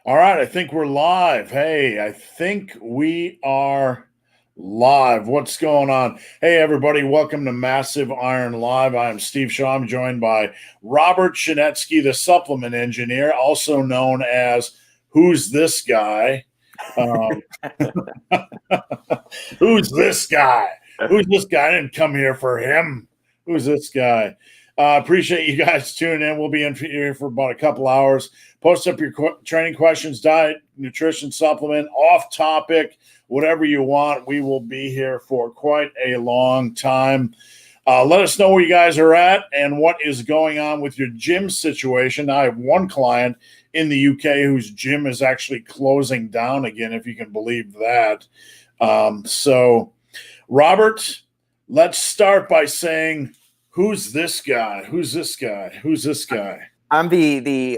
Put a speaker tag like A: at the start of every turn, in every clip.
A: All right, I think we're live. Hey, I think we are live. What's going on? Hey, everybody, welcome to Massive Iron Live. I'm Steve Shaw. I'm joined by Robert Chinetsky, the supplement engineer, also known as Who's This Guy? Who's this guy? Who's this guy? I didn't come here for him. Who's this guy? Appreciate you guys tuning in. We'll be in here for about a couple hours. Post up your training questions, diet, nutrition, supplement, off topic, whatever you want. We will be here for quite a long time. Let us know where you guys are at and what is going on with your gym situation. I have one client in the UK whose gym is actually closing down again, if you can believe that. So, Robert, let's start by saying, who's this guy? Who's this guy? Who's this guy?
B: I'm the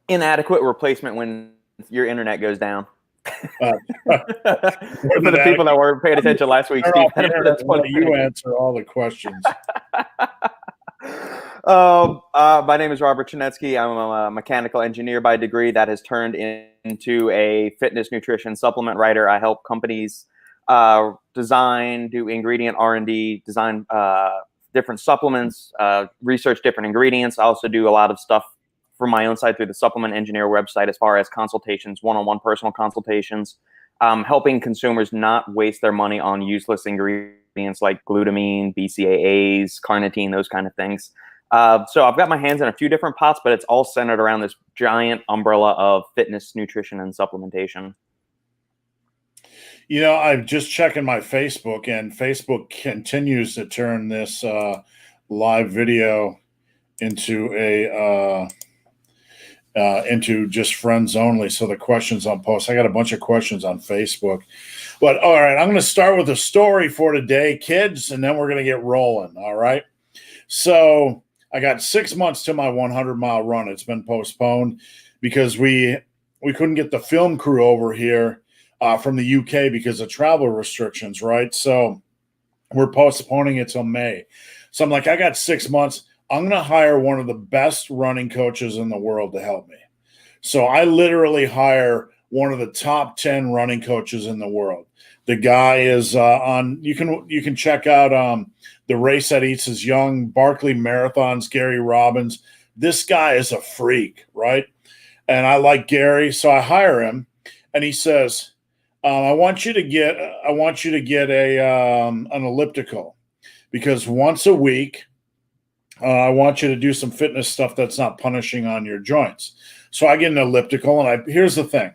B: inadequate replacement when your internet goes down. For the people that weren't paying attention last week, Steve,
A: you answer all the questions.
B: My name is Robert Chinetsky. I'm a mechanical engineer by degree that has turned into a fitness nutrition supplement writer. I help companies design, do ingredient R&D, design different supplements, research different ingredients. I also do a lot of stuff for my own side through the Supplement Engineer website as far as consultations, one-on-one personal consultations, helping consumers not waste their money on useless ingredients like glutamine, BCAAs, carnitine, those kind of things. So I've got my hands in a few different pots, but it's all centered around this giant umbrella of fitness, nutrition, and supplementation.
A: You know, I'm just checking my Facebook, and Facebook continues to turn this live video into into just friends only. So the questions on post, I got a bunch of questions on Facebook. But all right, I'm going to start with a story for today, kids, and then we're going to get rolling. All right. So I got 6 months to my 100-mile run. It's been postponed because we couldn't get the film crew over here from the UK because of travel restrictions, right? So we're postponing it till May. So I'm like, I got 6 months. I'm going to hire one of the best running coaches in the world to help me. So I literally hire one of the top 10 running coaches in the world. The guy is on, you can check out the Race That Eats Is Young, Barkley Marathons, Gary Robbins. This guy is a freak, right? And I like Gary, so I hire him, and he says, I want you to get an elliptical, because once a week I want you to do some fitness stuff that's not punishing on your joints. So I get an elliptical, and here's the thing.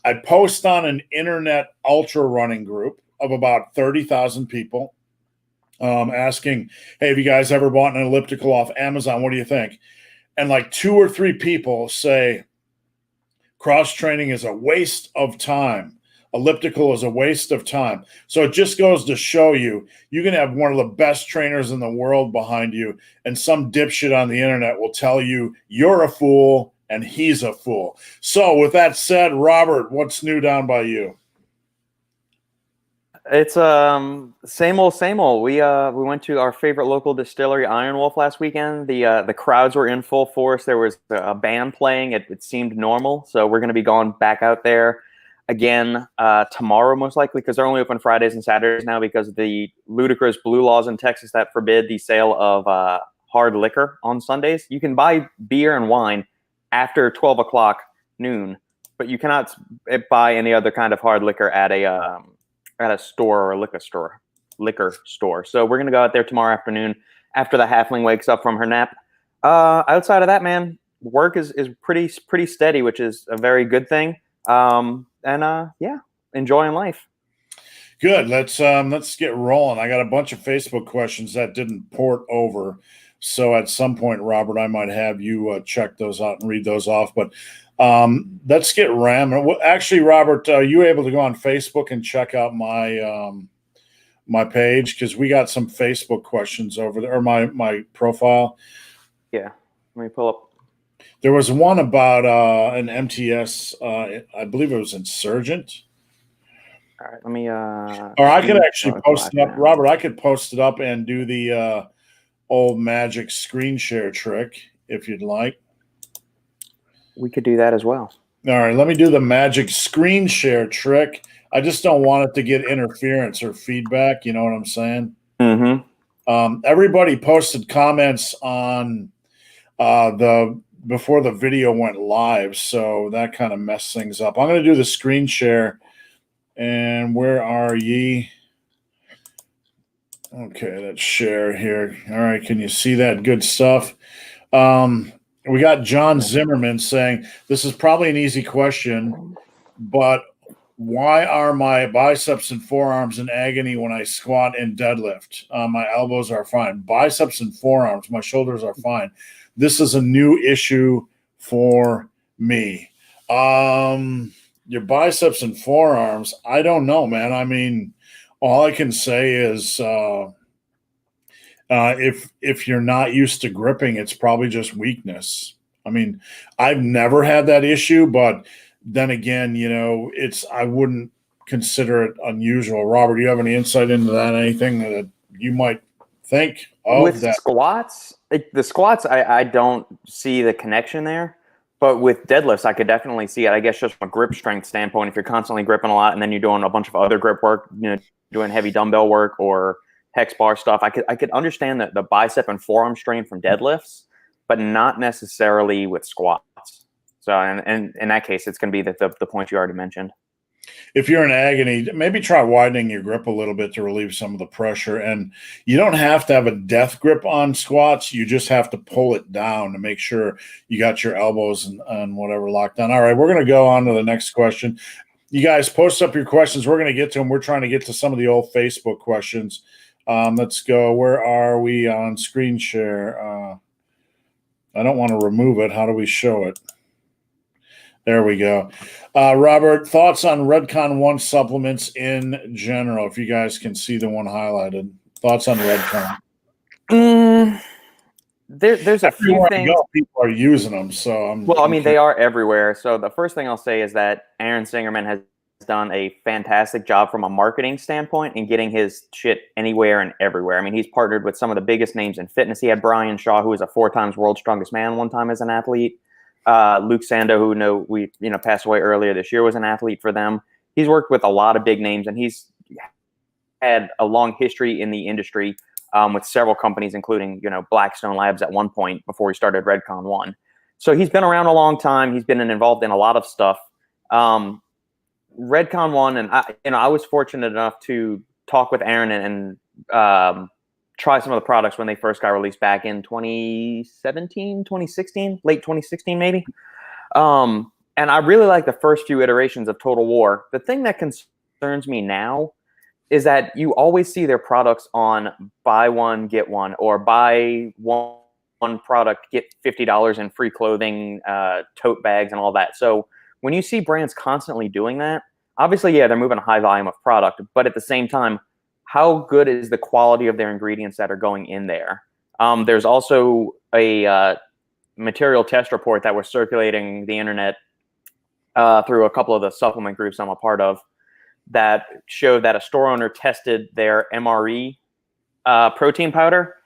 A: I post on an internet ultra running group of about 30,000 people asking, hey, have you guys ever bought an elliptical off Amazon? What do you think? And like 2 or 3 people say cross training is a waste of time. Elliptical is a waste of time. So it just goes to show you can have one of the best trainers in the world behind you, and some dipshit on the internet will tell you you're a fool and he's a fool. So with that said, Robert, what's new down by you?
B: It's same old. We went to our favorite local distillery, Iron Wolf, last weekend. The crowds were in full force. There was a band playing. It seemed normal. So we're going to be going back out there again tomorrow, most likely, because they're only open Fridays and Saturdays now because of the ludicrous blue laws in Texas that forbid the sale of hard liquor on Sundays. You can buy beer and wine after 12 o'clock noon, but you cannot buy any other kind of hard liquor at a store or a liquor store. So we're going to go out there tomorrow afternoon after the halfling wakes up from her nap. Outside of that, man, work is pretty steady, which is a very good thing. Yeah, enjoying life.
A: Good. Let's get rolling. I got a bunch of Facebook questions that didn't port over. So at some point, Robert, I might have you check those out and read those off. But let's get ramming. Actually, Robert, are you able to go on Facebook and check out my page? Because we got some Facebook questions over there, or my profile.
B: Yeah, let me pull up.
A: There was one about an MTS, I believe it was Insurgent.
B: All right, let me.
A: Or I could actually post it up, Robert. I could post it up and do the old magic screen share trick if you'd like.
B: We could do that as well.
A: All right, let me do the magic screen share trick. I just don't want it to get interference or feedback. You know what I'm saying?
B: Mm-hmm.
A: Everybody posted comments on the before the video went live, so that kind of messed things up. I'm going to do the screen share. And where are ye? Okay, let's share here. All right, can you see that good stuff? We got John Zimmerman saying, this is probably an easy question, but why are my biceps and forearms in agony when I squat and deadlift? My elbows are fine. Biceps and forearms, my shoulders are fine. This is a new issue for me. Your biceps and forearms, I don't know, man. I mean, all I can say is if you're not used to gripping, it's probably just weakness. I mean, I've never had that issue, but then again, I wouldn't consider it unusual. Robert, do you have any insight into that? Anything that you might think of
B: With
A: that?
B: squats, the squats, I don't see the connection there. But with deadlifts, I could definitely see it. I guess just from a grip strength standpoint, if you're constantly gripping a lot and then you're doing a bunch of other grip work, doing heavy dumbbell work or hex bar stuff, I could understand the bicep and forearm strain from deadlifts, but not necessarily with squats. So, and in that case, it's going to be the point you already mentioned.
A: If you're in agony, maybe try widening your grip a little bit to relieve some of the pressure. And you don't have to have a death grip on squats. You just have to pull it down to make sure you got your elbows and whatever locked down. All right, we're going to go on to the next question. You guys post up your questions. We're going to get to them. We're trying to get to some of the old Facebook questions. Let's go. Where are we on screen share? I don't want to remove it. How do we show it? There we go. Robert, thoughts on Redcon 1 supplements in general, if you guys can see the one highlighted. Thoughts on Redcon?
B: There's a few things.
A: People are using them. So
B: they are everywhere. So the first thing I'll say is that Aaron Singerman has done a fantastic job from a marketing standpoint in getting his shit anywhere and everywhere. I mean, he's partnered with some of the biggest names in fitness. He had Brian Shaw, who was a 4-time world's strongest man one time as an athlete. Luke Sando, who passed away earlier this year, was an athlete for them. He's worked with a lot of big names, and he's had a long history in the industry with several companies, including Blackstone Labs at one point before he started Redcon 1. So he's been around a long time. He's been involved in a lot of stuff. Redcon 1, and I was fortunate enough to talk with Aaron and try some of the products when they first got released back in 2017, 2016, late 2016 maybe. And I really like the first few iterations of Total War. The thing that concerns me now is that you always see their products on buy one, get one, or buy one product, get $50 in free clothing, tote bags, and all that. So when you see brands constantly doing that, obviously, yeah, they're moving a high volume of product, but at the same time, how good is the quality of their ingredients that are going in there? There's also a material test report that was circulating the internet through a couple of the supplement groups I'm a part of that showed that a store owner tested their MRE protein powder,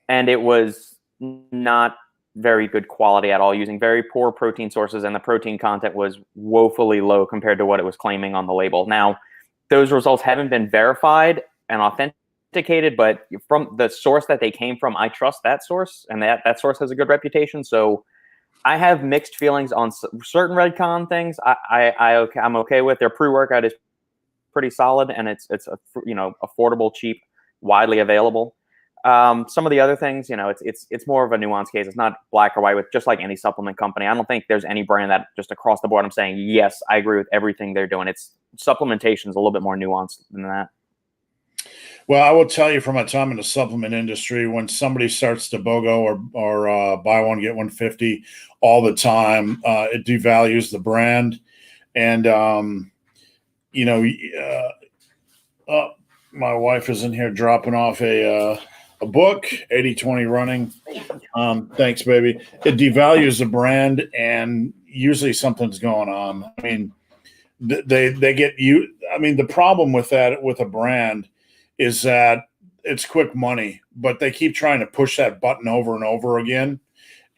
B: and it was not very good quality at all, using very poor protein sources, and the protein content was woefully low compared to what it was claiming on the label. Now, those results haven't been verified and authenticated, but from the source that they came from, I trust that source, and that source has a good reputation. So I have mixed feelings on certain Redcon things. I'm okay with. Their pre-workout is pretty solid, and it's affordable, cheap, widely available. Some of the other things, it's more of a nuanced case. It's not black or white with just like any supplement company. I don't think there's any brand that just across the board I'm saying, yes, I agree with everything they're doing. It's supplementation is a little bit more nuanced than that.
A: Well, I will tell you from my time in the supplement industry, when somebody starts to BOGO or buy one, get 150 all the time, it devalues the brand. And, my wife is in here dropping off a book, 80-20 running. Thanks, baby. It devalues the brand, and usually something's going on. I mean, they get you. I mean, the problem with that, with a brand, is that it's quick money, but they keep trying to push that button over and over again.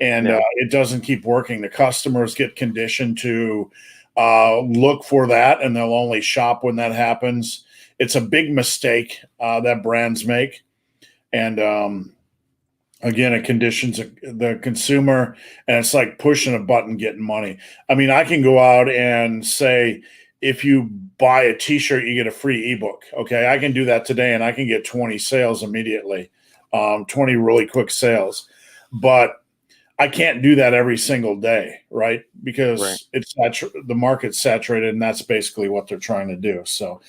A: and it doesn't keep working. The customers get conditioned to look for that, and they'll only shop when that happens. It's a big mistake that brands make, and again, it conditions the consumer, and it's like pushing a button, getting money. I mean, I can go out and say, if you buy a T-shirt, you get a free ebook. Okay, I can do that today, and I can get 20 sales immediately, 20 really quick sales. But I can't do that every single day, right? Because it's the market's saturated, and that's basically what they're trying to do. So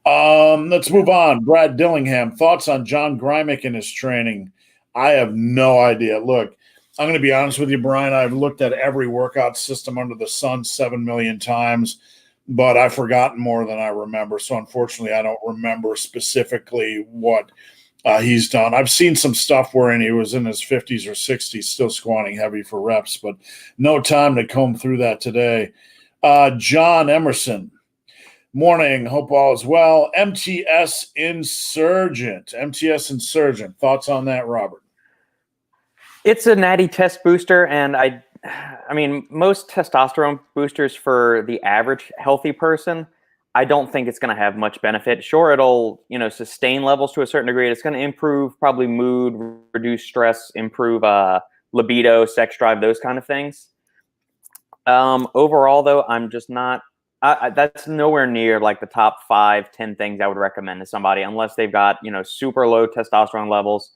A: let's move on. Brad Dillingham, thoughts on John Grymick and his training? I have no idea. Look, I'm going to be honest with you, Brian. I've looked at every workout system under the sun 7 million times, but I've forgotten more than I remember. So unfortunately, I don't remember specifically what he's done. I've seen some stuff wherein he was in his 50s or 60s still squatting heavy for reps, but no time to comb through that today. John Emerson, morning. Hope all is well. MTS Insurgent. Thoughts on that, Robert?
B: It's a natty test booster, and I mean, most testosterone boosters for the average healthy person, I don't think it's going to have much benefit. Sure, it'll, sustain levels to a certain degree. It's going to improve probably mood, reduce stress, improve libido, sex drive, those kind of things. Overall, though, I'm just not. That's nowhere near like the top 5-10 things I would recommend to somebody, unless they've got super low testosterone levels.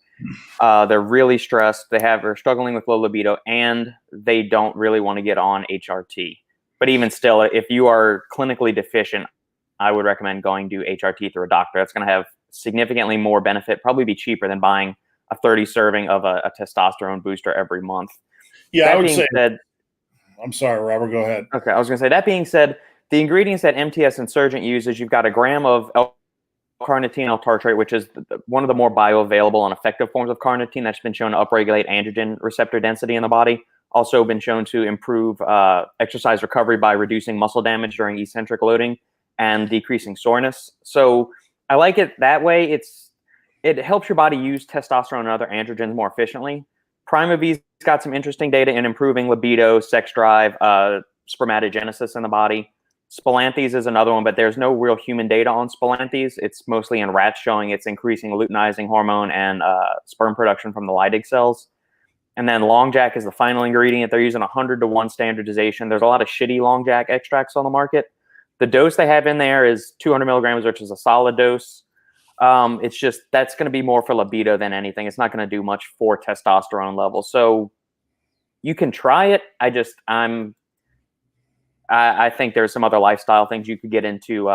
B: They're really stressed. They're struggling with low libido, and they don't really want to get on HRT. But even still, if you are clinically deficient, I would recommend going do HRT through a doctor. That's going to have significantly more benefit, probably be cheaper than buying a 30 serving of a testosterone booster every month.
A: Yeah, I would say. I'm sorry, Robert, go ahead.
B: Okay, I was going to say, that being said, the ingredients that MTS Insurgent uses, you've got a gram of L-carnitine L-tartrate, which is one of the more bioavailable and effective forms of carnitine that's been shown to upregulate androgen receptor density in the body. Also been shown to improve exercise recovery by reducing muscle damage during eccentric loading and decreasing soreness. So I like it that way. It helps your body use testosterone and other androgens more efficiently. Primave's got some interesting data in improving libido, sex drive, spermatogenesis in the body. Spilanthes is another one, but there's no real human data on Spilanthes. It's mostly in rats, showing it's increasing luteinizing hormone and sperm production from the Leydig cells. And then Long Jack is the final ingredient. They're using 100-to-1 standardization. There's a lot of shitty Long Jack extracts on the market. The dose they have in there is 200 milligrams, which is a solid dose. It's just, that's going to be more for libido than anything. It's not going to do much for testosterone levels. So you can try it. I think there's some other lifestyle things you could get into,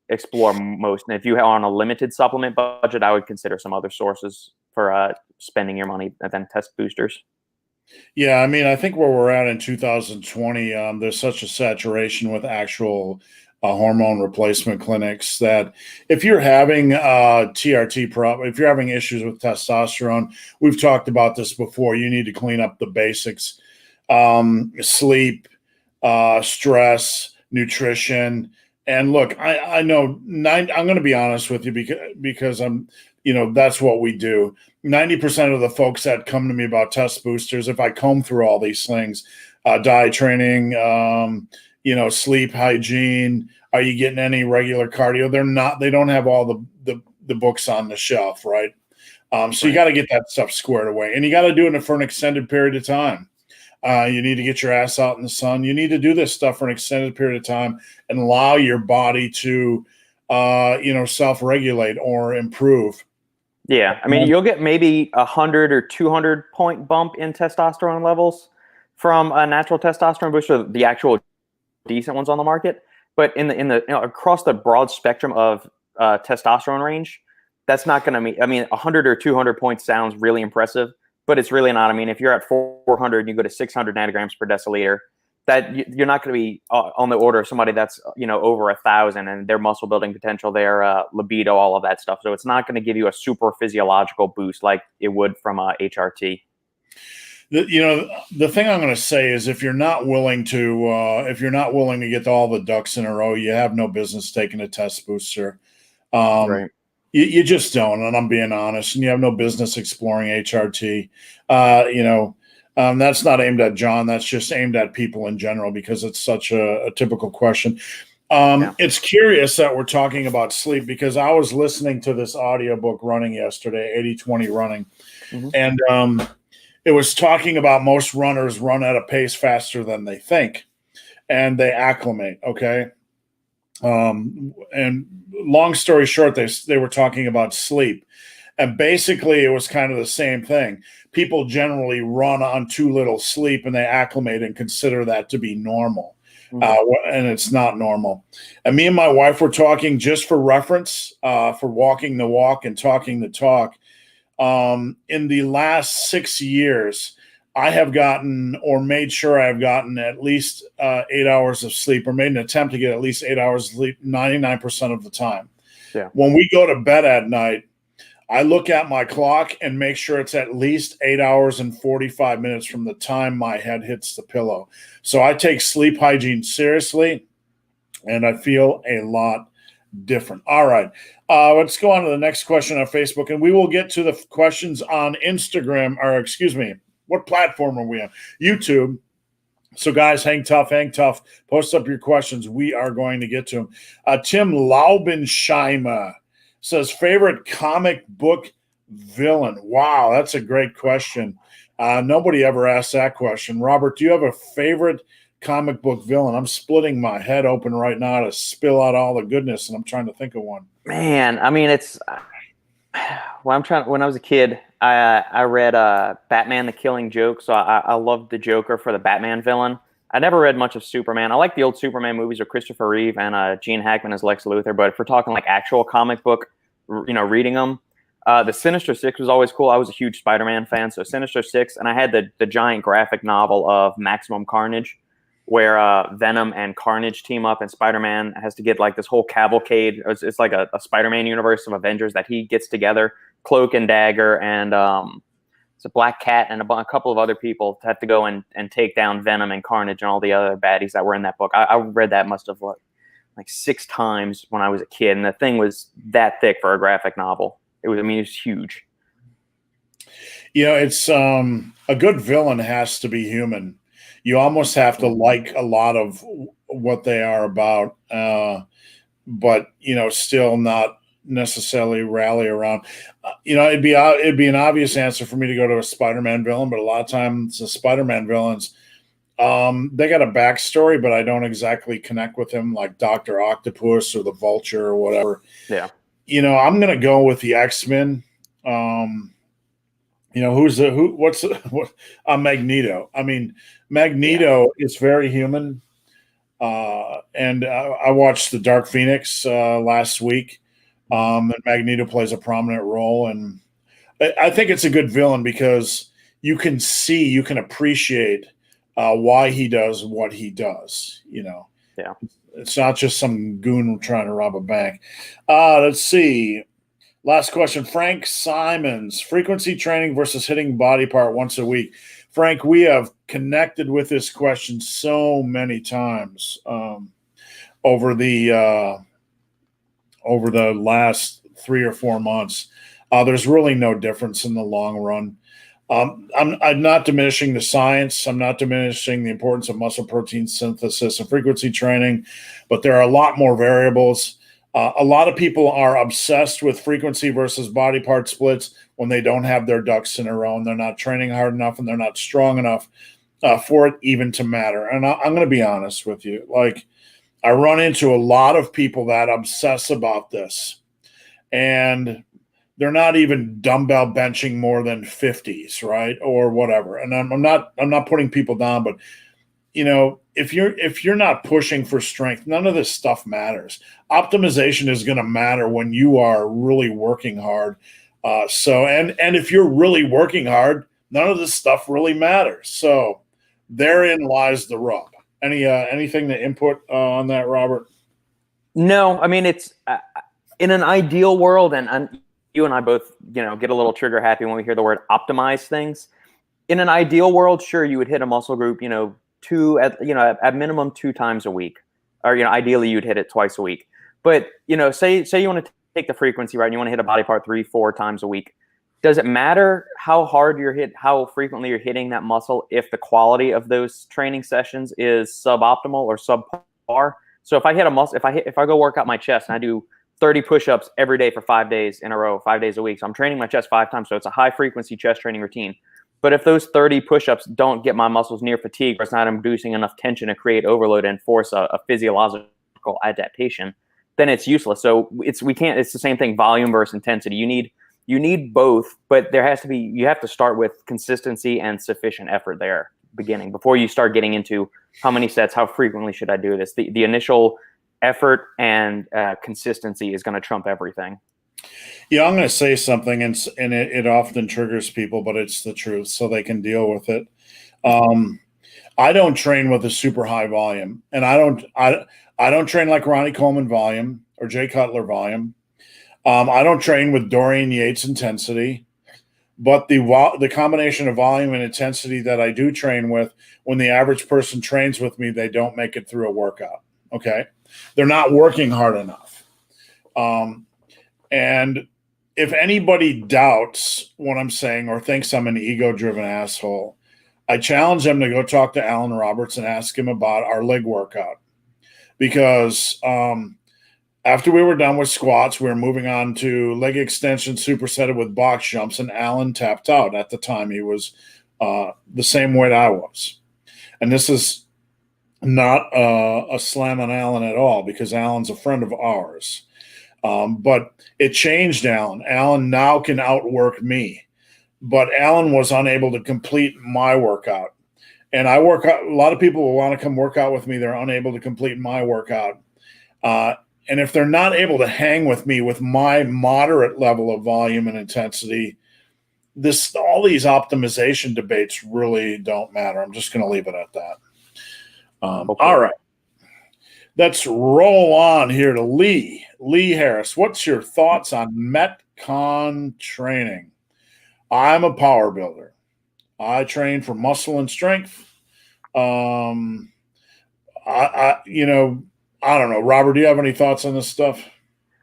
B: explore most. And if you are on a limited supplement budget, I would consider some other sources for spending your money than test boosters.
A: Yeah, I mean, I think where we're at in 2020, there's such a saturation with actual hormone replacement clinics that if you're having TRT if you're having issues with testosterone, we've talked about this before, you need to clean up the basics, sleep, stress, nutrition. And look, I know I'm going to be honest with you because I'm, that's what we do. 90% of the folks that come to me about test boosters, if I comb through all these things, diet training, sleep hygiene, are you getting any regular cardio? They don't have all the books on the shelf, right? So you got to get that stuff squared away, and you got to do it for an extended period of time. You need to get your ass out in the sun. You need to do this stuff for an extended period of time and allow your body to, self-regulate or improve.
B: Yeah. I mean, you'll get maybe 100 or 200 point bump in testosterone levels from a natural testosterone booster, the actual decent ones on the market. But in the across the broad spectrum of testosterone range, that's not going to mean, 100 or 200 points sounds really impressive, but it's really not. I mean, if you're at 400 and you go to 600 nanograms per deciliter, that you're not going to be on the order of somebody that's, over 1,000 and their muscle building potential, their libido, all of that stuff. So it's not going to give you a super physiological boost like it would from HRT.
A: The thing I'm going to say is if you're not willing to get all the ducks in a row, you have no business taking a test booster.
B: Right.
A: You just don't, and I'm being honest, and you have no business exploring HRT. That's not aimed at John. That's just aimed at people in general because it's such a typical question.
B: Yeah.
A: It's curious that we're talking about sleep because I was listening to this audiobook running yesterday, 80/20 running.
B: Mhm.
A: And it was talking about most runners run at a pace faster than they think and they acclimate. Okay. And long story short, they were talking about sleep. And basically, it was kind of the same thing. People generally run on too little sleep and they acclimate and consider that to be normal.
B: Mhm.
A: And it's not normal. And me and my wife were talking just for reference, for walking the walk and talking the talk. In the last 6 years, I have gotten or made sure I've gotten at least 8 hours of sleep or made an attempt to get at least 8 hours of sleep 99% of the time.
B: Yeah.
A: When we go to bed at night, I look at my clock and make sure it's at least 8 hours and 45 minutes from the time my head hits the pillow. So I take sleep hygiene seriously and I feel a lot different. All right. Let's go on to the next question on Facebook and we will get to the questions on Instagram or excuse me, what platform are we on? YouTube. So, guys, hang tough, hang tough. Post up your questions. We are going to get to them. Tim Laubensheimer says, favorite comic book villain? Wow, that's a great question. Nobody ever asked that question. Robert, do you have a favorite comic book villain? I'm splitting my head open right now to spill out all the goodness, and I'm trying to think of one.
B: Man, I mean, it's when I was a kid, I read Batman: The Killing Joke, so I loved the Joker for the Batman villain. I never read much of Superman. I like the old Superman movies with Christopher Reeve and Gene Hackman as Lex Luthor, but if we're talking like actual comic book, reading them, the Sinister Six was always cool. I was a huge Spider-Man fan, so Sinister Six, and I had the giant graphic novel of Maximum Carnage, where Venom and Carnage team up, and Spider-Man has to get like this whole cavalcade. It's like a Spider-Man universe of Avengers that he gets together. Cloak and Dagger and it's a Black Cat and a couple of other people have to go and take down Venom and Carnage and all the other baddies that were in that book. I read that must have like 6 times when I was a kid, and the thing was that thick for a graphic novel. It was huge.
A: It's a good villain has to be human. You almost have to like a lot of what they are about, but still not necessarily rally around. It'd be an obvious answer for me to go to a Spider-Man villain, but a lot of times the Spider-Man villains, they got a backstory, but I don't exactly connect with him, like Dr. Octopus or the Vulture or whatever.
B: Yeah.
A: I'm gonna go with the X-Men. What's Magneto? I mean, Magneto is very human. And I watched The Dark Phoenix last week. And Magneto plays a prominent role. And I think it's a good villain because you can appreciate why he does what he does.
B: Yeah.
A: It's not just some goon trying to rob a bank. Let's see. Last question, Frank Simons, frequency training versus hitting body part once a week. Frank, we have connected with this question so many times over the last 3 or 4 months. There's really no difference in the long run. I'm not diminishing the science. I'm not diminishing the importance of muscle protein synthesis and frequency training, but there are a lot more variables. A lot of people are obsessed with frequency versus body part splits when they don't have their ducks in a row and they're not training hard enough and they're not strong enough for it even to matter. And I'm going to be honest with you. Like, I run into a lot of people that obsess about this, and they're not even dumbbell benching more than 50s, right? Or whatever. And I'm not putting people down, but if you're not pushing for strength, none of this stuff matters. Optimization is going to matter when you are really working hard. And if you're really working hard, none of this stuff really matters. So therein lies the rub. Anything to input on that, Robert?
B: No, I mean, it's in an ideal world, and you and I both, get a little trigger happy when we hear the word optimize things. In an ideal world, sure, you would hit a muscle group, at minimum 2 times a week, or ideally you'd hit it twice a week. But say you want to take the frequency right, and you want to hit a body part 3-4 times a week. Does it matter how hard how frequently you're hitting that muscle if the quality of those training sessions is suboptimal or subpar? So if I hit a muscle, if I go work out my chest and I do 30 push-ups every day for 5 days in a row, 5 days a week, so I'm training my chest 5 times, so it's a high frequency chest training routine. But if those 30 push-ups don't get my muscles near fatigue, or it's not inducing enough tension to create overload and force a physiological adaptation, then it's useless. So it's the same thing, volume versus intensity. You need both, but you have to start with consistency and sufficient effort there beginning before you start getting into how many sets, how frequently should I do this. The initial effort and consistency is going to trump everything.
A: Yeah, I'm going to say something, and it often triggers people, but it's the truth, so they can deal with it. I don't train with a super high volume, and I don't train like Ronnie Coleman volume or Jay Cutler volume. I don't train with Dorian Yates intensity, but the combination of volume and intensity that I do train with, when the average person trains with me, they don't make it through a workout. Okay, they're not working hard enough. And if anybody doubts what I'm saying or thinks I'm an ego-driven asshole, I challenge them to go talk to Alan Roberts and ask him about our leg workout. Because after we were done with squats, we were moving on to leg extension supersetted with box jumps, and Alan tapped out. At the time, he was the same weight I was. And this is not a slam on Alan at all, because Alan's a friend of ours. But it changed Alan. Alan now can outwork me. But Alan was unable to complete my workout. And I work out, a lot of people will want to come work out with me. They're unable to complete my workout. And if they're not able to hang with me with my moderate level of volume and intensity, all these optimization debates really don't matter. I'm just going to leave it at that. Okay. All right. Let's roll on here to Lee. Lee Harris, what's your thoughts on Metcon training? I'm a power builder. I train for muscle and strength. I don't know. Robert, do you have any thoughts on this stuff?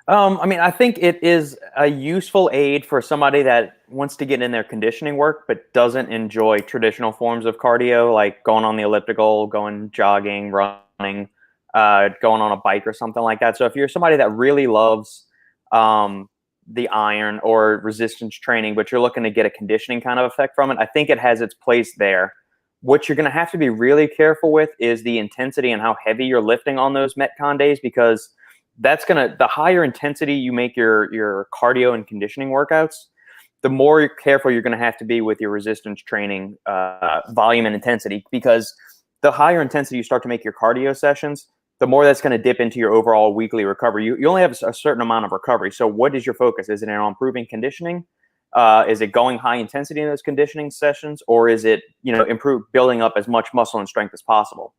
B: I think it is a useful aid for somebody that wants to get in their conditioning work, but doesn't enjoy traditional forms of cardio, like going on the elliptical, going jogging, running, going on a bike or something like that. So if you're somebody that really loves the iron or resistance training, but you're looking to get a conditioning kind of effect from it, I think it has its place there. What you're going to have to be really careful with is the intensity and how heavy you're lifting on those Metcon days, because the higher intensity you make your cardio and conditioning workouts, the more careful you're going to have to be with your resistance training volume and intensity, because the higher intensity you start to make your cardio sessions, the more that's going to dip into your overall weekly recovery. You only have a certain amount of recovery. So what is your focus? Is it on improving conditioning? Is it going high intensity in those conditioning sessions? Or is it, building up as much muscle and strength as possible?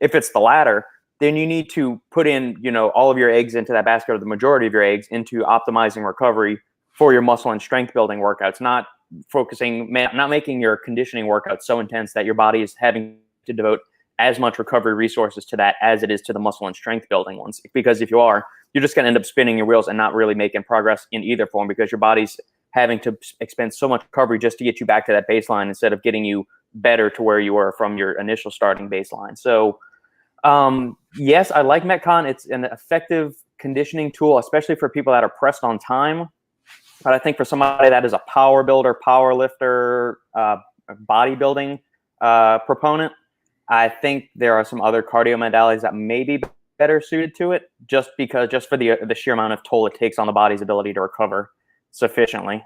B: If it's the latter, then you need to put in, all of your eggs into that basket, or the majority of your eggs into optimizing recovery for your muscle and strength building workouts, not making your conditioning workouts so intense that your body is having to devote as much recovery resources to that as it is to the muscle and strength building ones. Because if you are, you're just going to end up spinning your wheels and not really making progress in either form, because your body's having to expend so much recovery just to get you back to that baseline instead of getting you better to where you were from your initial starting baseline. So yes, I like Metcon. It's an effective conditioning tool, especially for people that are pressed on time. But I think for somebody that is a power builder, power lifter, bodybuilding proponent, I think there are some other cardio modalities that may be better suited to it, just for the sheer amount of toll it takes on the body's ability to recover sufficiently.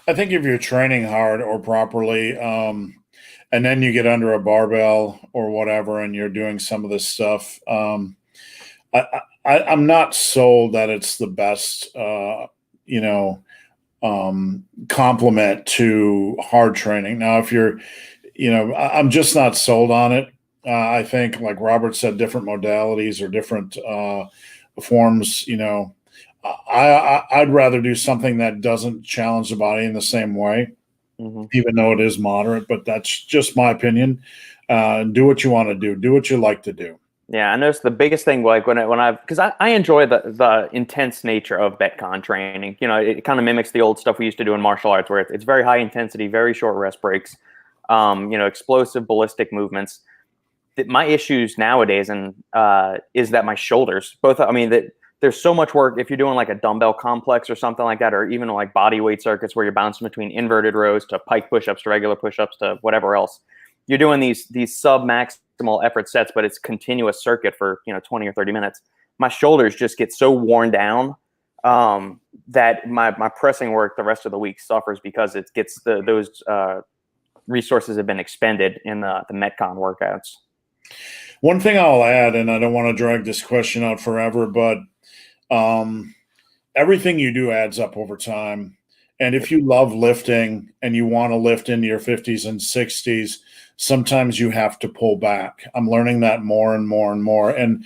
A: I think if you're training hard or properly, and then you get under a barbell or whatever, and you're doing some of this stuff, I'm not sold that it's the best, complement to hard training. Now, if you're, I'm just not sold on it. I think, like Robert said, different modalities or different forms, I'd rather do something that doesn't challenge the body in the same way, even though it is moderate, but that's just my opinion. Do what you want to do. Do what you like to do.
B: Yeah, I noticed the biggest thing, like because I enjoy the intense nature of Metcon training. You know, it kind of mimics the old stuff we used to do in martial arts, where it's very high intensity, very short rest breaks, explosive ballistic movements. My issues nowadays is that my shoulders, both. I mean, that there's so much work if you're doing like a dumbbell complex or something like that, or even like body weight circuits where you're bouncing between inverted rows to pike push-ups to regular push-ups to whatever else. You're doing these sub maximal effort sets, but it's continuous circuit for 20 or 30 minutes. My shoulders just get so worn down that my pressing work the rest of the week suffers because it gets those resources have been expended in the Metcon workouts.
A: One thing I'll add, and I don't want to drag this question out forever, but everything you do adds up over time. And if you love lifting and you want to lift into your 50s and 60s, sometimes you have to pull back. I'm learning that more and more and more. And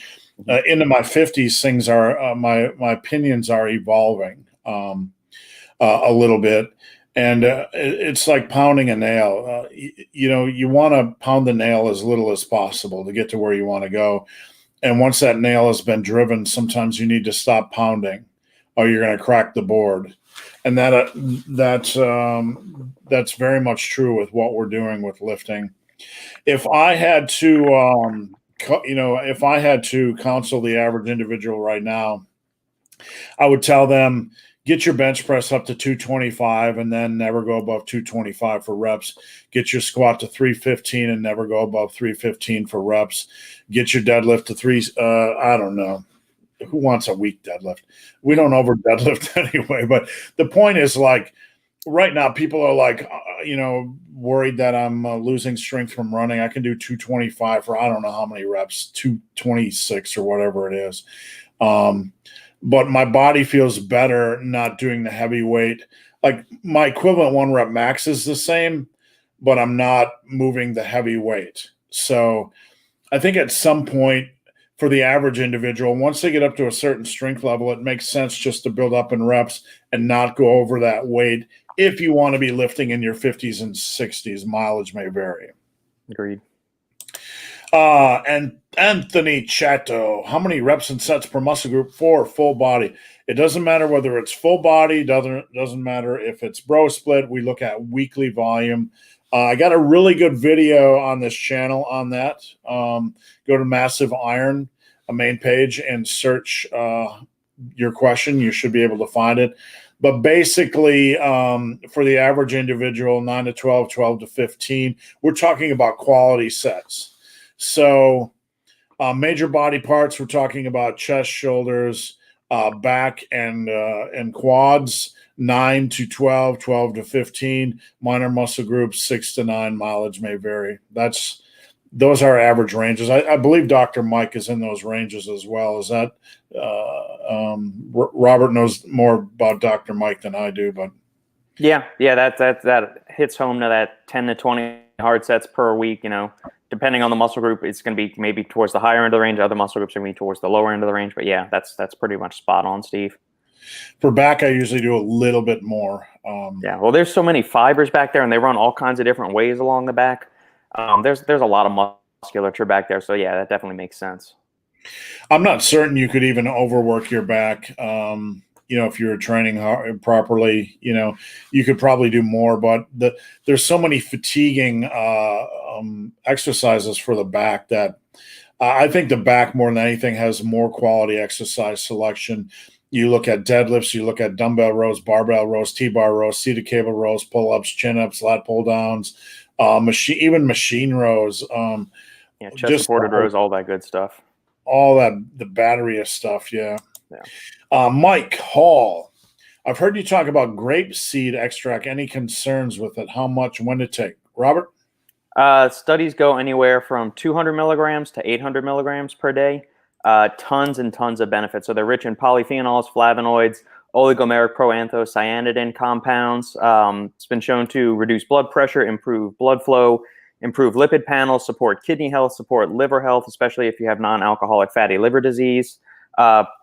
A: into my 50s, things are my opinions are evolving a little bit. And it's like pounding a nail. You want to pound the nail as little as possible to get to where you want to go. And once that nail has been driven, sometimes you need to stop pounding, or you're going to crack the board. And that's very much true with what we're doing with lifting. If I had to, if I had to counsel the average individual right now, I would tell them, get your bench press up to 225 and then never go above 225 for reps. Get your squat to 315 and never go above 315 for reps. Get your deadlift to I don't know. Who wants a weak deadlift? We don't over deadlift anyway. But the point is, like, right now, people are like, worried that I'm losing strength from running. I can do 225 for I don't know how many reps, 226 or whatever it is. But my body feels better not doing the heavy weight. Like, my equivalent 1 rep max is the same, but I'm not moving the heavy weight. So I think at some point for the average individual, once they get up to a certain strength level, it makes sense just to build up in reps and not go over that weight. If you want to be lifting in your 50s and 60s, mileage may vary.
B: Agreed.
A: And Anthony Chato, how many reps and sets per muscle group for full body? It doesn't matter whether it's full body, doesn't matter if it's bro split. We look at weekly volume. I got a really good video on this channel on that. Go to Massive Iron, a main page, and search your question. You should be able to find it. But basically, for the average individual, 9 to 12, 12 to 15, we're talking about quality sets. So major body parts, we're talking about chest, shoulders, back, and quads, 9 to 12, 12 to 15. Minor muscle groups, 6 to 9. Mileage may vary. Those are average ranges. I believe Dr. Mike is in those ranges as well. Is that Robert knows more about Dr. Mike than I do, but
B: yeah, that hits home to that 10 to 20 hard sets per week. Depending on the muscle group, it's going to be maybe towards the higher end of the range. Other muscle groups are going to be towards the lower end of the range. But yeah, that's pretty much spot on, Steve.
A: For back, I usually do a little bit more.
B: Yeah, well, there's so many fibers back there, and they run all kinds of different ways along the back. There's a lot of musculature back there, so yeah, that definitely makes sense.
A: I'm not certain you could even overwork your back. If you're training hard, properly, you could probably do more. But there's so many fatiguing exercises for the back that I think the back more than anything has more quality exercise selection. You look at deadlifts, you look at dumbbell rows, barbell rows, T-bar rows, seated cable rows, pull-ups, chin-ups, lat pull-downs, even machine rows.
B: Chest supported rows, all that good stuff.
A: All the battery of stuff, yeah. Mike Hall, I've heard you talk about grape seed extract. Any concerns with it? How much, when to take? Robert?
B: Studies go anywhere from 200 milligrams to 800 milligrams per day. Tons and tons of benefits. So they're rich in polyphenols, flavonoids, oligomeric proanthocyanidin compounds. It's been shown to reduce blood pressure, improve blood flow, improve lipid panels, support kidney health, support liver health, especially if you have non-alcoholic fatty liver disease.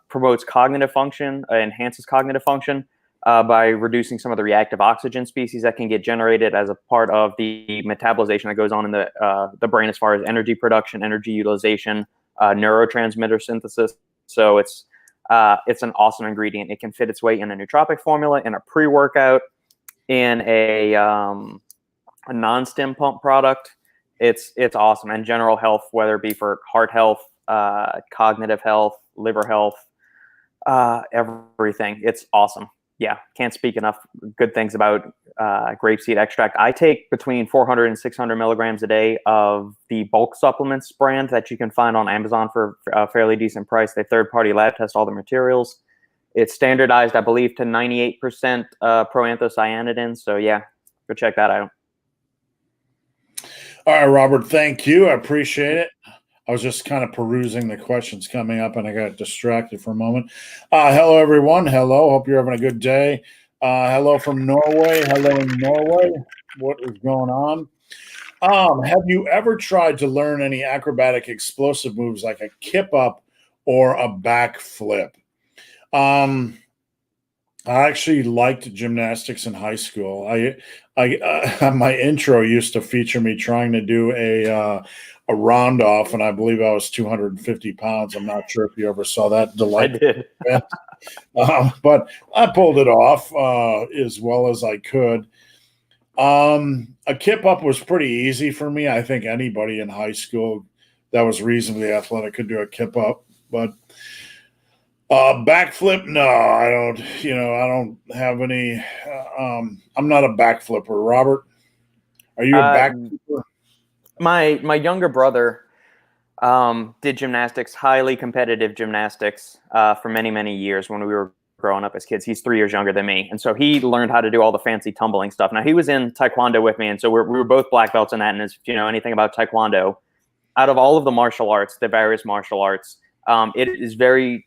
B: Promotes cognitive function, enhances cognitive function by reducing some of the reactive oxygen species that can get generated as a part of the metabolization that goes on in the brain as far as energy production, energy utilization, neurotransmitter synthesis. So it's an awesome ingredient. It can fit its way in a nootropic formula, in a pre-workout, in a non-stim pump product. It's awesome. And general health, whether it be for heart health, cognitive health, liver health, everything. It's awesome. Yeah, can't speak enough good things about grapeseed extract. I take between 400 and 600 milligrams a day of the bulk supplements brand that you can find on Amazon for a fairly decent price. They third-party lab test all the materials. It's standardized, I believe, to 98% proanthocyanidin. So yeah, go check that out.
A: All right, Robert, thank you. I appreciate it. I was just kind of perusing the questions coming up, and I got distracted for a moment. Hello, everyone. Hello. Hope you're having a good day. Hello from Norway. Hello in Norway. What is going on? Have you ever tried to learn any acrobatic explosive moves like a kip up or a back flip? I actually liked gymnastics in high school. My intro used to feature me trying to do a round off, and I believe I was 250 pounds. I'm not sure if you ever saw that.
B: I did.
A: But I pulled it off as well as I could. A kip up was pretty easy for me. I think anybody in high school that was reasonably athletic could do a kip up, but backflip, no, I don't. I don't have any. I'm not a backflipper. Robert, are you a backflipper?
B: My younger brother did gymnastics, highly competitive gymnastics, for many years when we were growing up as kids. He's 3 years younger than me, and so he learned how to do all the fancy tumbling stuff. Now he was in Taekwondo with me, and so we were both black belts in that. And if you know anything about Taekwondo, out of all of the martial arts, the various martial arts, it is very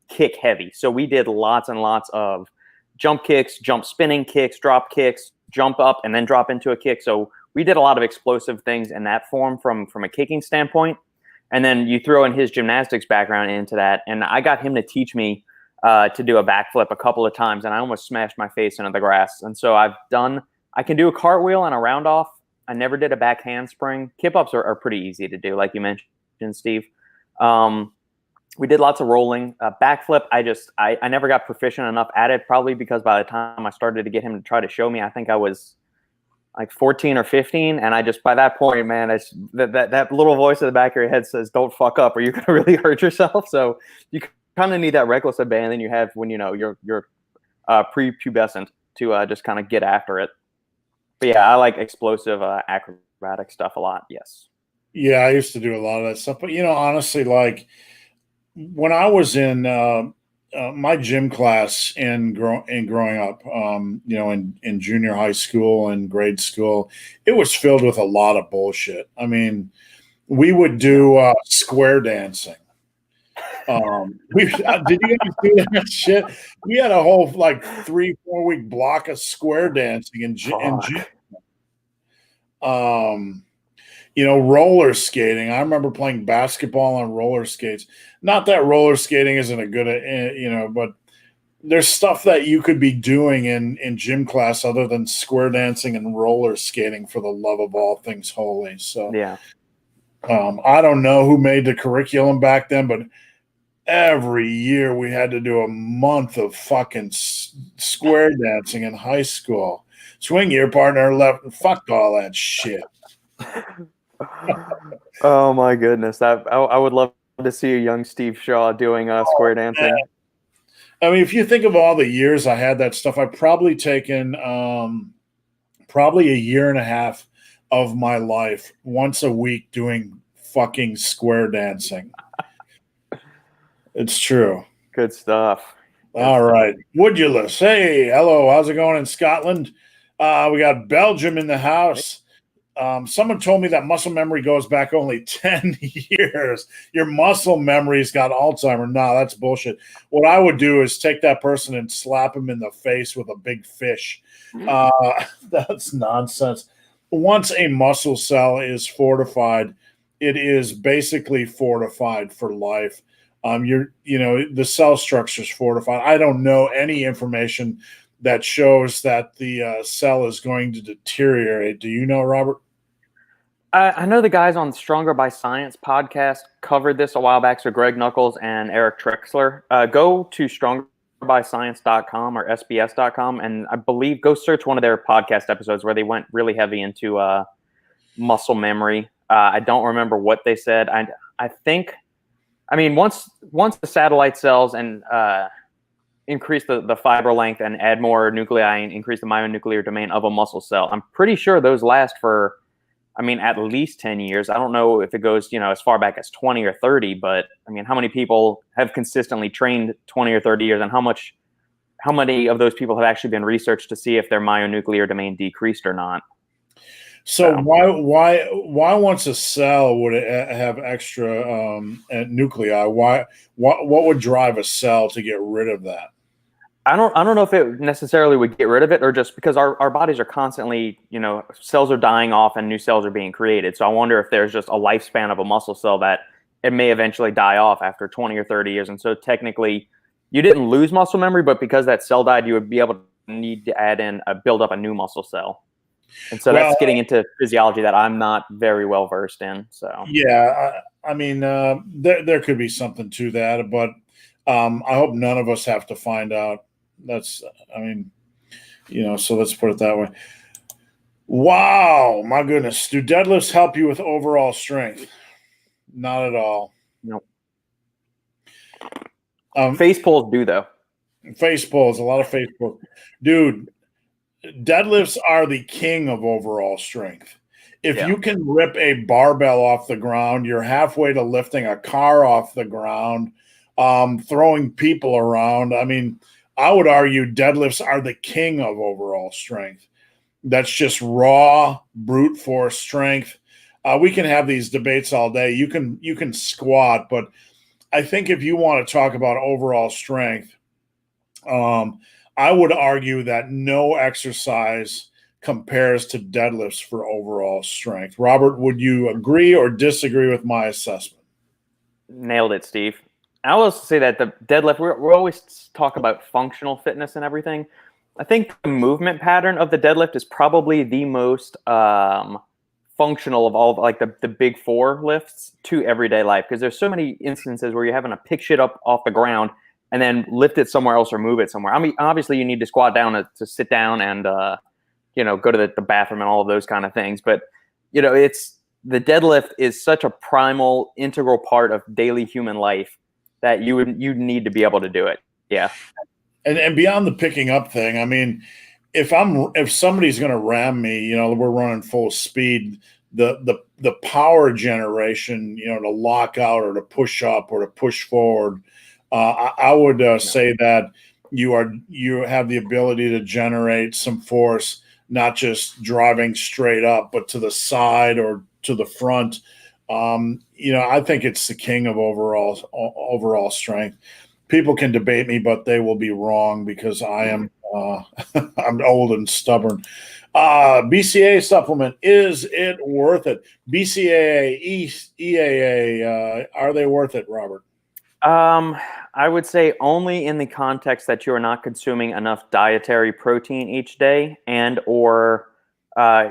B: kick heavy. So we did lots and lots of jump kicks, jump spinning kicks, drop kicks, jump up and then drop into a kick. So we did a lot of explosive things in that form from a kicking standpoint. And then you throw in his gymnastics background into that. And I got him to teach me to do a backflip a couple of times, and I almost smashed my face into the grass. And so I can do a cartwheel and a round off. I never did a back handspring. Kip ups are pretty easy to do, like you mentioned, Steve. We did lots of rolling. Backflip, I never got proficient enough at it, probably because by the time I started to get him to try to show me, I think I was like 14 or 15. And I just, by that point, man, that little voice in the back of your head says, don't fuck up or you're going to really hurt yourself. So you kind of need that reckless abandon you have when, you're prepubescent to just kind of get after it. But yeah, I like explosive acrobatic stuff a lot. Yes.
A: Yeah, I used to do a lot of that stuff. But, honestly, like when I was in my gym class in growing up, in junior high school and grade school, it was filled with a lot of bullshit. I mean, we would do square dancing. Did you guys do that shit? We had a whole 3-4 week block of square dancing in gym. Roller skating. I remember playing basketball on roller skates. Not that roller skating isn't a good, but there's stuff that you could be doing in gym class other than square dancing and roller skating, for the love of all things holy. So
B: yeah,
A: I don't know who made the curriculum back then, but every year we had to do a month of fucking square dancing in high school. Swing your partner left. Fuck all that shit.
B: Oh my goodness! I would love to see a young Steve Shaw doing square dancing.
A: Man. I mean, if you think of all the years I had that stuff, I've probably taken probably a year and a half of my life once a week doing fucking square dancing. It's true.
B: Good stuff.
A: All right. Woodulus. Hey, hello. How's it going in Scotland? We got Belgium in the house. Someone told me that muscle memory goes back only 10 years. Your muscle memory's got Alzheimer's. No, that's bullshit. What I would do is take that person and slap him in the face with a big fish. That's nonsense. Once a muscle cell is fortified, it is basically fortified for life. The cell structure is fortified. I don't know any information that shows that the cell is going to deteriorate. Do you know, Robert?
B: I know the guys on Stronger by Science podcast covered this a while back. So Greg Knuckles and Eric Trexler. Go to strongerbyscience.com or sbs.com, and I believe go search one of their podcast episodes where they went really heavy into muscle memory. I don't remember what they said. I think, I mean, once the satellite cells and increase the fiber length and add more nuclei and increase the myonuclear domain of a muscle cell, I'm pretty sure those last for, I mean, at least 10 years. I don't know if it goes, as far back as 20 or 30, but I mean, how many people have consistently trained 20 or 30 years, and how many of those people have actually been researched to see if their myonuclear domain decreased or not?
A: So why once a cell would it have extra nuclei? What would drive a cell to get rid of that?
B: I don't know if it necessarily would get rid of it, or just because our bodies are constantly, cells are dying off and new cells are being created. So I wonder if there's just a lifespan of a muscle cell that it may eventually die off after 20 or 30 years. And so technically you didn't lose muscle memory, but because that cell died, you would be able to need to add in build up a new muscle cell. And so that's getting into physiology that I'm not very well versed in. So
A: yeah, I mean, there could be something to that, but I hope none of us have to find out. That's, I mean, so let's put it that way. Wow, my goodness. Do deadlifts help you with overall strength? Not at all.
B: Nope. Face pulls do, though.
A: Face pulls, a lot of face pulls. Dude, deadlifts are the king of overall strength. If you can rip a barbell off the ground, you're halfway to lifting a car off the ground, throwing people around. I mean, I would argue deadlifts are the king of overall strength. That's just raw, brute force strength. We can have these debates all day. You can squat, but I think if you want to talk about overall strength, I would argue that no exercise compares to deadlifts for overall strength. Robert, would you agree or disagree with my assessment?
B: Nailed it, Steve. I will also say that the deadlift, we're always talk about functional fitness and everything. I think the movement pattern of the deadlift is probably the most functional of all, like the big four lifts to everyday life, because there's so many instances where you're having to pick shit up off the ground and then lift it somewhere else or move it somewhere. I mean, obviously you need to squat down to sit down and go to the bathroom and all of those kind of things. But it's the deadlift is such a primal, integral part of daily human life that you need to be able to do it. Yeah.
A: And beyond the picking up thing, I mean, if somebody's going to ram me, we're running full speed, the power generation, to lock out or to push up or to push forward, I would say that you have the ability to generate some force, not just driving straight up, but to the side or to the front. I think it's the king of overall strength. People can debate me, but they will be wrong because I am I'm old and stubborn. BCAA supplement, is it worth it? BCAA, EAA, are they worth it, Robert?
B: I would say only in the context that you are not consuming enough dietary protein each day and or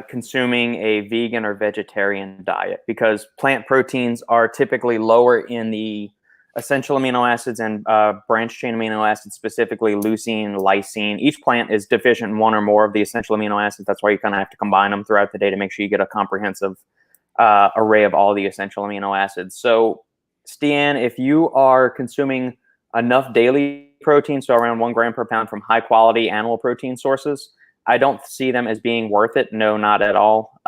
B: consuming a vegan or vegetarian diet, because plant proteins are typically lower in the essential amino acids and branch chain amino acids, specifically leucine, lysine. Each plant is deficient in one or more of the essential amino acids. That's why you kind of have to combine them throughout the day to make sure you get a comprehensive array of all the essential amino acids. So, Stian, if you are consuming enough daily protein, so around 1 gram per pound from high quality animal protein sources, I don't see them as being worth it. No, not at all.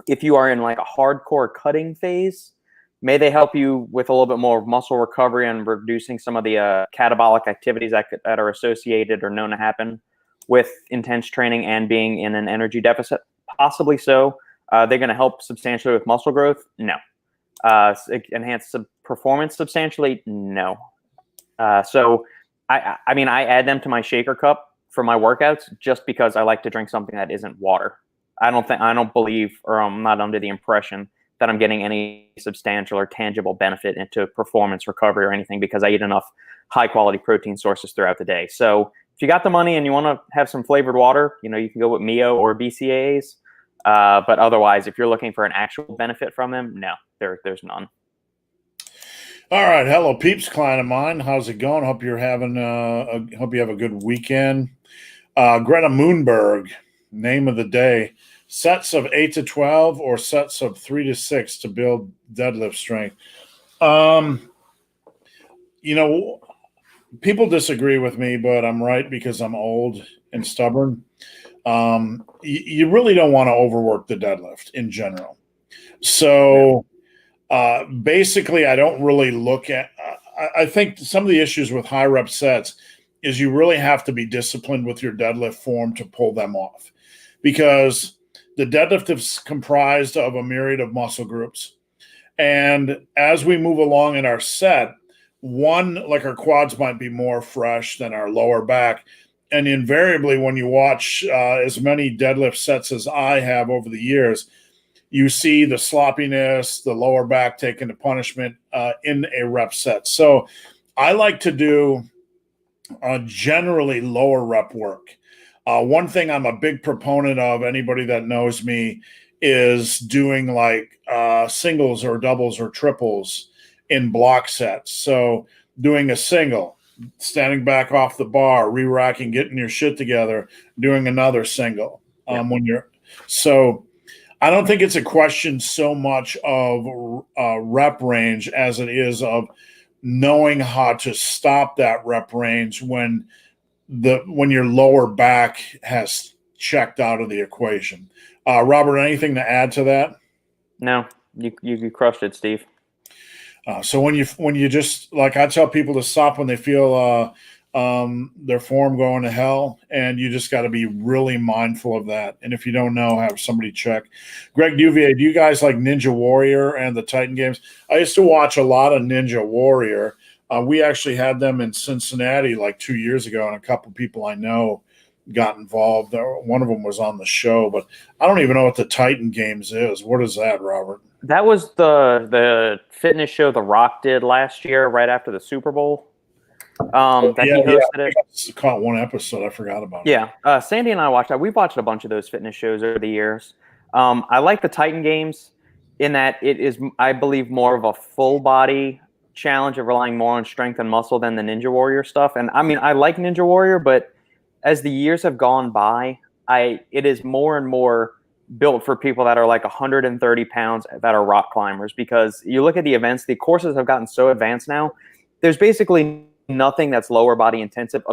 B: If you are in like a hardcore cutting phase, may they help you with a little bit more muscle recovery and reducing some of the catabolic activities that are associated or known to happen with intense training and being in an energy deficit? Possibly so. They're going to help substantially with muscle growth? No. Enhance performance substantially? No. So I mean, I add them to my shaker cup for my workouts just because I like to drink something that isn't water. I don't believe, or I'm not under the impression that I'm getting any substantial or tangible benefit into performance recovery or anything because I eat enough high quality protein sources throughout the day. So if you got the money and you want to have some flavored water, you can go with Mio or BCAAs. But otherwise, if you're looking for an actual benefit from them, no, there's none.
A: All right, hello, peeps, client of mine. How's it going? Hope you're having. Hope you have a good weekend. Greta Moonberg, name of the day: sets of 8 to 12 or sets of 3 to 6 to build deadlift strength. You know, people disagree with me, but I'm right because I'm old and stubborn. You really don't want to overwork the deadlift in general. So. Basically, I don't really look at. I think some of the issues with high rep sets is you really have to be disciplined with your deadlift form to pull them off, because the deadlift is comprised of a myriad of muscle groups, and as we move along in our set, like our quads might be more fresh than our lower back, and invariably, when you watch as many deadlift sets as I have over the years, you see the sloppiness, the lower back taking the punishment in a rep set. So I like to do generally lower rep work. One thing I'm a big proponent of, anybody that knows me, is doing like singles or doubles or triples in block sets. So doing a single, standing back off the bar, re-racking, getting your shit together, doing another single. So I don't think it's a question so much of rep range as it is of knowing how to stop that rep range when your lower back has checked out of the equation. Robert, anything to add to that?
B: No, you crushed it, Steve.
A: So when you just, like, I tell people to stop when they feel their form going to hell, and you just got to be really mindful of that. And if you don't know, have somebody check. Greg Duvier, do you guys like Ninja Warrior and the Titan games? I used to watch a lot of Ninja Warrior. We actually had them in Cincinnati like 2 years ago, and a couple people I know got involved. One of them was on the show, but I don't even know what the Titan games is. What is that, Robert?
B: That was the fitness show The Rock did last year, right after the Super Bowl. He hosted it.
A: I caught one episode. I forgot about
B: it. Yeah, Sandy and I watched that. We've watched a bunch of those fitness shows over the years. I like the Titan games in that it is, I believe, more of a full body challenge of relying more on strength and muscle than the Ninja Warrior stuff. And I mean, I like Ninja Warrior, but as the years have gone by, it is more and more built for people that are like 130 pounds that are rock climbers, because you look at the events, the courses have gotten so advanced now. There's basically nothing that's lower body intensive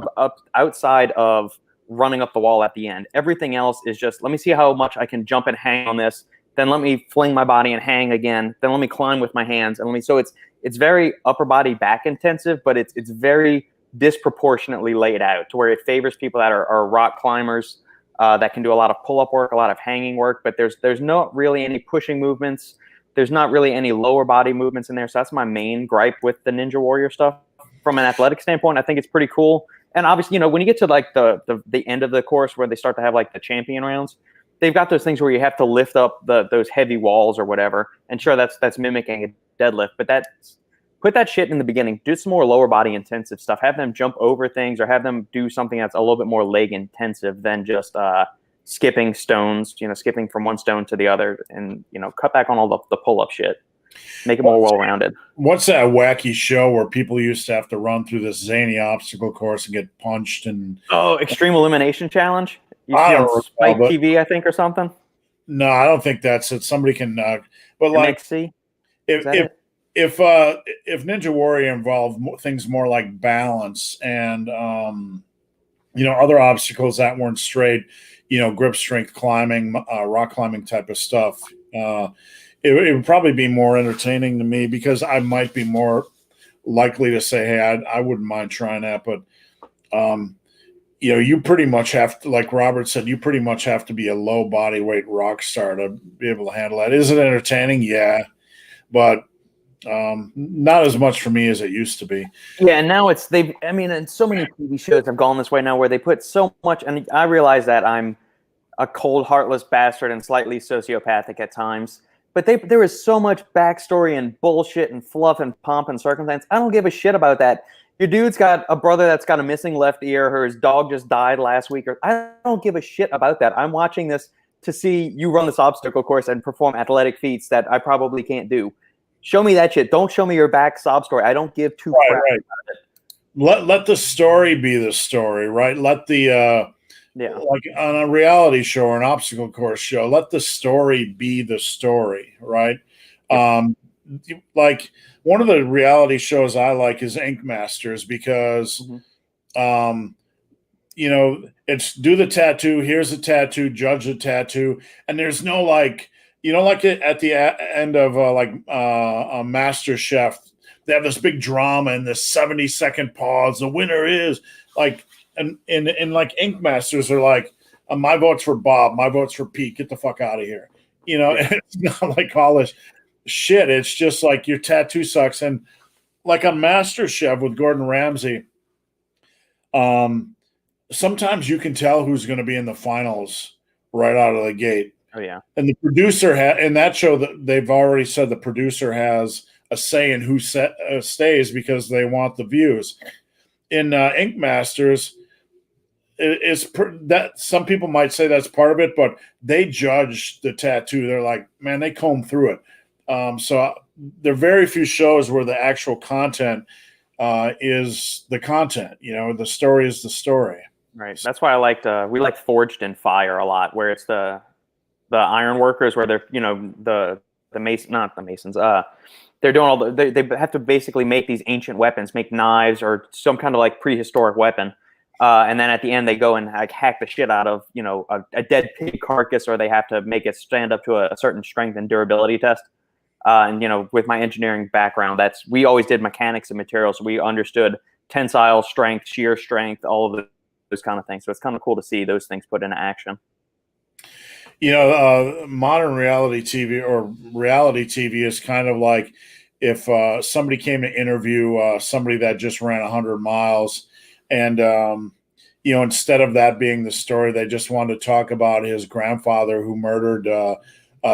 B: outside of running up the wall at the end. Everything else is just, let me see how much I can jump and hang on this. Then let me fling my body and hang again. Then let me climb with my hands. And so it's very upper body back intensive, but it's very disproportionately laid out to where it favors people that are rock climbers, that can do a lot of pull-up work, a lot of hanging work, but there's not really any pushing movements. There's not really any lower body movements in there. So that's my main gripe with the Ninja Warrior stuff. From an athletic standpoint, I think it's pretty cool. And obviously, when you get to like the end of the course where they start to have like the champion rounds, they've got those things where you have to lift up those heavy walls or whatever. And sure, that's mimicking a deadlift, but put that shit in the beginning. Do some more lower body intensive stuff. Have them jump over things, or have them do something that's a little bit more leg intensive than just skipping stones, skipping from one stone to the other, and, cut back on all the pull-up shit. Make it more well-rounded.
A: What's that wacky show where people used to have to run through this zany obstacle course and get punched?
B: Extreme Elimination Challenge? You see on Spike TV, I think, or something?
A: No, I don't think that's it. Somebody can but like
B: MXC?
A: If Ninja Warrior involved things more like balance and other obstacles that weren't straight, grip strength climbing, rock climbing type of stuff, it would probably be more entertaining to me, because I might be more likely to say, hey, I wouldn't mind trying that. But you pretty much have to, like Robert said, you pretty much have to be a low body weight rock star to be able to handle that. Is it entertaining? Yeah, but not as much for me as it used to be.
B: Yeah, and now and so many TV shows have gone this way now, where they put so much, and I realize that I'm a cold, heartless bastard and slightly sociopathic at times, but there is so much backstory and bullshit and fluff and pomp and circumstance. I don't give a shit about that. Your dude's got a brother that's got a missing left ear, or his dog just died last week, or I don't give a shit about that. I'm watching this to see you run this obstacle course and perform athletic feats that I probably can't do. Show me that shit. Don't show me your back sob story. I don't give two crap about it.
A: Let the story be the story, right? Let the like on a reality show or an obstacle course show, let the story be the story, right? Like one of the reality shows I like is Ink Masters because you know, it's do the tattoo, here's a tattoo, judge the tattoo, and there's no like, you know, like at the end of a Master Chef, they have this big drama and this 70-second pause. The winner is like, and in like Ink Masters are like, my vote's for Bob, my vote's for Pete. Get the fuck out of here. You know, it's not like all this shit. It's just like your tattoo sucks. And like on Master Chef with Gordon Ramsay, sometimes you can tell who's going to be in the finals right out of the gate.
B: Oh yeah.
A: And the producer in that show that they've already said the producer has a say in who stays because they want the views. In Ink Masters, that some people might say that's part of it, but they judge the tattoo. They're like, man, they comb through it. So there are very few shows where the actual content is the content. You know, the story is the story.
B: Right. That's why we liked Forged in Fire a lot, where it's the iron workers, where they're, you know, the not the masons. They're doing all they have to basically make these ancient weapons, make knives or some kind of like prehistoric weapon. And then at the end, they go and like hack the shit out of, you know, a dead pig carcass, or they have to make it stand up to a certain strength and durability test. And, you know, with my engineering background, we always did mechanics and materials. So we understood tensile strength, shear strength, all of those kind of things. So it's kind of cool to see those things put into action.
A: You know, modern reality TV or reality TV is kind of like if somebody came to interview somebody that just ran 100 miles and, you know, instead of that being the story, they just wanted to talk about his grandfather who murdered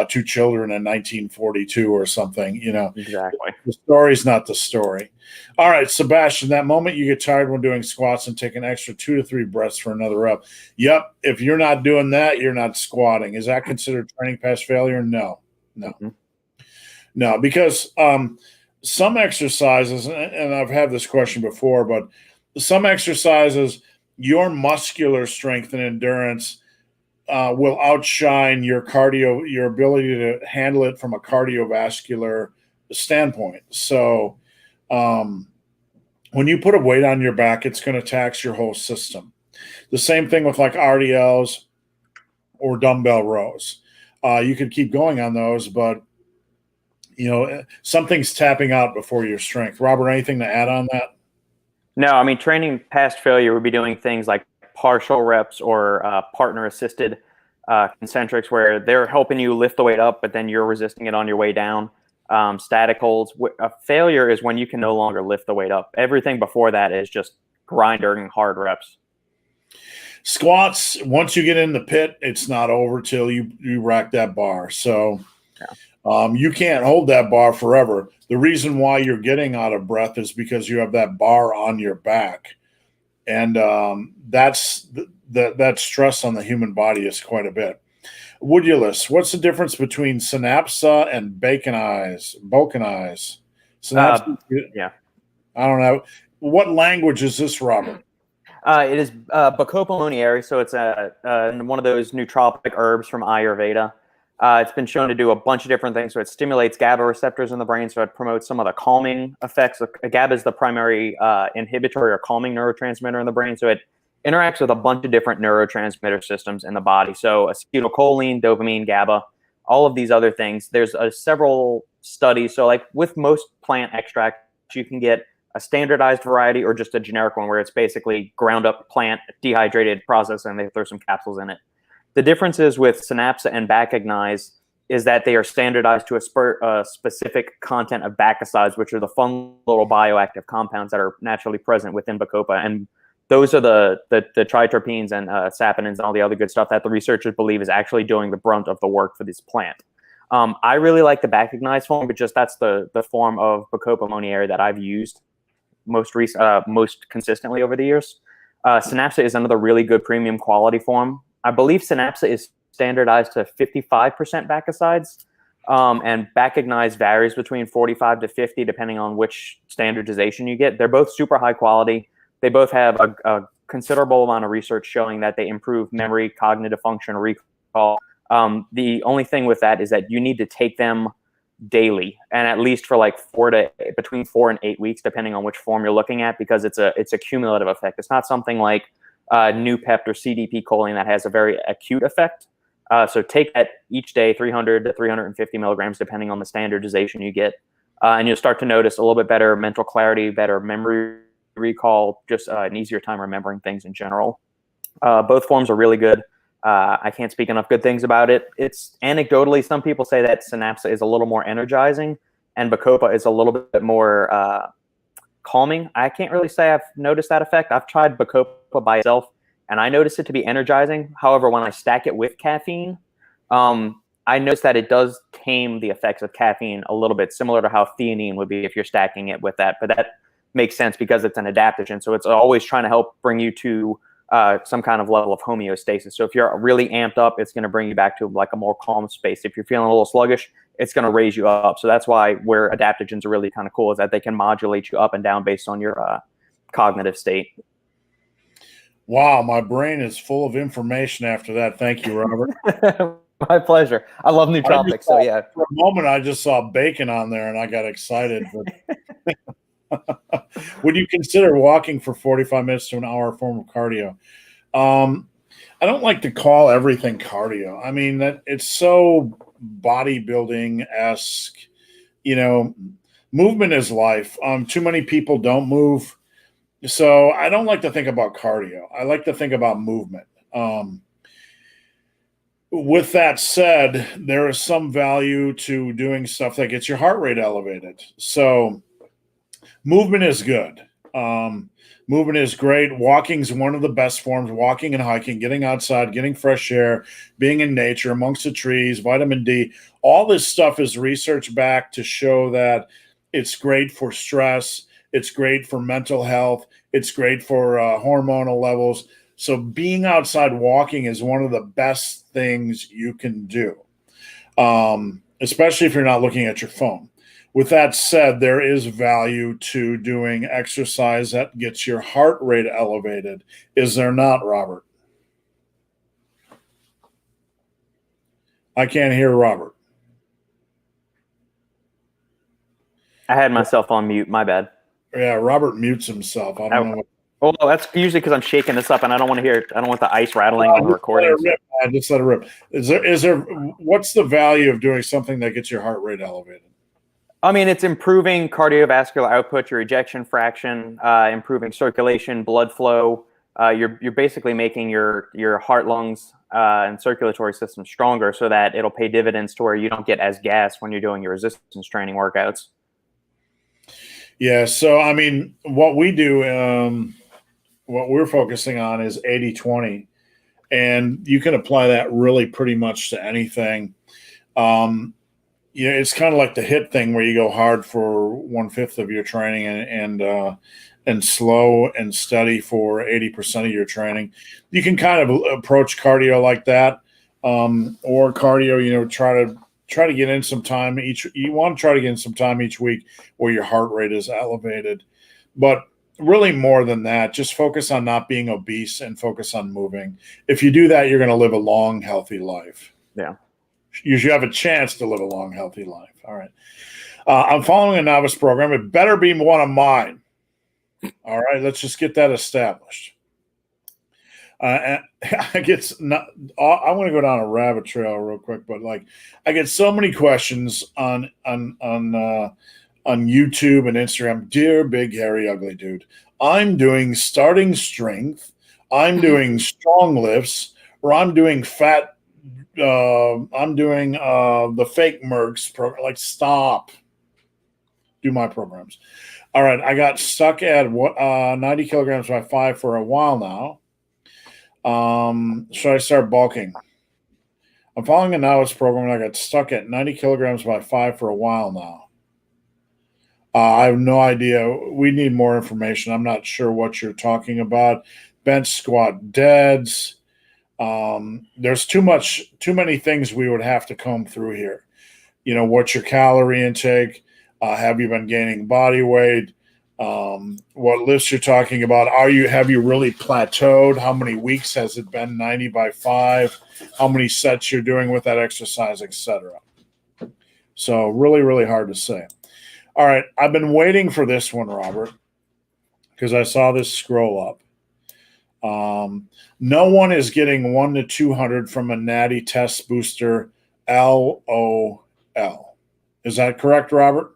A: 2 children in 1942 or something, you know.
B: Exactly.
A: The story's not the story. All right, Sebastian, that moment you get tired when doing squats and take an extra 2 to 3 breaths for another rep. Yep. If you're not doing that, you're not squatting. Is that considered training past failure? No. No, because some exercises, and I've had this question before, but some exercises, your muscular strength and endurance will outshine your cardio, your ability to handle it from a cardiovascular standpoint. So when you put a weight on your back, it's going to tax your whole system. The same thing with like RDLs or dumbbell rows. You could keep going on those, but you know, something's tapping out before your strength. Robert, anything to add on that?
B: No, I mean, training past failure would be doing things like partial reps or partner-assisted concentrics, where they're helping you lift the weight up, but then you're resisting it on your way down. Static holds. A failure is when you can no longer lift the weight up. Everything before that is just grinding hard reps.
A: Squats, once you get in the pit, it's not over till you rack that bar. So you can't hold that bar forever. The reason why you're getting out of breath is because you have that bar on your back. And that's that stress on the human body is quite a bit. Woodulus, what's the difference between synapsa and balkanize? Synapsa,
B: yeah.
A: I don't know. What language is this, Robert?
B: It is Bacopa luniaris, so it's one of those nootropic herbs from Ayurveda. It's been shown to do a bunch of different things. So it stimulates GABA receptors in the brain, so it promotes some of the calming effects. GABA is the primary inhibitory or calming neurotransmitter in the brain, so it interacts with a bunch of different neurotransmitter systems in the body. So acetylcholine, dopamine, GABA, all of these other things. There's several studies. So like with most plant extracts, you can get a standardized variety or just a generic one where it's basically ground up plant, dehydrated, processed, and they throw some capsules in it. The difference is with Synapsa and Bacagnize is that they are standardized to a specific content of bacicides, which are the fun little bioactive compounds that are naturally present within Bacopa. And those are the triterpenes and saponins and all the other good stuff that the researchers believe is actually doing the brunt of the work for this plant. I really like the Bacagnize form, but just that's the form of Bacopa monieri that I've used most consistently over the years. Synapsa is another really good premium quality form. I believe Synapsa is standardized to 55% backicides. And bacignize varies between 45 to 50, depending on which standardization you get. They're both super high quality. They both have a considerable amount of research showing that they improve memory, cognitive function, recall. The only thing with that is that you need to take them daily, and at least for like between 4 and 8 weeks, depending on which form you're looking at, because it's a cumulative effect. It's not something like Nupept or CDP choline that has a very acute effect. So take that each day, 300 to 350 milligrams, depending on the standardization you get, and you'll start to notice a little bit better mental clarity, better memory recall, just an easier time remembering things in general. Both forms are really good. I can't speak enough good things about it. It's anecdotally, some people say that Synapsa is a little more energizing and Bacopa is a little bit more calming. I can't really say I've noticed that effect. I've tried Bacopa by itself and I notice it to be energizing. However, when I stack it with caffeine, I notice that it does tame the effects of caffeine a little bit, similar to how theanine would be if you're stacking it with that. But that makes sense because it's an adaptogen. So it's always trying to help bring you to some kind of level of homeostasis. So if you're really amped up, it's going to bring you back to like a more calm space. If you're feeling a little sluggish, it's going to raise you up. So that's why where adaptogens are really kind of cool is that they can modulate you up and down based on your cognitive state.
A: Wow, my brain is full of information after that. Thank you, Robert.
B: My pleasure. I love nootropics. So yeah.
A: For a moment, I just saw bacon on there and I got excited. But would you consider walking for 45 minutes to an hour a form of cardio? I don't like to call everything cardio. I mean, that it's so bodybuilding-esque. You know, movement is life. Too many people don't move. So I don't like to think about cardio. I like to think about movement. With that said, there is some value to doing stuff that gets your heart rate elevated. So movement is good. Movement is great. Walking is one of the best forms. Walking and hiking, getting outside, getting fresh air, being in nature, amongst the trees, vitamin D. All this stuff is research backed to show that it's great for stress. It's great for mental health. It's great for hormonal levels. So being outside walking is one of the best things you can do, especially if you're not looking at your phone. With that said, there is value to doing exercise that gets your heart rate elevated. Is there not, Robert? I can't hear Robert.
B: I had myself on mute. My bad.
A: Yeah, Robert mutes himself. I don't know.
B: Oh, that's usually because I'm shaking this up and I don't want to hear it. I don't want the ice rattling on the recording.
A: I just let it rip. Is there what's the value of doing something that gets your heart rate elevated?
B: I mean, it's improving cardiovascular output, your ejection fraction, improving circulation, blood flow. You're basically making your heart, lungs, and circulatory system stronger so that it'll pay dividends to where you don't get as gassed when you're doing your resistance training workouts.
A: Yeah, so I mean, what we do, what we're focusing on is 80-20, and you can apply that really pretty much to anything. It's kind of like the HIIT thing where you go hard for 1/5 of your training and slow and steady for 80% of your training. You can kind of approach cardio like that, or cardio. Try to get in some time each. You want to try to get in some time each week where your heart rate is elevated, but really more than that, just focus on not being obese and focus on moving. If you do that, you're going to live a long, healthy life.
B: Yeah.
A: You should have a chance to live a long, healthy life. All right. I'm following a novice program. It better be one of mine. All right. Let's just get that established. I want to go down a rabbit trail real quick, but I get so many questions on YouTube and Instagram. Dear big, hairy, ugly dude, I'm doing starting strength. I'm doing strong lifts, or I'm doing fat. I'm doing the fake Mercs program. Stop. Do my programs. All right. I got stuck at 90 kilograms by 5 for a while now. Should I start bulking? I'm following a novice program and I got stuck at 90 kilograms by 5 for a while now. I have no idea. We need more information. I'm not sure what you're talking about. Bench squat deads. There's too many things we would have to comb through here. What's your calorie intake? Have you been gaining body weight? What lifts you're talking about? Have you really plateaued? How many weeks has it been 90 by 5? How many sets you're doing with that exercise, etc. So really, really hard to say. All right, I've been waiting for this one, Robert, because I saw this scroll up. No one is getting 1 to 200 from a natty test booster, LOL. Is that correct, Robert?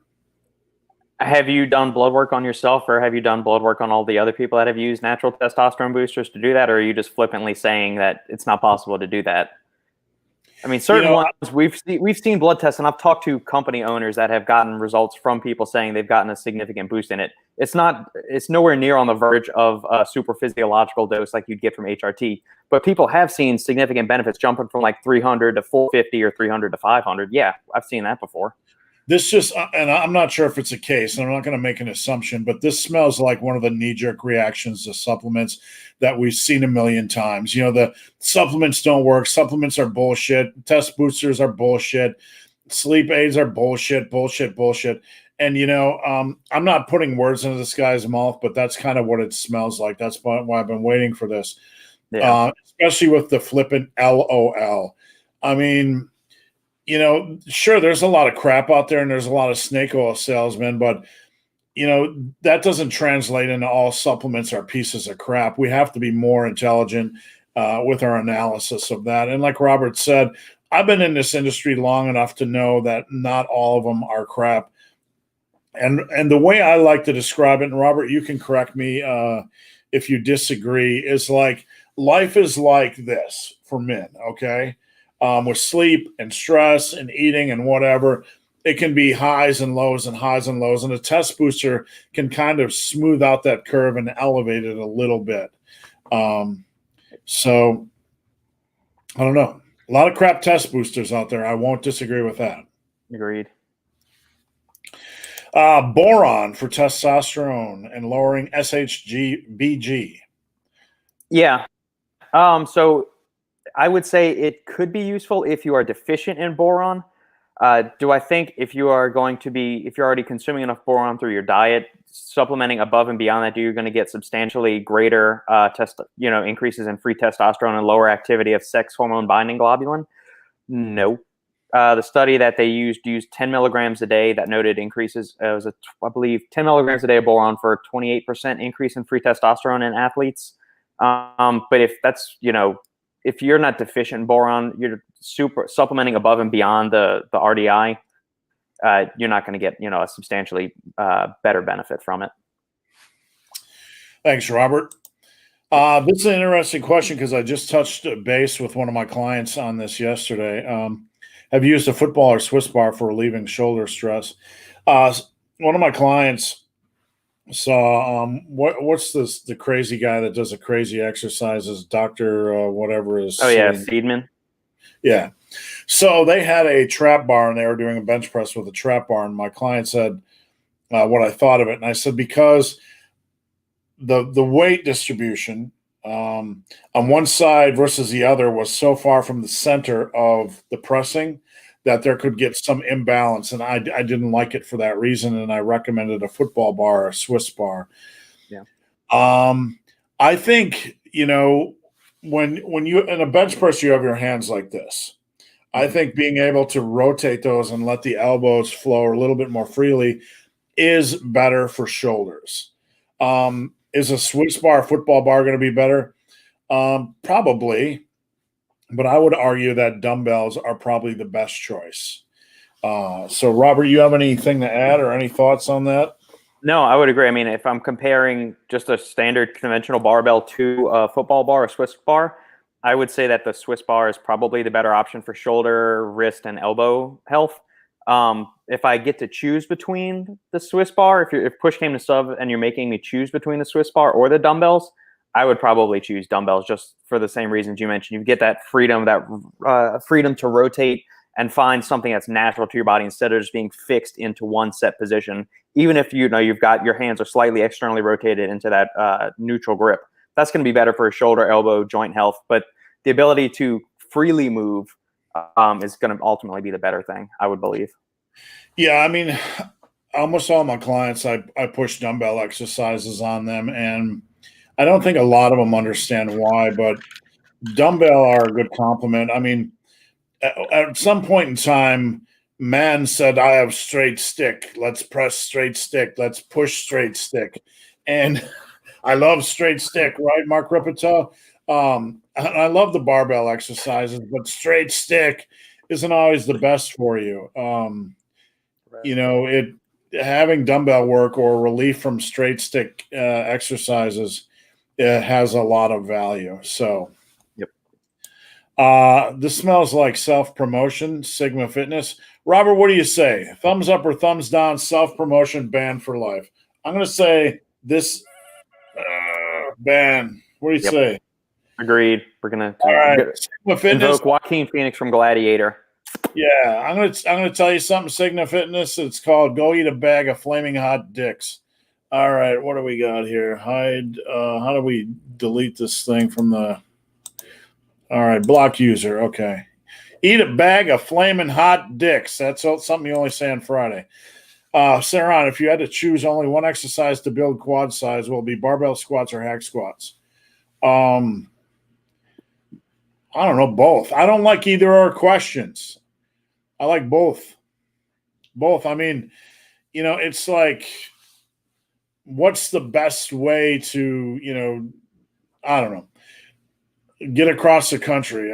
B: Have you done blood work on yourself, or have you done blood work on all the other people that have used natural testosterone boosters to do that, or are you just flippantly saying that it's not possible to do that? I mean, certain ones we've seen blood tests, and I've talked to company owners that have gotten results from people saying they've gotten a significant boost in it. It's nowhere near on the verge of a super physiological dose like you'd get from HRT, but people have seen significant benefits jumping from like 300 to 450 or 300 to 500. Yeah, I've seen that before.
A: This just, and I'm not sure if it's a case, and I'm not going to make an assumption, but this smells like one of the knee-jerk reactions to supplements that we've seen a million times. The supplements don't work. Supplements are bullshit. Test boosters are bullshit. Sleep aids are bullshit, bullshit, bullshit. And, I'm not putting words into this guy's mouth, but that's kind of what it smells like. That's why I've been waiting for this, especially with the flippant LOL. I mean, sure, there's a lot of crap out there and there's a lot of snake oil salesmen, but, that doesn't translate into all supplements are pieces of crap. We have to be more intelligent with our analysis of that. And like Robert said, I've been in this industry long enough to know that not all of them are crap. And the way I like to describe it, and Robert, you can correct me if you disagree, is like life is like this for men, okay? With sleep and stress and eating and whatever, it can be highs and lows and highs and lows. And a test booster can kind of smooth out that curve and elevate it a little bit. So I don't know. A lot of crap test boosters out there. I won't disagree with that.
B: Agreed.
A: Boron for testosterone and lowering SHBG.
B: Yeah. So I would say it could be useful if you are deficient in boron. Do I think if you're already consuming enough boron through your diet, supplementing above and beyond that, you're going to get substantially greater increases in free testosterone and lower activity of sex hormone binding globulin? No. The study that they used 10 milligrams a day that noted increases. I believe 10 milligrams a day of boron for a 28% increase in free testosterone in athletes. But if you're not deficient in boron, you're supplementing above and beyond the RDI, you're not going to get a substantially better benefit from it.
A: Thanks, Robert. This is an interesting question because I just touched base with one of my clients on this yesterday. Have you used a football or Swiss bar for relieving shoulder stress? One of my clients saw what's this? The crazy guy that does the crazy exercises, Dr. Whatever is.
B: Oh yeah, Seidman.
A: Yeah. So they had a trap bar and they were doing a bench press with a trap bar. And my client said what I thought of it. And I said, because the weight distribution on one side versus the other was so far from the center of the pressing that there could get some imbalance. And I didn't like it for that reason. And I recommended a football bar or a Swiss bar.
B: Yeah.
A: I think, when you in a bench press, you have your hands like this. I think being able to rotate those and let the elbows flow a little bit more freely is better for shoulders. Is a Swiss bar, football bar going to be better? Probably, but I would argue that dumbbells are probably the best choice. So, Robert, you have anything to add or any thoughts on that?
B: No, I would agree. I mean, if I'm comparing just a standard conventional barbell to a football bar or Swiss bar, I would say that the Swiss bar is probably the better option for shoulder, wrist, and elbow health. If I get to choose between the Swiss bar, if push came to shove and you're making me choose between the Swiss bar or the dumbbells, I would probably choose dumbbells just for the same reasons you mentioned. You get that freedom to rotate and find something that's natural to your body instead of just being fixed into one set position. Even if you've got your hands are slightly externally rotated into that neutral grip, that's going to be better for shoulder, elbow, joint health. But the ability to freely move is going to ultimately be the better thing, I would believe.
A: Yeah, I mean, almost all my clients, I push dumbbell exercises on them, and I don't think a lot of them understand why, but dumbbell are a good complement. I mean, at some point in time, man said, I have straight stick. Let's press straight stick. Let's push straight stick. And I love straight stick, right, Mark Ripito? I love the barbell exercises, but straight stick isn't always the best for you. You know, having dumbbell work or relief from straight stick exercises, it has a lot of value. So, this smells like self-promotion, Sigma Fitness. Robert, what do you say? Thumbs up or thumbs down, self-promotion ban for life? I'm going to say this ban. What do you say?
B: Agreed. We're going to
A: Sigma Fitness.
B: Invoke Joaquin Phoenix from Gladiator.
A: Yeah, I'm gonna tell you something, Sigma Fitness. It's called Go Eat a Bag of Flaming Hot Dicks. All right, what do we got here? Hide. How do we delete this thing from the... All right, block user. Okay. Eat a bag of flaming hot dicks. That's something you only say on Friday. Sarah, if you had to choose only one exercise to build quad size, will it be barbell squats or hack squats? I don't know, both. I don't like either or questions. I like both. Both. I mean, you know, it's like, what's the best way to, you know, I don't know, get across the country?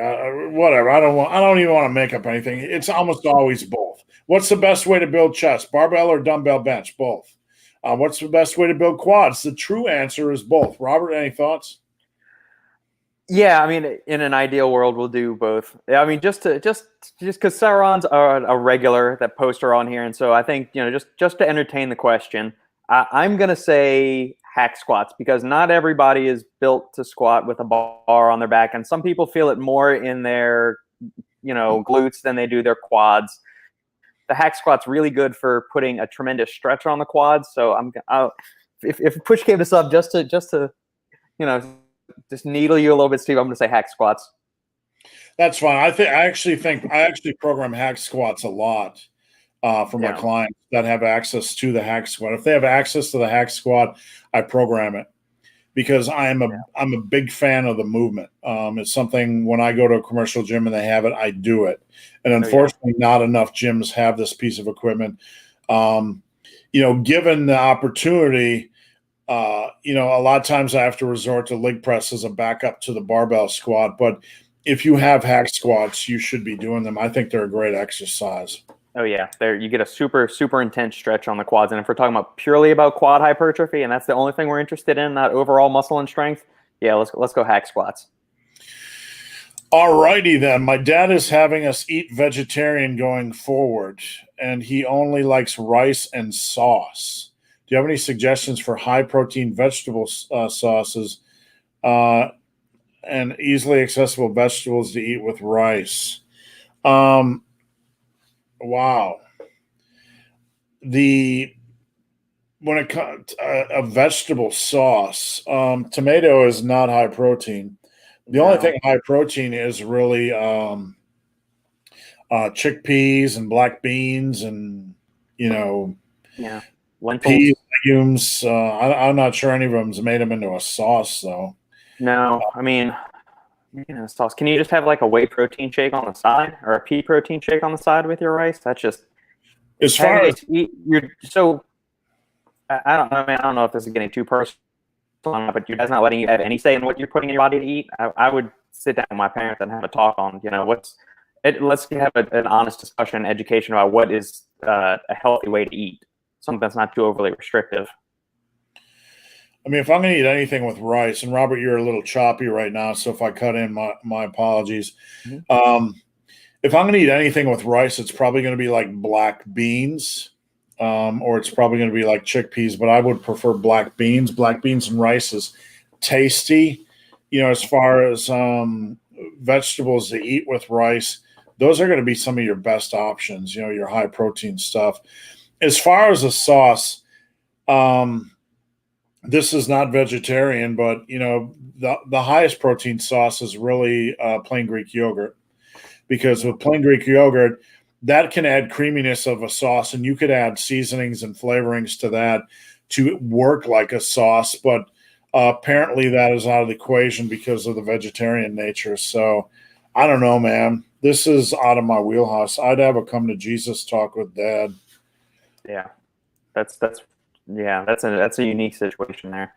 A: Whatever. I don't even want to make up anything. It's almost always both. What's the best way to build chest? Barbell or dumbbell bench? Both. What's the best way to build quads? The true answer is both. Robert, any thoughts?
B: Yeah, I mean, in an ideal world, we'll do both. I mean, just because Sauron's a regular that poster on here, and so I think, you know, just to entertain the question, I'm gonna say hack squats, because not everybody is built to squat with a bar on their back, and some people feel it more in their, you know, glutes than they do their quads. The hack squat's really good for putting a tremendous stretch on the quads. So if push came to shove, just to you know, just needle you a little bit, Steve, I'm going to say hack squats.
A: That's fine. I actually program hack squats a lot for my clients that have access to the hack squat. If they have access to the hack squat, I program it because I'm a big fan of the movement. It's something when I go to a commercial gym and they have it, I do it. And unfortunately, not enough gyms have this piece of equipment. You know, given the opportunity, you know, a lot of times I have to resort to leg press as a backup to the barbell squat. But if you have hack squats, you should be doing them. I think they're a great exercise.
B: Oh yeah, there you get a super intense stretch on the quads. And if we're talking about purely about quad hypertrophy, and that's the only thing we're interested in, not overall muscle and strength, yeah, let's go hack squats.
A: All righty then. My dad is having us eat vegetarian going forward, and he only likes rice and sauce. Do you have any suggestions for high-protein vegetable sauces and easily accessible vegetables to eat with rice? Wow. When it comes to a vegetable sauce, tomato is not high protein. The only thing high protein is really chickpeas and black beans and, you know, peas, legumes. I'm not sure any of them's made them into a sauce, though.
B: No, I mean, you know, sauce. Can you just have like a whey protein shake on the side or a pea protein shake on the side with your rice? That's just
A: as far as
B: you're so. I don't know if this is getting too personal, but you guys not letting you have any say in what you're putting in your body to eat. I would sit down with my parents and have a talk on, you know, let's have an honest discussion, education about what is a healthy way to eat, something that's not too overly restrictive.
A: I mean, if I'm going to eat anything with rice, and Robert, you're a little choppy right now, so if I cut in, my apologies. Mm-hmm. If I'm going to eat anything with rice, it's probably going to be like black beans, or it's probably going to be like chickpeas, but I would prefer black beans. Black beans and rice is tasty. You know, as far as vegetables to eat with rice, those are going to be some of your best options, you know, your high protein stuff. As far as a sauce, this is not vegetarian, but the highest protein sauce is really plain Greek yogurt, because with plain Greek yogurt, that can add creaminess of a sauce, and you could add seasonings and flavorings to that to work like a sauce. But apparently, that is out of the equation because of the vegetarian nature. So I don't know, man. This is out of my wheelhouse. I'd have a come to Jesus talk with Dad.
B: Yeah, that's a unique situation there.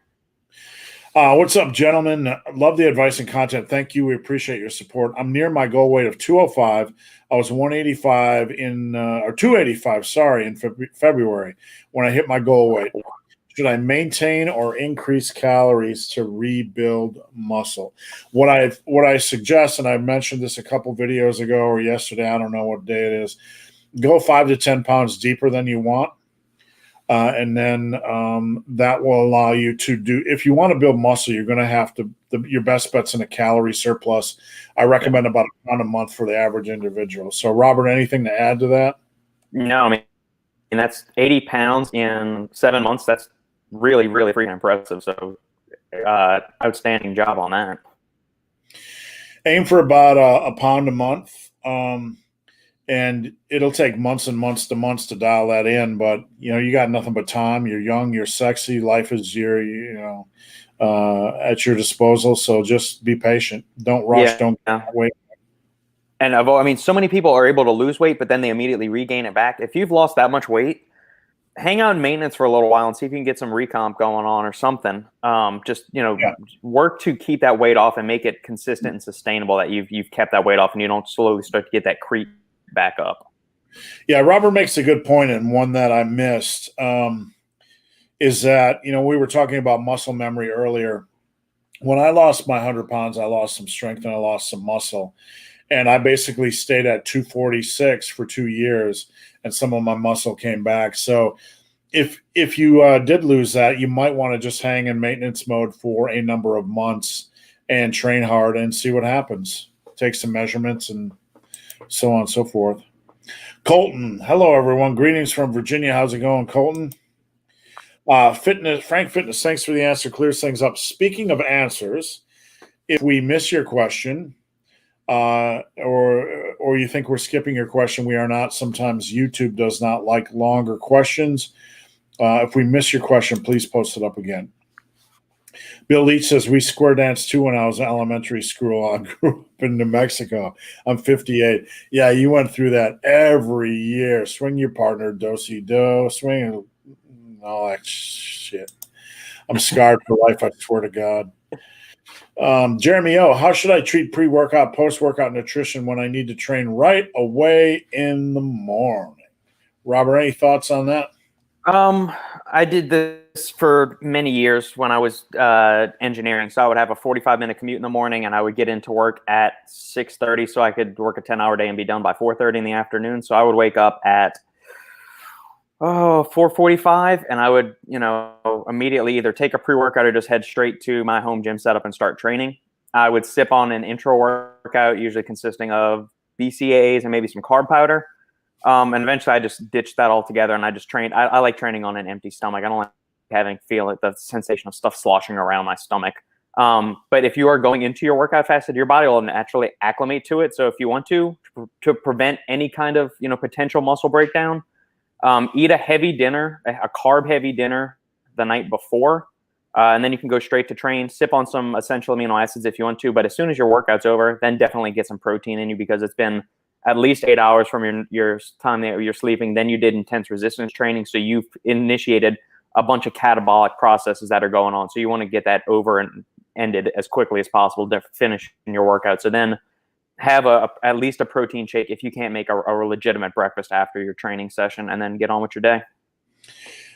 A: What's up, gentlemen? Love the advice and content. Thank you. We appreciate your support. I'm near my goal weight of 205. I was 185 or 285, sorry, in February when I hit my goal weight. Should I maintain or increase calories to rebuild muscle? What I suggest, and I mentioned this a couple videos ago or yesterday, I don't know what day it is, go 5 to 10 pounds deeper than you want. And then that will allow you to do, if you want to build muscle, you're going to have to, your best bet's in a calorie surplus. I recommend about a pound a month for the average individual. So, Robert, anything to add to that?
B: No, I mean, that's 80 pounds in 7 months. That's really, really freaking impressive. So, outstanding job on that.
A: Aim for about a pound a month. And it'll take months and months to dial that in. But, you got nothing but time. You're young, you're sexy. Life is at your disposal. So just be patient. Don't rush.
B: Yeah.
A: Don't wait.
B: And so many people are able to lose weight, but then they immediately regain it back. If you've lost that much weight, hang out in maintenance for a little while and see if you can get some recomp going on or something. Work to keep that weight off and make it consistent and sustainable, that you've kept that weight off and you don't slowly start to get that creep back up.
A: Yeah, Robert makes a good point, and one that I missed is that, we were talking about muscle memory earlier. When I lost my 100 pounds, I lost some strength and I lost some muscle. And I basically stayed at 246 for 2 years, and some of my muscle came back. So if you did lose that, you might want to just hang in maintenance mode for a number of months and train hard and see what happens. Take some measurements and so on and so forth. Colton, hello everyone. Greetings from Virginia. How's it going, Colton? Frank Fitness, thanks for the answer. Clears things up. Speaking of answers, if we miss your question, or you think we're skipping your question, we are not. Sometimes YouTube does not like longer questions. If we miss your question, please post it up again. Bill Leach says, we square danced too when I was in elementary school. I grew up in New Mexico. I'm 58. Yeah, you went through that every year. Swing your partner, do-si-do, swing, all that shit. I'm scarred for life, I swear to God. Jeremy O, how should I treat pre-workout, post-workout nutrition when I need to train right away in the morning? Robert, any thoughts on that?
B: I did this for many years when I was engineering. So I would have a 45-minute commute in the morning, and I would get into work at 6:30 so I could work a 10-hour day and be done by 4:30 in the afternoon. So I would wake up at 4:45, and I would, immediately either take a pre-workout or just head straight to my home gym setup and start training. I would sip on an intro workout, usually consisting of BCAAs and maybe some carb powder. And eventually I just ditched that altogether, and I just trained. I like training on an empty stomach. I don't like the sensation of stuff sloshing around my stomach. But if you are going into your workout fasted, your body will naturally acclimate to it. So if you want to prevent any kind of, potential muscle breakdown, eat a heavy dinner, a carb heavy dinner the night before. And then you can go straight to train, sip on some essential amino acids if you want to. But as soon as your workout's over, then definitely get some protein in you, because it's been at least 8 hours from your time that you're sleeping. Then you did intense resistance training. So you've initiated a bunch of catabolic processes that are going on. So you want to get that over and ended as quickly as possible to finish your workout. So then have at least a protein shake if you can't make a legitimate breakfast after your training session, and then get on with your day.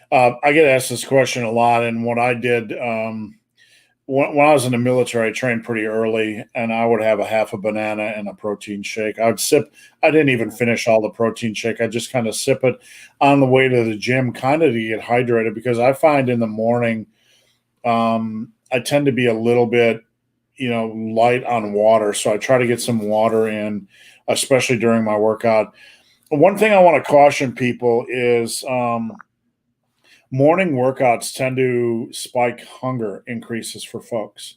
A: I get asked this question a lot. And what I did when I was in the military, I trained pretty early, and I would have a half a banana and a protein shake. I didn't even finish all the protein shake. I just kind of sip it on the way to the gym, kind of to get hydrated, because I find in the morning I tend to be a little bit, light on water. So I try to get some water in, especially during my workout. One thing I want to caution people is morning workouts tend to spike hunger increases for folks.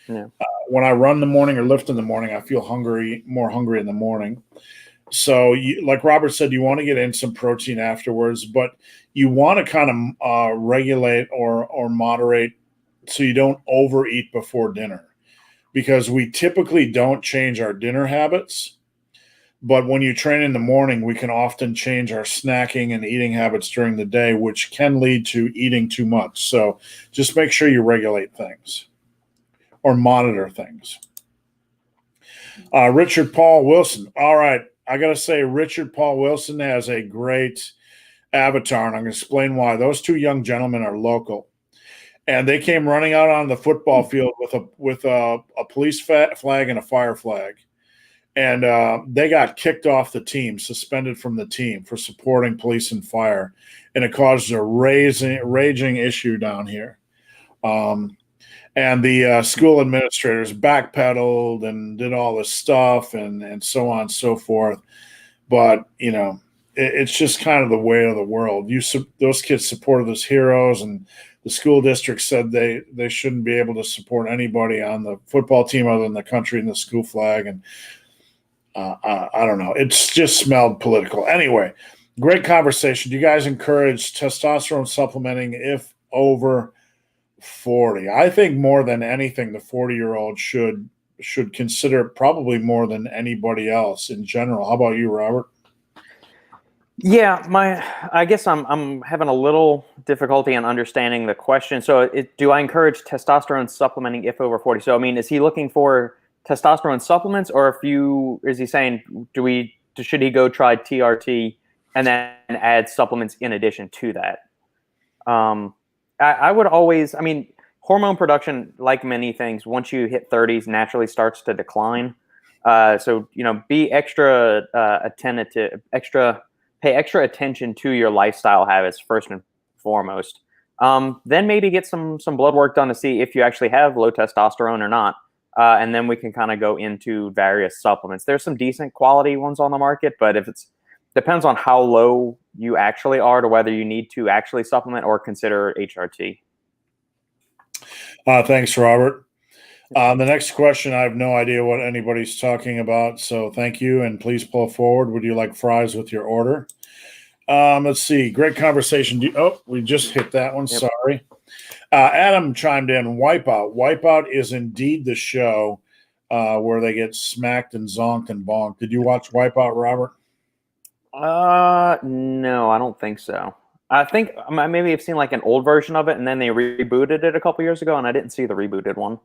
B: Yeah.
A: When I run in the morning or lift in the morning, I feel more hungry in the morning. So, like Robert said, you want to get in some protein afterwards, but you want to kind of regulate or moderate so you don't overeat before dinner, because we typically don't change our dinner habits. But when you train in the morning, we can often change our snacking and eating habits during the day, which can lead to eating too much. So just make sure you regulate things or monitor things. Richard Paul Wilson. All right. I got to say, Richard Paul Wilson has a great avatar, and I'm going to explain why. Those two young gentlemen are local, and they came running out on the football field with a police flag and a fire flag. And they got kicked off the team, suspended from the team for supporting police and fire. And it caused a raging issue down here. And the school administrators backpedaled and did all this stuff and so on and so forth. But, it's just kind of the way of the world. Those kids supported as heroes, and the school district said they shouldn't be able to support anybody on the football team other than the country and the school flag. And I don't know. It's just smelled political. Anyway, great conversation. Do you guys encourage testosterone supplementing if over 40? I think more than anything, the 40-year-old should consider it, probably more than anybody else in general. How about you, Robert?
B: Yeah, I guess I'm having a little difficulty in understanding the question. So, do I encourage testosterone supplementing if over 40? So, I mean, is he looking for testosterone supplements, or is he saying should he go try TRT and then add supplements in addition to that? I would always, hormone production, like many things, once you hit 30s, naturally starts to decline. So be extra attentive, pay extra attention to your lifestyle habits first and foremost. Then maybe get some blood work done to see if you actually have low testosterone or not. And then we can kind of go into various supplements. There's some decent quality ones on the market, but depends on how low you actually are to whether you need to actually supplement or consider HRT.
A: Thanks, Robert. The next question, I have no idea what anybody's talking about, so thank you, and please pull forward. Would you like fries with your order? Let's see. Great conversation. We just hit that one. Yep. Sorry. Adam chimed in. Wipeout. Wipeout is indeed the show where they get smacked and zonked and bonked. Did you watch Wipeout, Robert?
B: No, I don't think so. I think maybe I've seen like an old version of it, and then they rebooted it a couple years ago, and I didn't see the rebooted one.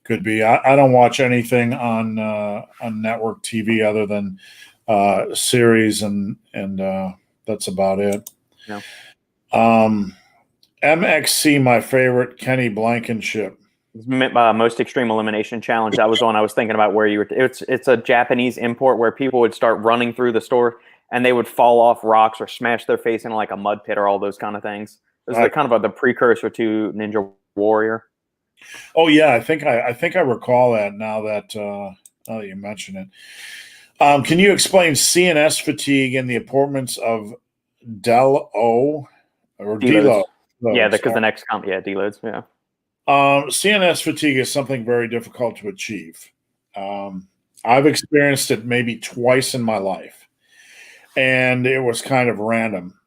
A: Could be. I don't watch anything on network TV other than series, and that's about it.
B: No.
A: MXC, my favorite, Kenny Blankenship.
B: Most Extreme Elimination Challenge. That was one I was thinking about. Where it's a Japanese import where people would start running through the store and they would fall off rocks or smash their face into like a mud pit or all those kind of things. It was kind of the precursor to Ninja Warrior.
A: Oh yeah, I think I recall that now that you mention it. Can you explain CNS fatigue and the importance of DELO or DELO?
B: Yeah, because the next deloads. Yeah.
A: CNS fatigue is something very difficult to achieve. I've experienced it maybe twice in my life, and it was kind of random.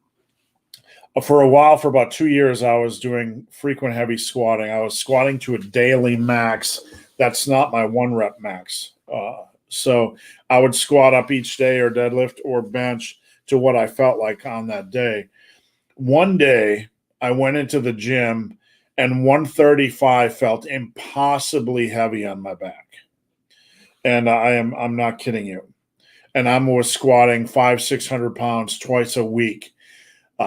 A: For a while, for about 2 years, I was doing frequent heavy squatting. I was squatting to a daily max. That's not my 1 rep max. So I would squat up each day or deadlift or bench to what I felt like on that day. One day, I went into the gym and 135 felt impossibly heavy on my back. And I'm not kidding you. And I was squatting 500-600 pounds twice a week.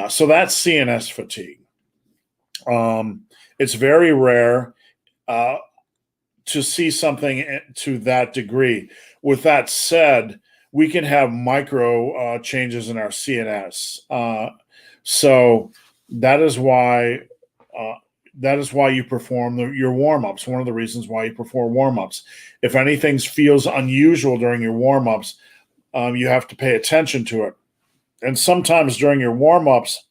A: So that's CNS fatigue. It's very rare to see something to that degree. With that said, we can have micro changes in our CNS. So that is why you perform your warm-ups. One of the reasons why you perform warm-ups. If anything feels unusual during your warm-ups, you have to pay attention to it. And sometimes during your warm-ups,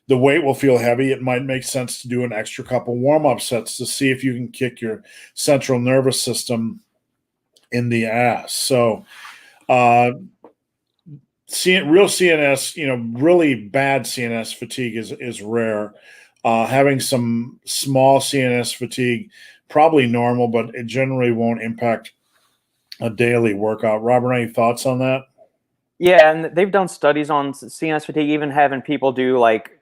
A: the weight will feel heavy. It might make sense to do an extra couple warm-up sets to see if you can kick your central nervous system in the ass. So real CNS, really bad CNS fatigue is rare. Having some small CNS fatigue, probably normal, but it generally won't impact a daily workout. Robert, any thoughts on that?
B: Yeah, and they've done studies on CNS fatigue, even having people do like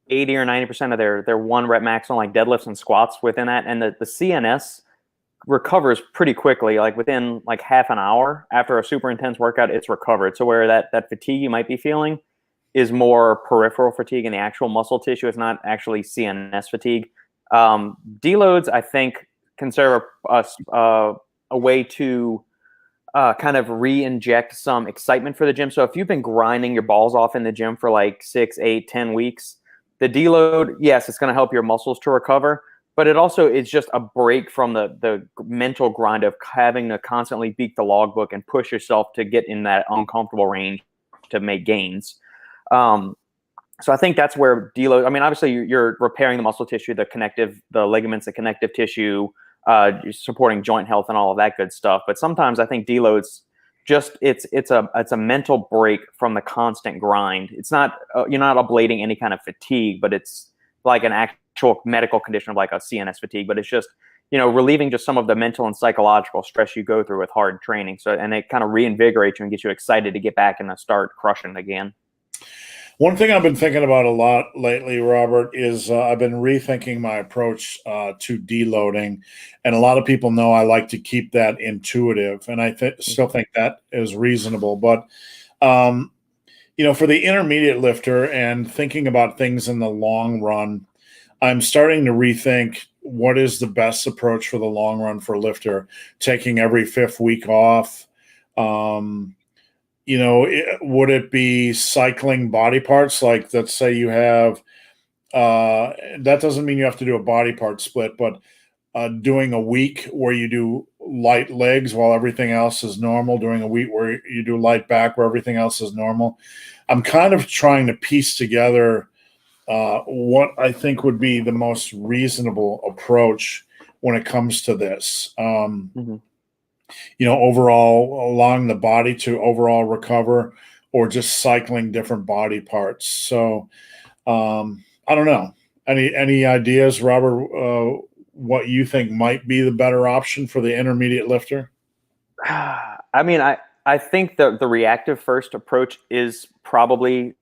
B: 80 or 90% of their one rep max on like deadlifts and squats within that. And the CNS recovers pretty quickly, like within like half an hour after a super intense workout, it's recovered. So where that fatigue you might be feeling is more peripheral fatigue in the actual muscle tissue. It's not actually CNS fatigue. Deloads, I think, can serve a way to kind of re-inject some excitement for the gym. So if you've been grinding your balls off in the gym for like 6, 8, 10 weeks, the deload, yes, it's going to help your muscles to recover, but it also is just a break from the mental grind of having to constantly beat the logbook and push yourself to get in that uncomfortable range to make gains. So I think that's where deload, I mean, obviously you're repairing the muscle tissue, the ligaments, the connective tissue, supporting joint health and all of that good stuff. But sometimes I think deloads just it's a mental break from the constant grind. It's not you're not ablating any kind of fatigue, but it's like an actual medical condition of like a CNS fatigue. But it's just relieving just some of the mental and psychological stress you go through with hard training. So and it kind of reinvigorates you and gets you excited to get back and start crushing again.
A: One thing I've been thinking about a lot lately, Robert, is I've been rethinking my approach to deloading. And a lot of people know I like to keep that intuitive. And I still think that is reasonable. But, for the intermediate lifter and thinking about things in the long run, I'm starting to rethink what is the best approach for the long run for a lifter, taking every 5th week off. Would it be cycling body parts? Like, let's say you have, that doesn't mean you have to do a body part split, but doing a week where you do light legs while everything else is normal, doing a week where you do light back where everything else is normal. I'm kind of trying to piece together what I think would be the most reasonable approach when it comes to this. Overall allowing the body to overall recover or just cycling different body parts. So I don't know. Any ideas, Robert, what you think might be the better option for the intermediate lifter?
B: I mean, I think the reactive first approach is probably,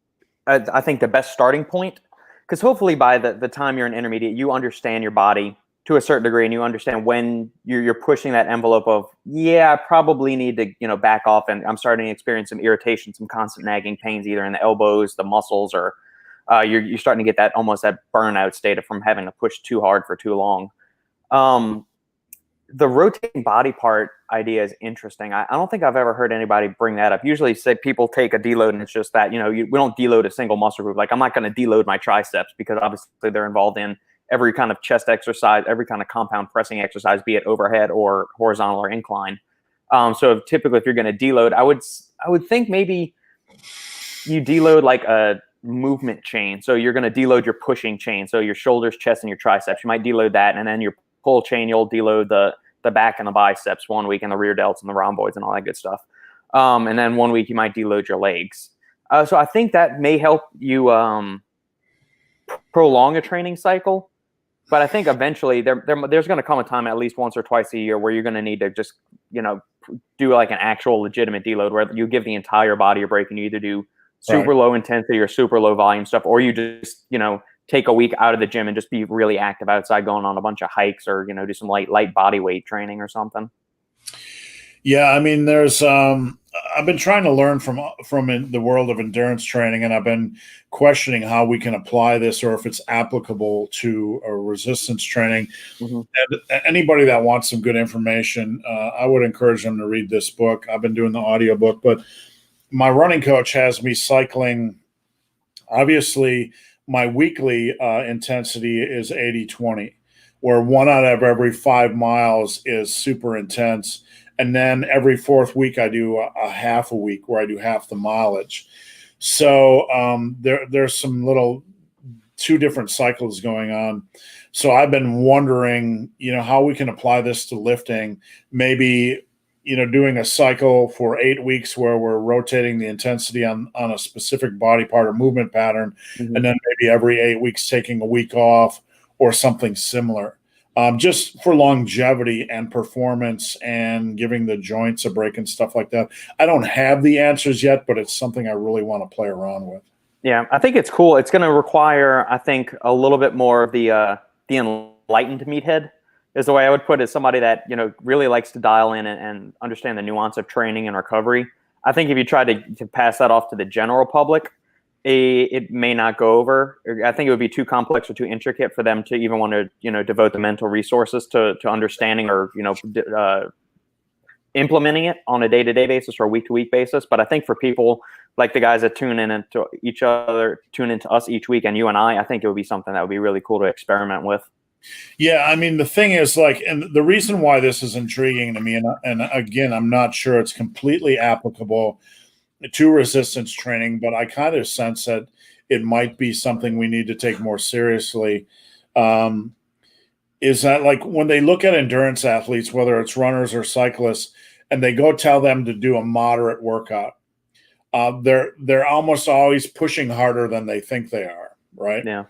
B: I think, the best starting point, because hopefully by the time you're an intermediate, you understand your body to a certain degree, and you understand when you're pushing that envelope of, I probably need to, back off, and I'm starting to experience some irritation, some constant nagging pains, either in the elbows, the muscles, or you're starting to get that burnout state from having to push too hard for too long. The rotating body part idea is interesting. I don't think I've ever heard anybody bring that up. Usually say people take a deload and it's just that, we don't deload a single muscle group. Like, I'm not going to deload my triceps because obviously they're involved in every kind of chest exercise, every kind of compound pressing exercise, be it overhead or horizontal or incline. So typically if you're going to deload, I would think maybe you deload like a movement chain. So you're going to deload your pushing chain. So your shoulders, chest, and your triceps, you might deload that. And then your pull chain, you'll deload the back and the biceps one week, and the rear delts and the rhomboids and all that good stuff. And then one week you might deload your legs. So I think that may help you prolong a training cycle. But I think eventually there's going to come a time at least once or twice a year where you're going to need to just, do like an actual legitimate deload where you give the entire body a break and you either do super low intensity or super low volume stuff, or you just, take a week out of the gym and just be really active outside, going on a bunch of hikes or, do some light body weight training or something.
A: Yeah. I mean, there's, I've been trying to learn from the world of endurance training, and I've been questioning how we can apply this or if it's applicable to a resistance training. Mm-hmm. And anybody that wants some good information, I would encourage them to read this book. I've been doing the audiobook, but my running coach has me cycling. Obviously, my weekly intensity is 80-20, where 1 out of every 5 miles is super intense. And then every 4th week, I do a half a week where I do half the mileage. So there's some little two different cycles going on. So I've been wondering, how we can apply this to lifting. Maybe, doing a cycle for 8 weeks where we're rotating the intensity on a specific body part or movement pattern,
B: Mhm.
A: and then maybe every 8 weeks taking a week off or something similar. Just for longevity and performance and giving the joints a break and stuff like that. I don't have the answers yet, but it's something I really want to play around with.
B: Yeah, I think it's cool. It's going to require, I think, a little bit more of the enlightened meathead is the way I would put it. Somebody that really likes to dial in and understand the nuance of training and recovery. I think if you try to pass that off to the general public, it may not go over. I think it would be too complex or too intricate for them to even want to devote the mental resources to understanding or implementing it on a day-to-day basis or a week-to-week basis. But I think for people like the guys that tune into each other, tune into us each week, and you and I think it would be something that would be really cool to experiment with.
A: Yeah, I mean, the thing is, and the reason why this is intriguing to me, and again, I'm not sure it's completely applicable to resistance training, but I kind of sense that it might be something we need to take more seriously. Is that when they look at endurance athletes, whether it's runners or cyclists, and they go tell them to do a moderate workout, they're almost always pushing harder than they think they are, right?
B: Yeah.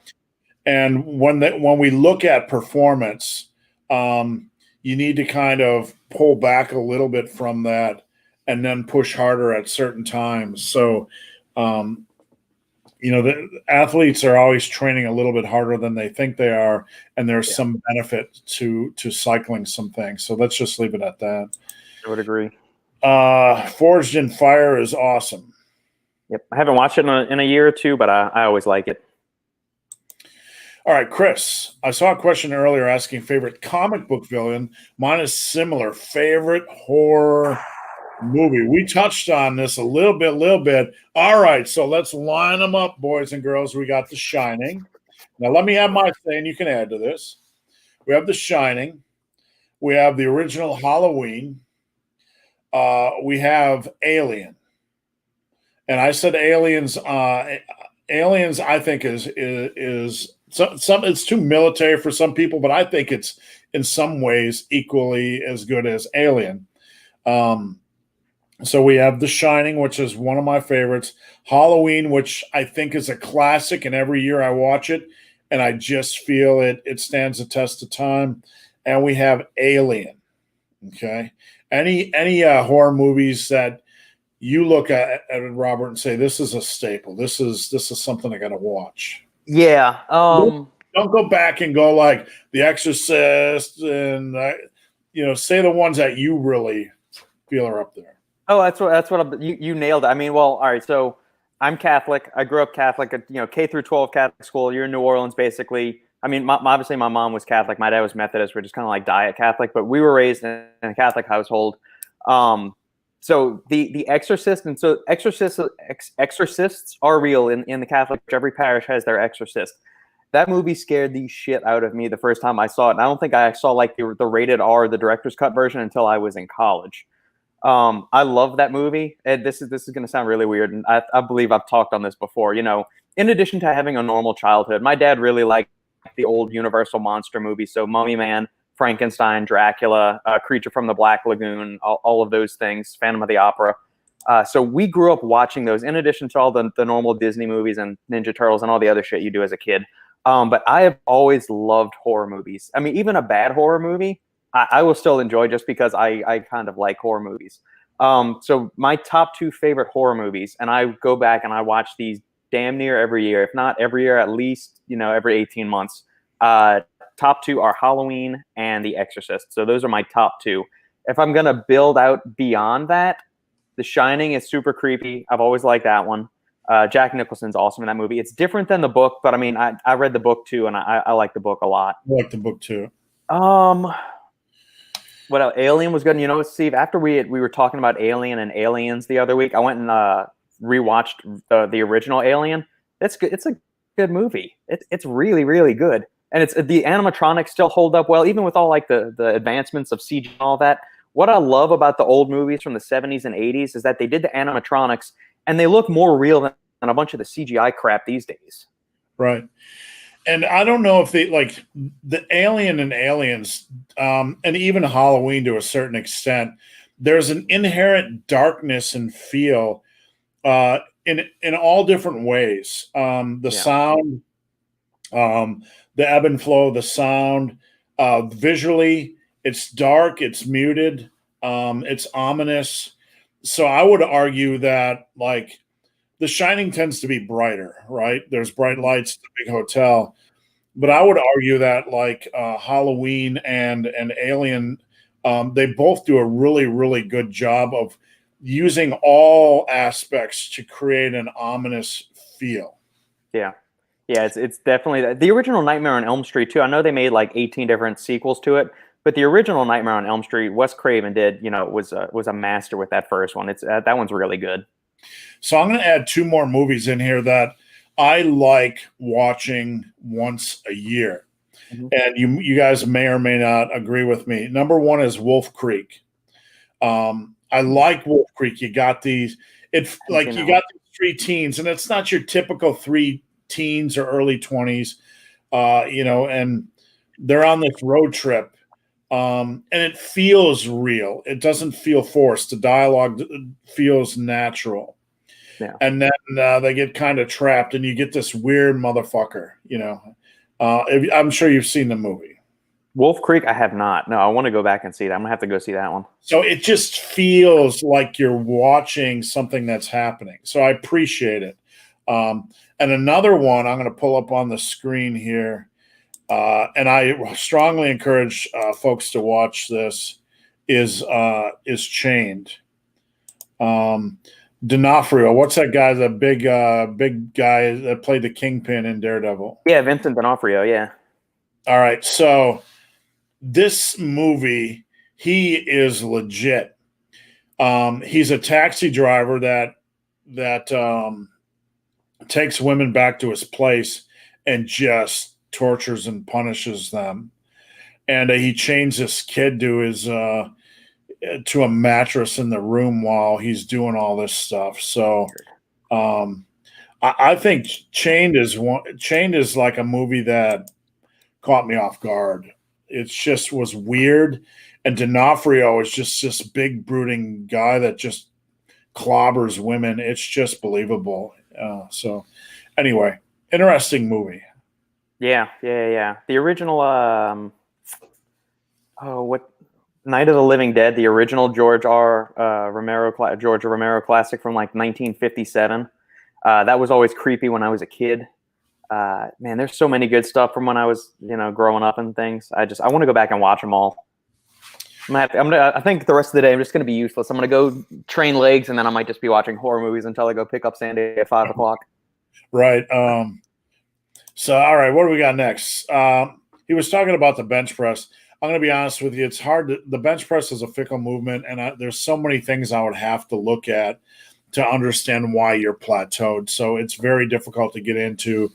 A: And when we look at performance, you need to kind of pull back a little bit from that and then push harder at certain times. So, the athletes are always training a little bit harder than they think they are, and there's some benefit to cycling some things. So let's just leave it at that.
B: I would agree.
A: Forged in Fire is awesome.
B: Yep, I haven't watched it in a year or two, but I always like it.
A: All right, Chris, I saw a question earlier asking favorite comic book villain. Mine is similar. Favorite horror movie. We touched on this a little bit. All right, so let's line them up, boys and girls. We got The Shining. Now, let me have my thing. You can add to this. We have The Shining. We have the original Halloween. We have Alien. And I said Aliens. Aliens, I think, is some. It's too military for some people, but I think it's in some ways equally as good as Alien. So we have The Shining, which is one of my favorites. Halloween, which I think is a classic, and every year I watch it, and I just feel it stands the test of time. And we have Alien. Okay, any horror movies that you look at Robert and say this is a staple. This is something I got to watch.
B: Yeah.
A: Don't go back and go like The Exorcist and say the ones that you really feel are up there.
B: Oh, that's what you nailed it. I mean, well, all right. So I'm Catholic. I grew up Catholic. K through 12 Catholic school. You're in New Orleans, basically. I mean, obviously my mom was Catholic. My dad was Methodist. We're just kind of like diet Catholic, but we were raised in a Catholic household. So the Exorcist, and so exorcists are real in the Catholic Church. Every parish has their exorcist. That movie scared the shit out of me the first time I saw it. And I don't think I saw like the rated R, the director's cut version until I was in college. I love that movie. And this is going to sound really weird, and I believe I've talked on this before. In addition to having a normal childhood, my dad really liked the old Universal monster movies. So Mummy Man, Frankenstein, Dracula, Creature from the Black Lagoon, all of those things, Phantom of the Opera. So we grew up watching those in addition to all the normal Disney movies and Ninja Turtles and all the other shit you do as a kid. But I have always loved horror movies. I mean, even a bad horror movie, I will still enjoy just because I kind of like horror movies. So my top 2 favorite horror movies, and I go back and I watch these damn near every year, if not every year, at least, every 18 months. Top 2 are Halloween and The Exorcist. So those are my top 2. If I'm going to build out beyond that, The Shining is super creepy. I've always liked that one. Jack Nicholson's awesome in that movie. It's different than the book, but I mean, I read the book too, and I like the book a lot.
A: I like the book too.
B: What else? Alien was good. Steve, after we were talking about Alien and Aliens the other week, I went and rewatched the original Alien. It's good. It's a good movie. It's really, really good. And it's the animatronics still hold up well, even with all like the advancements of CG and all that. What I love about the old movies from the 70s and 80s is that they did the animatronics and they look more real than a bunch of the CGI crap these days.
A: Right. And I don't know if they like the Alien and Aliens, and even Halloween to a certain extent. There's an inherent darkness and feel in all different ways. The
B: Yeah.
A: sound, the ebb and flow of the sound, visually, it's dark, it's muted, it's ominous. So I would argue that like The Shining tends to be brighter, right? There's bright lights, the big hotel, but I would argue that like Halloween and Alien, they both do a really really good job of using all aspects to create an ominous feel.
B: Yeah. Yeah, it's definitely the original Nightmare on Elm Street too. I know they made like 18 different sequels to it, but the original Nightmare on Elm Street, Wes Craven did, was a master with that first one. It's that one's really good.
A: So I'm going to add two more movies in here that I like watching once a year.
B: Mhm.
A: And you guys may or may not agree with me. Number one is Wolf Creek. I like Wolf Creek. You got these. It's
B: Haven't
A: like
B: seen
A: you
B: that one.
A: got these three teens, and it's not your typical three teens or early 20s. And they're on this road trip, and it feels real. It doesn't feel forced. The dialogue feels natural.
B: Yeah.
A: And then they get kind of trapped, and you get this weird motherfucker. I'm sure you've seen the movie.
B: Wolf Creek, I have not. No, I want to go back and see that. I'm gonna have to go see that one.
A: So it just feels like you're watching something that's happening. So I appreciate it. And another one I'm going to pull up on the screen here, and I strongly encourage folks to watch this. Is Chained. D'Onofrio, what's that guy? The big guy that played the Kingpin in Daredevil.
B: Yeah, Vincent D'Onofrio. Yeah.
A: All right, so this movie, he is legit. He's a taxi driver that takes women back to his place and just tortures and punishes them. And he chains this kid to a mattress in the room while he's doing all this stuff. So I think Chained is like a movie that caught me off guard. It just was weird. And D'Onofrio is just this big brooding guy that just clobbers women. It's just believable. So anyway, interesting movie.
B: Yeah. The original, what Night of the Living Dead, the original George Romero classic from like 1957. That was always creepy when I was a kid. Man, there's so many good stuff from when I was, growing up and things. I want to go back and watch them all. I think the rest of the day I'm just gonna be useless. I'm gonna go train legs, and then I might just be watching horror movies until I go pick up Sandy at 5:00.
A: Right. So all right, what do we got next? He was talking about the bench press. I'm going to be honest with you. It's hard. The bench press is a fickle movement, and there's so many things I would have to look at to understand why you're plateaued. So it's very difficult to get into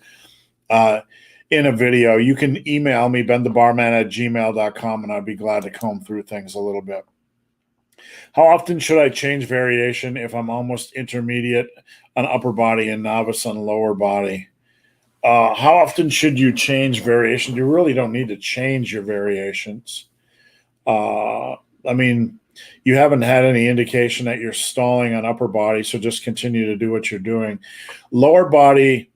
A: in a video. You can email me, benthebarman@gmail.com, and I'd be glad to comb through things a little bit. How often should I change variation if I'm almost intermediate on upper body and novice on lower body? How often should you change variation? You really don't need to change your variations. I mean, you haven't had any indication that you're stalling on upper body, so just continue to do what you're doing. Lower body,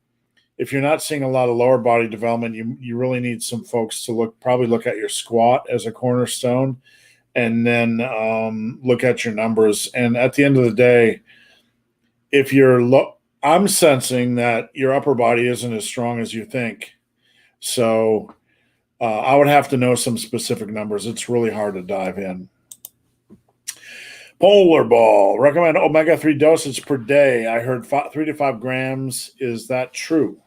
A: if you're not seeing a lot of lower body development, you really need some folks to probably look at your squat as a cornerstone, and then look at your numbers. And at the end of the day, if you're I'm sensing that your upper body isn't as strong as you think. So I would have to know some specific numbers. It's really hard to dive in. Polar ball. Recommend omega-3 dosage per day. I heard 3 to 5 grams. Is that true?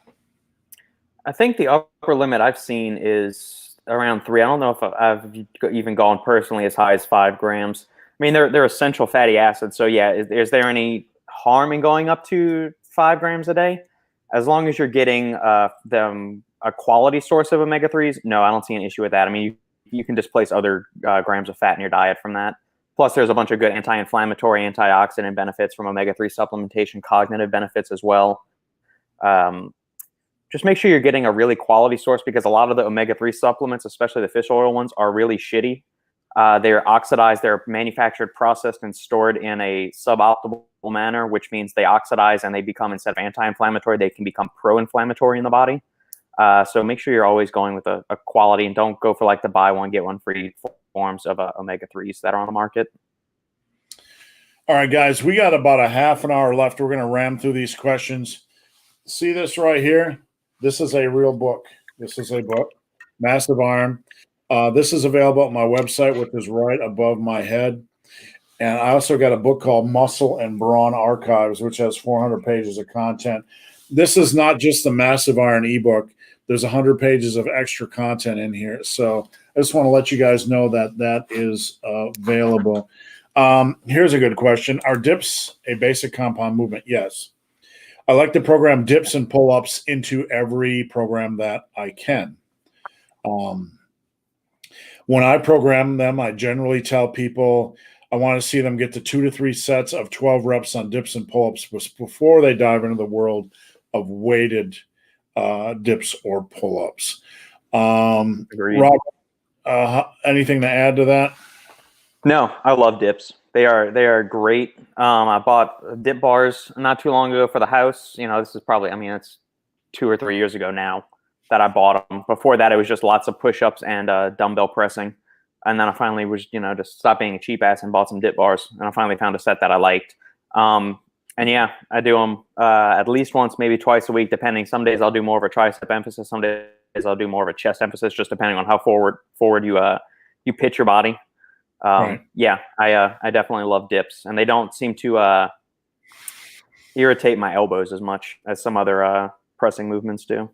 B: I think the upper limit I've seen is around 3. I don't know if I've even gone personally as high as 5 grams. I mean, they're essential fatty acids. So yeah, is there any harm in going up to 5 grams a day? As long as you're getting them a quality source of omega-3s, no, I don't see an issue with that. I mean, you can displace other grams of fat in your diet from that. Plus, there's a bunch of good anti-inflammatory, antioxidant benefits from omega-3 supplementation, cognitive benefits as well. just make sure you're getting a really quality source, because a lot of the omega-3 supplements, especially the fish oil ones, are really shitty. They're oxidized, they're manufactured, processed, and stored in a suboptimal manner, which means they oxidize and they become, instead of anti-inflammatory, they can become pro-inflammatory in the body. So make sure you're always going with a quality, and don't go for like the buy one, get one free forms of omega-3s that are on the market.
A: All right, guys, we got about a half an hour left. We're going to ram through these questions. See this right here? This is a real book. This is a book, Massive Iron. This is available at my website, which is right above my head. And I also got a book called Muscle and Brawn Archives, which has 400 pages of content. This is not just the Massive Iron ebook. There's 100 pages of extra content in here. So I just want to let you guys know that that is available. Here's a good question. Are dips a basic compound movement? Yes. I like to program dips and pull-ups into every program that I can. When I program them, I generally tell people I want to see them get to 2 to 3 sets of 12 reps on dips and pull-ups before they dive into the world of weighted dips or pull-ups. Rob, anything to add to that?
B: No, I love dips. They are great. I bought dip bars not too long ago for the house. This is probably, it's 2 or 3 years ago now that I bought them. Before that, it was just lots of push-ups and dumbbell pressing. And then I finally was, just stopped being a cheap ass and bought some dip bars. And I finally found a set that I liked. And yeah, I do them at least once, maybe twice a week, depending. Some days I'll do more of a tricep emphasis. Some days I'll do more of a chest emphasis, just depending on how forward you pitch your body.
A: Right.
B: Yeah, I definitely love dips, and they don't seem to irritate my elbows as much as some other pressing movements do.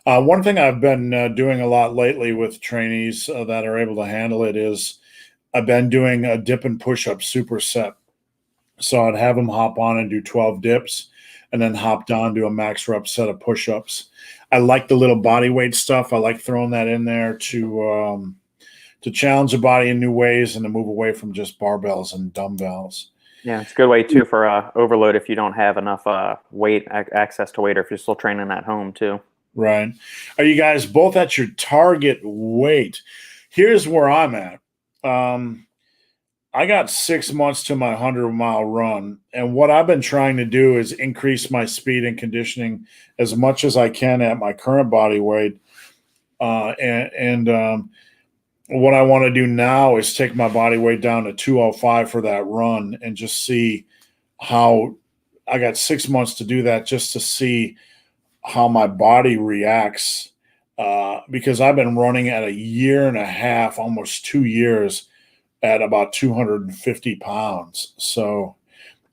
A: One thing I've been doing a lot lately with trainees that are able to handle it is I've been doing a dip and push-up superset. So I'd have them hop on and do 12 dips and then hop down to a max rep set of push-ups. I like the little body weight stuff. I like throwing that in there to challenge the body in new ways and to move away from just barbells and dumbbells.
B: Yeah, it's a good way too for overload if you don't have enough access to weight, or if you're still training at home too.
A: Right. Are you guys both at your target weight? Here's where I'm at. I got 6 months to my 100-mile run, and what I've been trying to do is increase my speed and conditioning as much as I can at my current body weight. What I want to do now is take my body weight down to 205 for that run and just see how – I got 6 months to do that, just to see how my body reacts, because I've been running at 1.5 years, almost 2 years, at about 250 pounds. So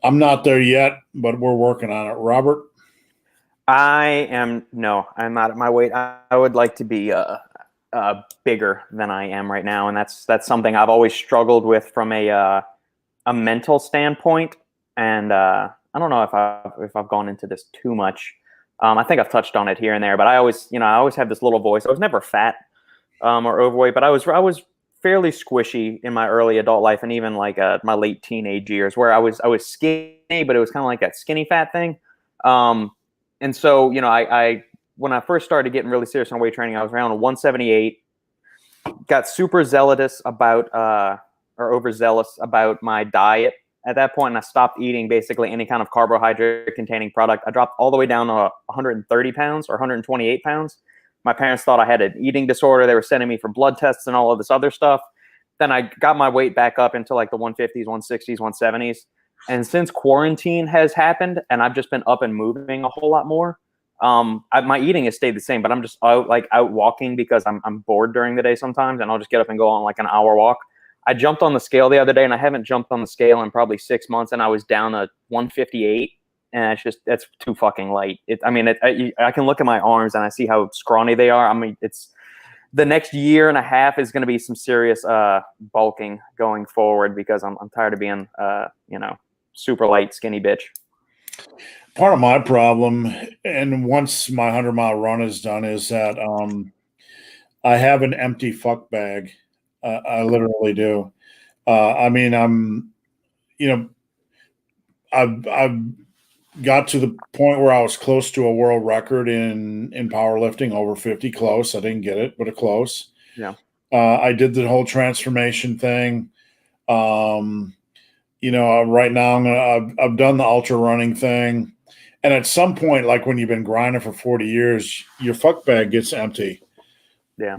A: I'm not there yet, but we're working on it. Robert?
B: I'm not at my weight. I would like to be bigger than I am right now, and that's something I've always struggled with from a mental standpoint. And I don't know if I've gone into this too much. I think I've touched on it here and there, but I always have this little voice. I was never fat or overweight, but I was fairly squishy in my early adult life, and even like my late teenage years, where I was skinny, but it was kind of like that skinny fat thing. And so, I when I first started getting really serious on weight training, I was around 178, got super zealous about or overzealous about my diet at that point, and I stopped eating basically any kind of carbohydrate containing product. I dropped all the way down to 130 pounds or 128 pounds. My parents thought I had an eating disorder. They were sending me for blood tests and all of this other stuff. Then I got my weight back up into like the 150s, 160s, 170s. And since quarantine has happened and I've just been up and moving a whole lot more, my eating has stayed the same, but I'm just out walking because I'm bored during the day sometimes, and I'll just get up and go on like an hour walk. I jumped on the scale the other day, and I haven't jumped on the scale in probably 6 months, and I was down to 158. And that's too fucking light. I can look at my arms and I see how scrawny they are. It's the next 1.5 years is going to be some serious bulking going forward, because I'm tired of being super light, skinny bitch.
A: Part of my problem, and once my 100-mile run is done, is that I have an empty fuck bag. I literally do. I've got to the point where I was close to a world record in powerlifting, over 50, close. I didn't get it, but a close.
B: Yeah.
A: I did the whole transformation thing. Right now I've done the ultra running thing. And at some point, like when you've been grinding for 40 years, your fuck bag gets empty.
B: Yeah.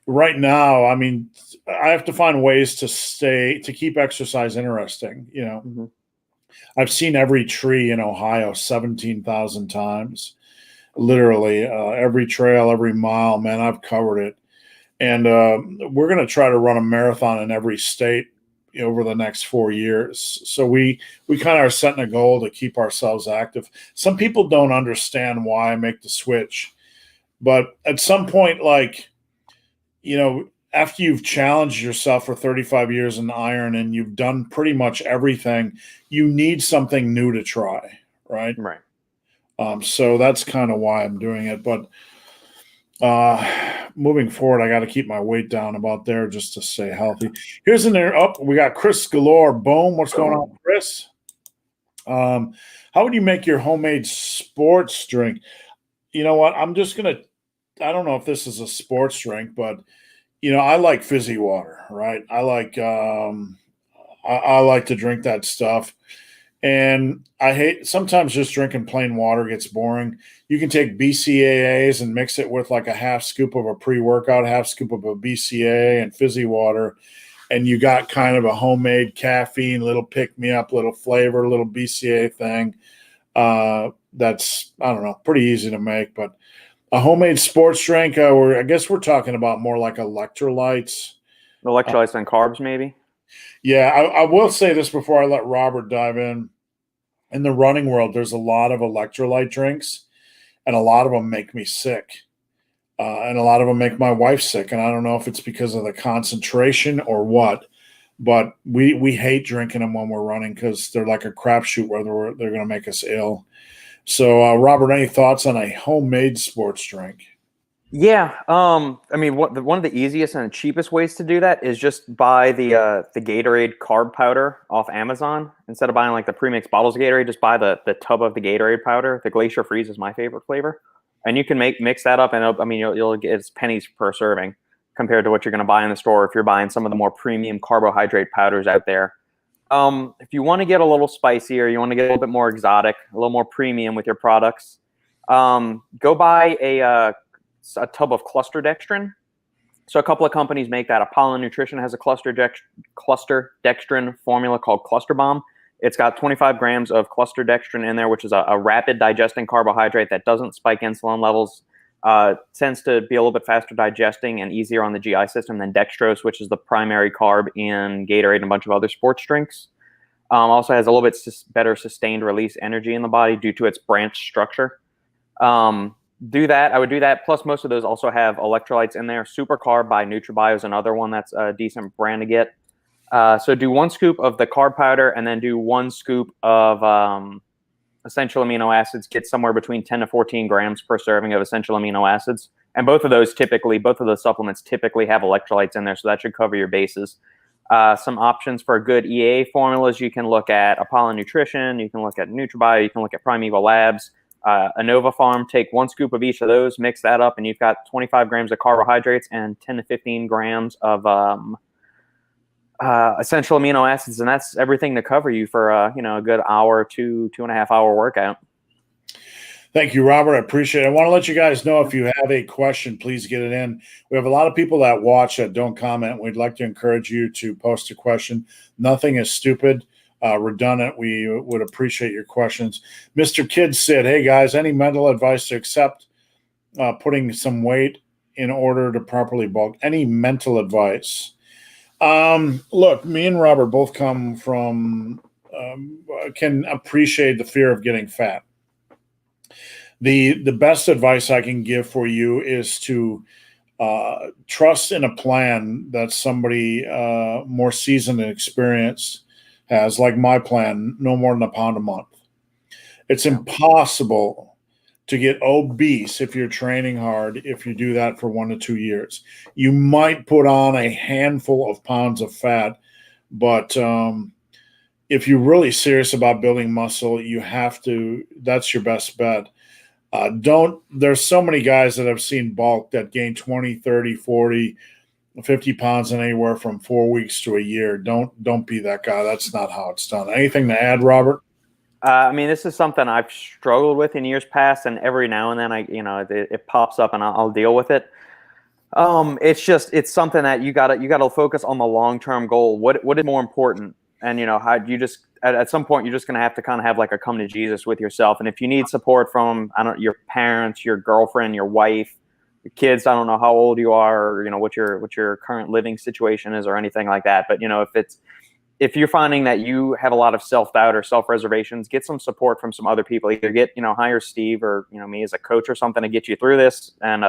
A: Right now, I mean, I have to find ways to keep exercise interesting.
B: Mm-hmm.
A: I've seen every tree in Ohio 17,000 times, literally every trail, every mile, man, I've covered it. And we're going to try to run a marathon in every state over the next 4 years. So we kind of are setting a goal to keep ourselves active. Some people don't understand why I make the switch, but at some point, like, after you've challenged yourself for 35 years in iron and you've done pretty much everything, you need something new to try, right?
B: Right.
A: So that's kind of why I'm doing it. But moving forward, I got to keep my weight down about there just to stay healthy. Here's we got Chris Galore. Boom. What's going on, Chris? How would you make your homemade sports drink? You know what? I don't know if this is a sports drink, but I like fizzy water, right? I like I like to drink that stuff. And I hate sometimes just drinking plain water gets boring. You can take BCAAs and mix it with like a half scoop of a pre-workout, half scoop of a BCAA and fizzy water. And you got kind of a homemade caffeine, little pick-me-up, little flavor, little BCAA thing. That's, I don't know, pretty easy to make. But a homemade sports drink, I guess we're talking about more like electrolytes.
B: Electrolytes and carbs, maybe?
A: Yeah, I will say this before I let Robert dive in. In the running world, there's a lot of electrolyte drinks, and a lot of them make me sick. And a lot of them make my wife sick. And I don't know if it's because of the concentration or what, but we hate drinking them when we're running because they're like a crapshoot whether they're going to make us ill. So, Robert, any thoughts on a homemade sports drink?
B: Yeah. I mean, one of the easiest and cheapest ways to do that is just buy the Gatorade carb powder off Amazon. Instead of buying like the pre-mixed bottles of Gatorade, just buy the tub of the Gatorade powder. The Glacier Freeze is my favorite flavor. And you can mix that up, and you'll get it's pennies per serving compared to what you're going to buy in the store if you're buying some of the more premium carbohydrate powders out there. If you want to get a little spicier, you want to get a little bit more exotic, a little more premium with your products, go buy a tub of cluster dextrin. So a couple of companies make that. Apollo Nutrition has a cluster dextrin formula called Cluster Bomb. It's got 25 grams of cluster dextrin in there, which is a rapid digesting carbohydrate that doesn't spike insulin levels. Tends to be a little bit faster digesting and easier on the GI system than dextrose, which is the primary carb in Gatorade and a bunch of other sports drinks. Also has a little bit better sustained release energy in the body due to its branch structure. Do that. I would do that. Plus, most of those also have electrolytes in there. Super Carb by NutriBio is another one that's a decent brand to get. So do 1 scoop of the carb powder and then do 1 scoop of essential amino acids. Get somewhere between 10 to 14 grams per serving of essential amino acids. And both of those supplements typically have electrolytes in there, so that should cover your bases. Some options for good EA formulas, you can look at Apollo Nutrition, you can look at NutriBio, you can look at Primeval Labs. Anova Farm, take 1 scoop of each of those, mix that up, and you've got 25 grams of carbohydrates and 10 to 15 grams of essential amino acids, and that's everything to cover you for a good hour to 2.5 hour workout.
A: Thank you, Robert. I appreciate it. I want to let you guys know if you have a question, please get it in. We have a lot of people that watch that don't comment. We'd like to encourage you to post a question. Nothing is stupid. Redundant. We would appreciate your questions. Mr. Kidd said, hey guys, any mental advice to accept putting some weight in order to properly bulk? Any mental advice? Look, me and Robert both come from, can appreciate the fear of getting fat. The best advice I can give for you is to trust in a plan that somebody more seasoned and experienced has, like my plan, no more than a pound a month. It's impossible to get obese if you're training hard if you do that for 1 to 2 years. You might put on a handful of pounds of fat, but if you're really serious about building muscle, you have to. That's your best bet. There's so many guys that I've seen bulk that gain 20, 30, 40, 50 pounds in anywhere from 4 weeks to a year. Don't be that guy. That's not how it's done. Anything to add, Robert?
B: I mean, this is something I've struggled with in years past, and every now and then it pops up and I'll deal with it. It's something that you gotta focus on the long-term goal. What is more important? And how you just at some point you're just gonna have to kind of have like a come to Jesus with yourself. And if you need support from your parents, your girlfriend, your wife, your kids, I don't know how old you are, or what your current living situation is or anything like that. But if you're finding that you have a lot of self-doubt or self-reservations, get some support from some other people. Either hire Steve or, me as a coach or something to get you through this and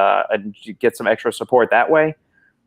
B: get some extra support that way.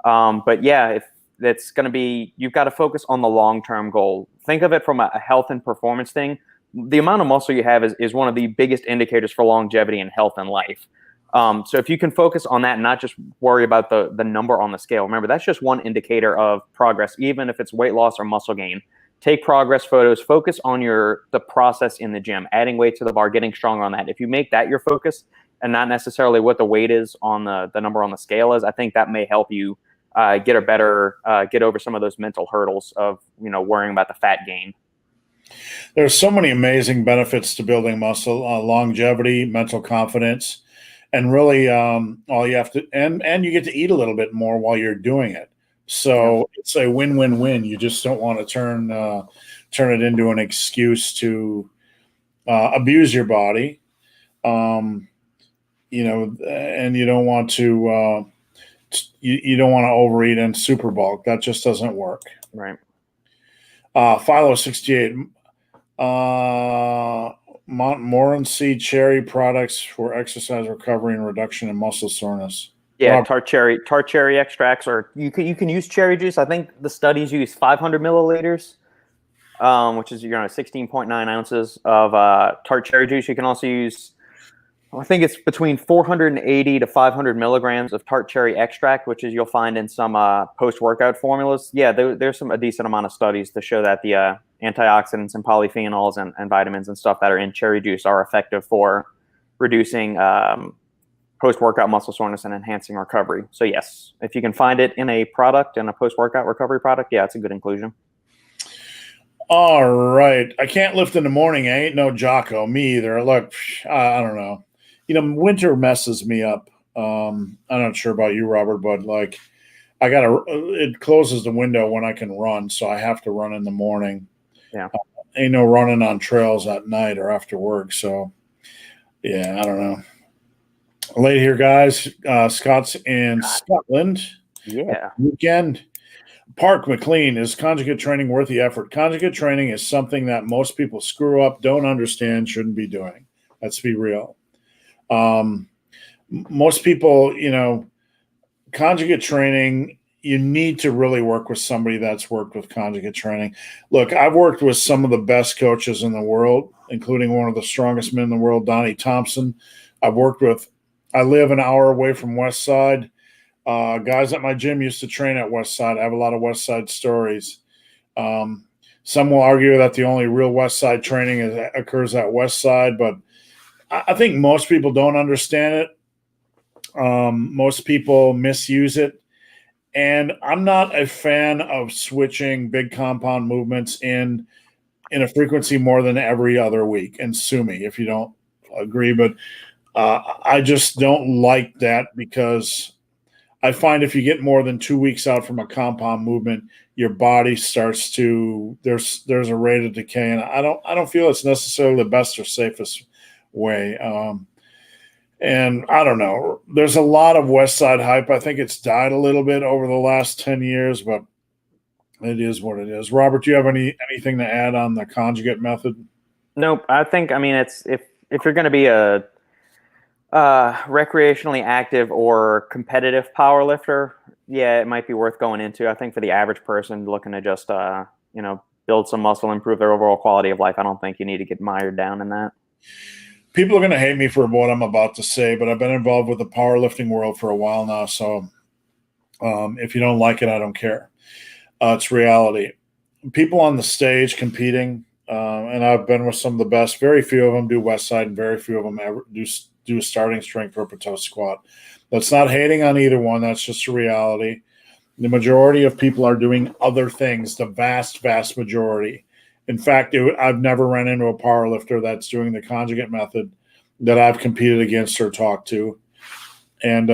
B: But yeah, if that's going to be, you've got to focus on the long-term goal. Think of it from a health and performance thing. The amount of muscle you have is one of the biggest indicators for longevity and health in life. So if you can focus on that and not just worry about the number on the scale, remember, that's just one indicator of progress, even if it's weight loss or muscle gain. Take progress photos, focus on the process in the gym, adding weight to the bar, getting stronger on that. If you make that your focus and not necessarily what the weight is on the number on the scale is, I think that may help you get over some of those mental hurdles of, worrying about the fat gain.
A: There's so many amazing benefits to building muscle, longevity, mental confidence. And really, all you have to, and you get to eat a little bit more while you're doing it. So It's a win-win-win. You just don't want to turn it into an excuse to abuse your body, and you don't want to you don't want to overeat and super bulk. That just doesn't work.
B: Right.
A: Philo 68. Montmorency cherry products for exercise recovery and reduction in muscle soreness.
B: Yeah, tart cherry extracts, or you can use cherry juice. I think the studies use 500 milliliters, which is 16.9 ounces of tart cherry juice. You can also use, I think it's between 480 to 500 milligrams of tart cherry extract, which is you'll find in some post-workout formulas. Yeah, there's a decent amount of studies to show that the antioxidants and polyphenols and vitamins and stuff that are in cherry juice are effective for reducing post-workout muscle soreness and enhancing recovery. So yes, if you can find it in a product, in a post-workout recovery product, yeah, it's a good inclusion.
A: All right. I can't lift in the morning. I ain't no Jocko. Me either. Look, I don't know. Winter messes me up. I'm not sure about you, Robert, but it closes the window when I can run, so I have to run in the morning.
B: Yeah.
A: Ain't no running on trails at night or after work. So, yeah, I don't know. Late here, guys. Scott's in Scotland.
B: Yeah.
A: Weekend. Park McLean, is conjugate training worth the effort? Conjugate training is something that most people screw up, don't understand, shouldn't be doing. Let's be real. Most people, conjugate training, you need to really work with somebody that's worked with conjugate training. Look, I've worked with some of the best coaches in the world, including one of the strongest men in the world, Donnie Thompson. I live an hour away from West Side. Guys at my gym used to train at West Side. I have a lot of West Side stories. Some will argue that the only real West Side training occurs at West Side, but I think most people don't understand it. Most people misuse it. And I'm not a fan of switching big compound movements in a frequency more than every other week. And sue me if you don't agree. But I just don't like that, because I find if you get more than 2 weeks out from a compound movement, your body starts to there's a rate of decay, and I don't feel it's necessarily the best or safest way. And I don't know. There's a lot of West Side hype. I think it's died a little bit over the last 10 years, but it is what it is. Robert, do you have anything to add on the conjugate method?
B: Nope. It's if you're going to be a recreationally active or competitive power lifter, yeah, it might be worth going into. I think for the average person looking to just build some muscle, improve their overall quality of life, I don't think you need to get mired down in that.
A: People are going to hate me for what I'm about to say, but I've been involved with the powerlifting world for a while now. So if you don't like it, I don't care. It's reality. people on the stage competing, and I've been with some of the best. Very few of them do West Side, and very few of them ever do a starting strength ripper toe squat. That's not hating on either one. That's just a reality. The majority of people are doing other things. The vast, vast majority. In fact, I've never run into a power lifter that's doing the conjugate method that I've competed against or talked to, and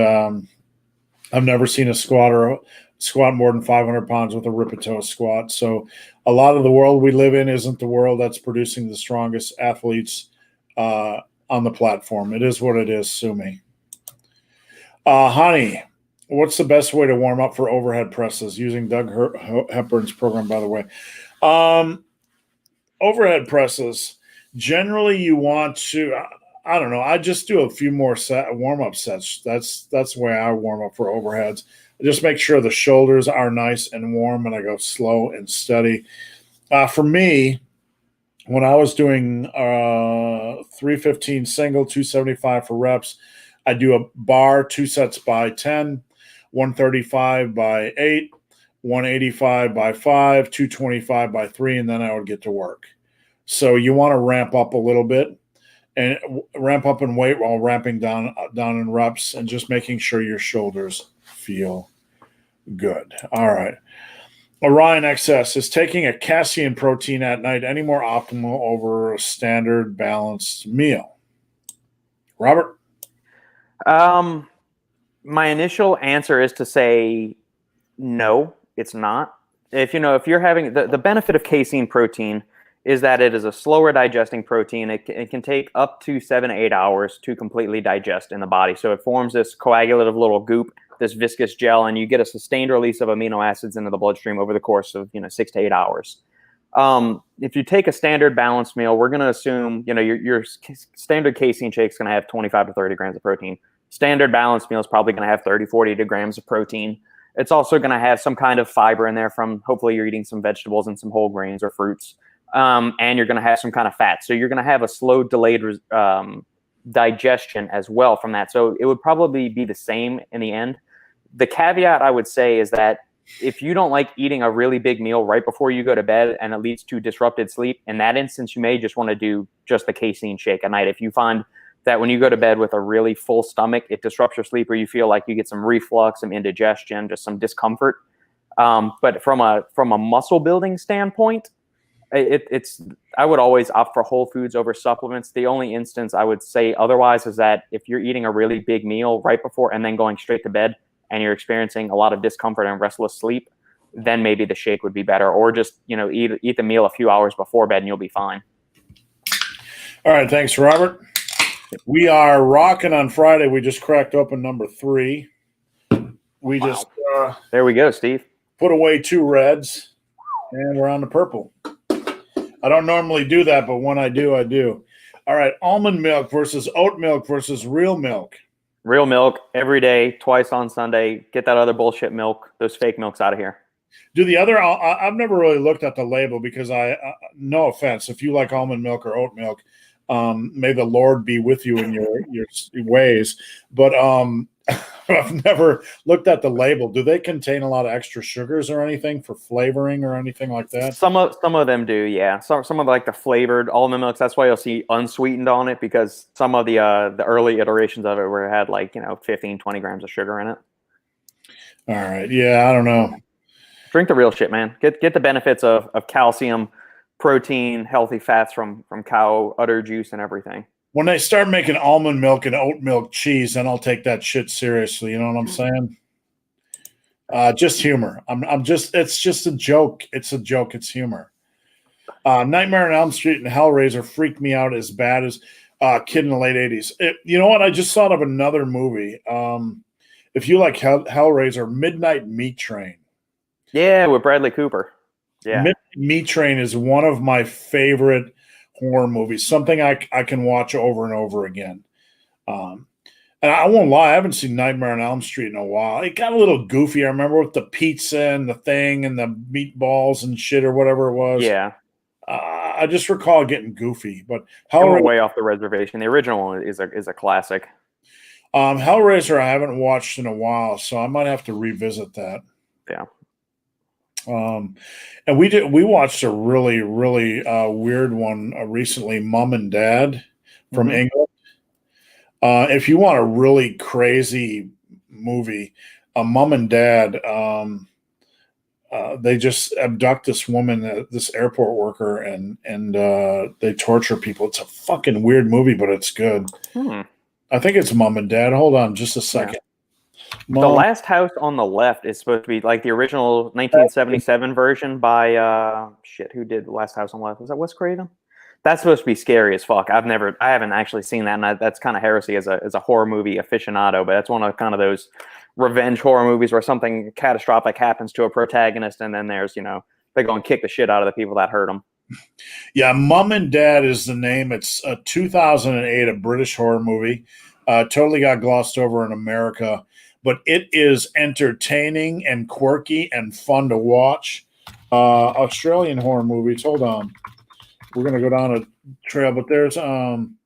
A: I've never seen a squatter squat more than 500 pounds with a ripper squat. So a lot of the world we live in isn't the world that's producing the strongest athletes on the platform. It is what it is, sue me. Honey, what's the best way to warm up for overhead presses? Using Doug Hepburn's program, by the way. Overhead presses, generally you want to, I don't know, I just do a few more warm-up sets. That's the way I warm up for overheads. I just make sure the shoulders are nice and warm, and I go slow and steady. For me, when I was doing 315 single, 275 for reps, I do a bar, 2 sets by 10, 135 by 8, 185 by 5, 225 by 3, and then I would get to work. So you want to ramp up a little bit and ramp up in weight while ramping down in reps, and just making sure your shoulders feel good. All right. Orion XS, is taking a casein protein at night any more optimal over a standard balanced meal? Robert?
B: My initial answer is to say no, it's not. If you're having the benefit of casein protein is that it is a slower digesting protein. It can take up to 7 to 8 hours to completely digest in the body. So it forms this coagulative little goop, this viscous gel, and you get a sustained release of amino acids into the bloodstream over the course of 6 to 8 hours. If you take a standard balanced meal, we're going to assume your standard casein shake is going to have 25 to 30 grams of protein. Standard balanced meal is probably going to have 30, 40 grams of protein. It's also going to have some kind of fiber in there from, hopefully you're eating some vegetables and some whole grains or fruits. And you're going to have some kind of fat. So you're going to have a slow, delayed digestion as well from that. So it would probably be the same in the end. The caveat I would say is that if you don't like eating a really big meal right before you go to bed and it leads to disrupted sleep, in that instance, you may just want to do just the casein shake at night. If you find that when you go to bed with a really full stomach, it disrupts your sleep, or you feel like you get some reflux, some indigestion, just some discomfort. But from a muscle building standpoint, I would always opt for whole foods over supplements. The only instance I would say otherwise is that if you're eating a really big meal right before and then going straight to bed and you're experiencing a lot of discomfort and restless sleep, then maybe the shake would be better, or just eat the meal a few hours before bed and you'll be fine.
A: All right, thanks, Robert. We are rocking on Friday. We just cracked open number 3. We
B: Wow.
A: just
B: there we go, Steve.
A: Put away 2 reds, and we're on the purple. I don't normally do that, but when I do, I do. All right, almond milk versus oat milk versus real milk.
B: Real milk every day, twice on Sunday. Get that other bullshit milk, those fake milks out of here.
A: Do the other? I've never really looked at the label because no offense, if you like almond milk or oat milk, may the Lord be with you in your ways. But I've never looked at the label. Do they contain a lot of extra sugars or anything for flavoring or anything like that?
B: Some of them do, yeah. Some of like the flavored almond milks. That's why you'll see unsweetened on it, because some of the early iterations of it where it had 15, 20 grams of sugar in it.
A: All right, yeah, I don't know.
B: Drink the real shit, man. Get the benefits of calcium, protein, healthy fats from cow udder juice and everything.
A: When they start making almond milk and oat milk cheese, then I'll take that shit seriously. You know what I'm saying? Just humor. It's just a joke. It's a joke. It's humor. Nightmare on Elm Street and Hellraiser freaked me out as bad as kid in the late 80s. You know what? I just thought of another movie. If you like Hellraiser, Midnight Meat Train.
B: Yeah, with Bradley Cooper. Yeah.
A: Midnight Meat Train is one of my favorite horror movies, something I can watch over and over again. And I won't lie, I haven't seen Nightmare on Elm Street in a while. It got a little goofy. I remember with the pizza and the thing and the meatballs and shit or whatever it was.
B: Yeah.
A: I just recall getting goofy. But
B: Hellraiser, way off the reservation. The original one is a classic.
A: Hellraiser I haven't watched in a while, so I might have to revisit that.
B: Yeah.
A: And we watched a really weird one recently, Mom and Dad from
B: Mm-hmm.
A: England. If you want a really crazy movie, Mom and Dad, they just abduct this woman, this airport worker, and they torture people. It's a fucking weird movie, but it's good.
B: Hmm.
A: I think it's Mom and Dad. Hold on, just a
B: Yeah.
A: second.
B: The
A: Mom.
B: Last House on the Left is supposed to be like the original 1977 version by shit. Who did The Last House on the Left? Was that Wes Craven? That's supposed to be scary as fuck. I haven't actually seen that, and that's kind of heresy as a horror movie aficionado. But that's one of kind of those revenge horror movies where something catastrophic happens to a protagonist, and then there's they go and kick the shit out of the people that hurt them.
A: Yeah, Mom and Dad is the name. It's a 2008, a British horror movie. Totally got glossed over in America, but it is entertaining and quirky and fun to watch. Australian horror movies. Hold on, we're gonna go down a trail, but there's an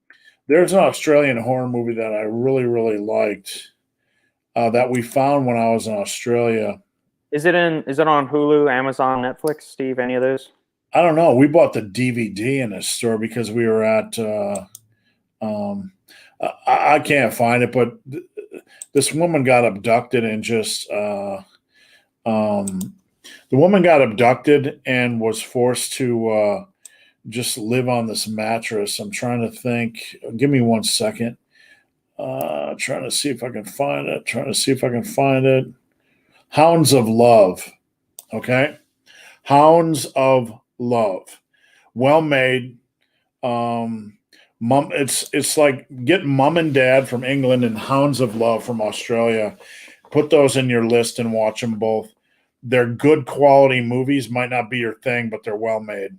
A: Australian horror movie that I really liked that we found when I was in Australia.
B: Is it on Hulu, Amazon, Netflix, Steve? Any of those?
A: I don't know. We bought the DVD in a store because we were at. Um, I can't find it, but this woman got abducted and just. The woman got abducted and was forced to just live on this mattress. I'm trying to think. Give me 1 second. Trying to see if I can find it. Trying to see if I can find it. Hounds of Love. Okay. Hounds of Love. Well made. It's like get Mom and Dad from England and Hounds of Love from Australia. Put those in your list and watch them both. They're good quality movies. Might not be your thing, but they're well made.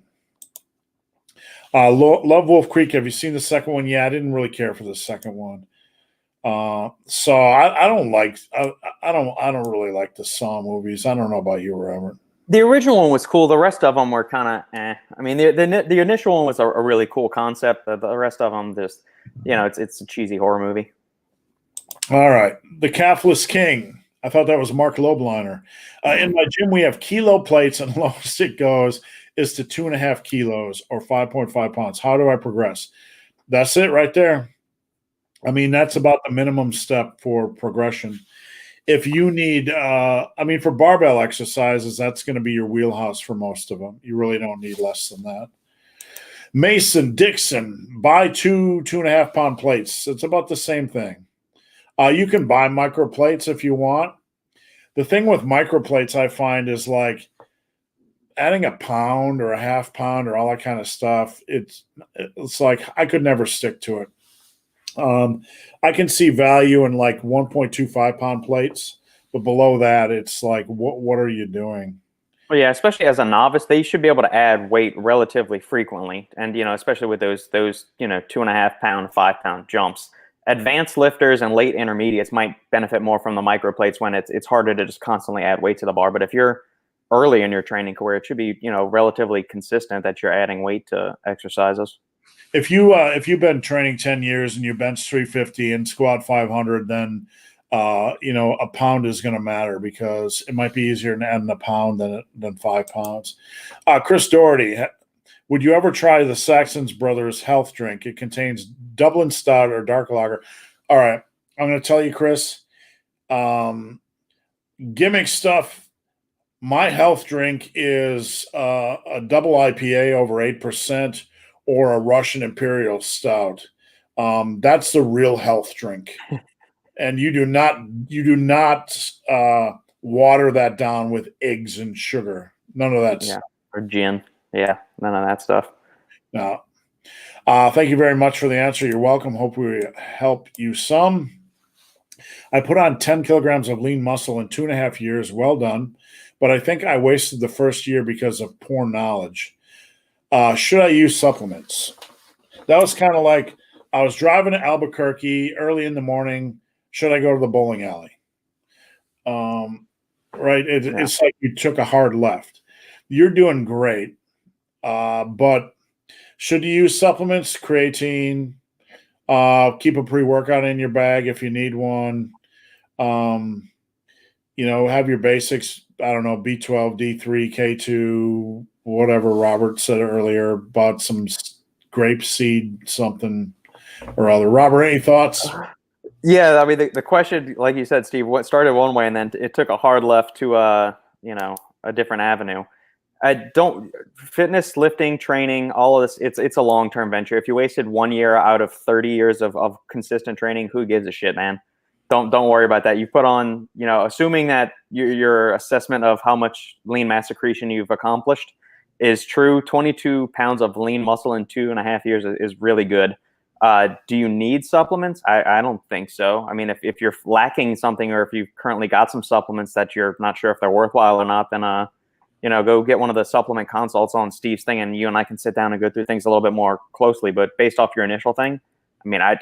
A: Love Wolf Creek. Have you seen the second one? Yeah, I didn't really care for the second one. So I don't like I don't really like the Saw movies. I don't know about you, Robert.
B: The original one was cool. The rest of them were kind of eh. I mean, the initial one was a really cool concept. The rest of them just, it's a cheesy horror movie.
A: All right, The Calfless King. I thought that was Mark Lobliner. In my gym, we have kilo plates, and lowest it goes is to 2.5 kilos or 5.5 pounds. How do I progress? That's it right there. I mean, that's about the minimum step for progression. If you need, for barbell exercises, that's going to be your wheelhouse for most of them. You really don't need less than that. Mason Dixon, buy 2.5 pound plates. It's about the same thing. You can buy micro plates if you want. The thing with micro plates, I find, is like adding a pound or a half pound or all that kind of stuff. It's like I could never stick to it. I can see value in like 1.25 pound plates, but below that, it's like, what are you doing?
B: Well, yeah, especially as a novice, they should be able to add weight relatively frequently, and especially with those 2.5 pound, 5 pound jumps. Advanced lifters and late intermediates might benefit more from the micro plates when it's harder to just constantly add weight to the bar. But if you're early in your training career, it should be relatively consistent that you're adding weight to exercises.
A: If you've been training 10 years and you bench 350 and squat 500, then a pound is going to matter because it might be easier to add a pound than 5 pounds. Chris Doherty, would you ever try the Saxons Brothers health drink? It contains Dublin Stout or dark lager. All right, I'm going to tell you, Chris, gimmick stuff. My health drink is a double IPA over 8% or a Russian Imperial Stout. That's the real health drink. And you do not water that down with eggs and sugar. None of that.
B: Yeah, or gin. Yeah, none of that stuff.
A: No. Thank you very much for the answer. You're welcome. Hope we help you some. I put on 10 kilograms of lean muscle in 2.5 years. Well done. But I think I wasted the first year because of poor knowledge. Should I use supplements? That was kind of like I was driving to Albuquerque early in the morning. Should I go to the bowling alley? Right. It's like you took a hard left. You're doing great. But should you use supplements? Creatine, keep a pre-workout in your bag if you need one. Have your basics. I don't know, B12, D3, K2, whatever Robert said earlier, bought some grape seed something or other. Robert, any thoughts?
B: Yeah, I mean the question, like you said, Steve, what started one way and then it took a hard left to a different avenue. I don't fitness, lifting, training, all of this. It's a long term venture. If you wasted 1 year out of 30 years of consistent training, who gives a shit, man? Don't worry about that. You put on, assuming that your assessment of how much lean mass accretion you've accomplished is true. 22 pounds of lean muscle in 2.5 years is really good. Do you need supplements? I don't think so. I mean, if you're lacking something, or if you've currently got some supplements that you're not sure if they're worthwhile or not, then go get one of the supplement consults on Steve's thing, and you and I can sit down and go through things a little bit more closely. But based off your initial thing, I mean, I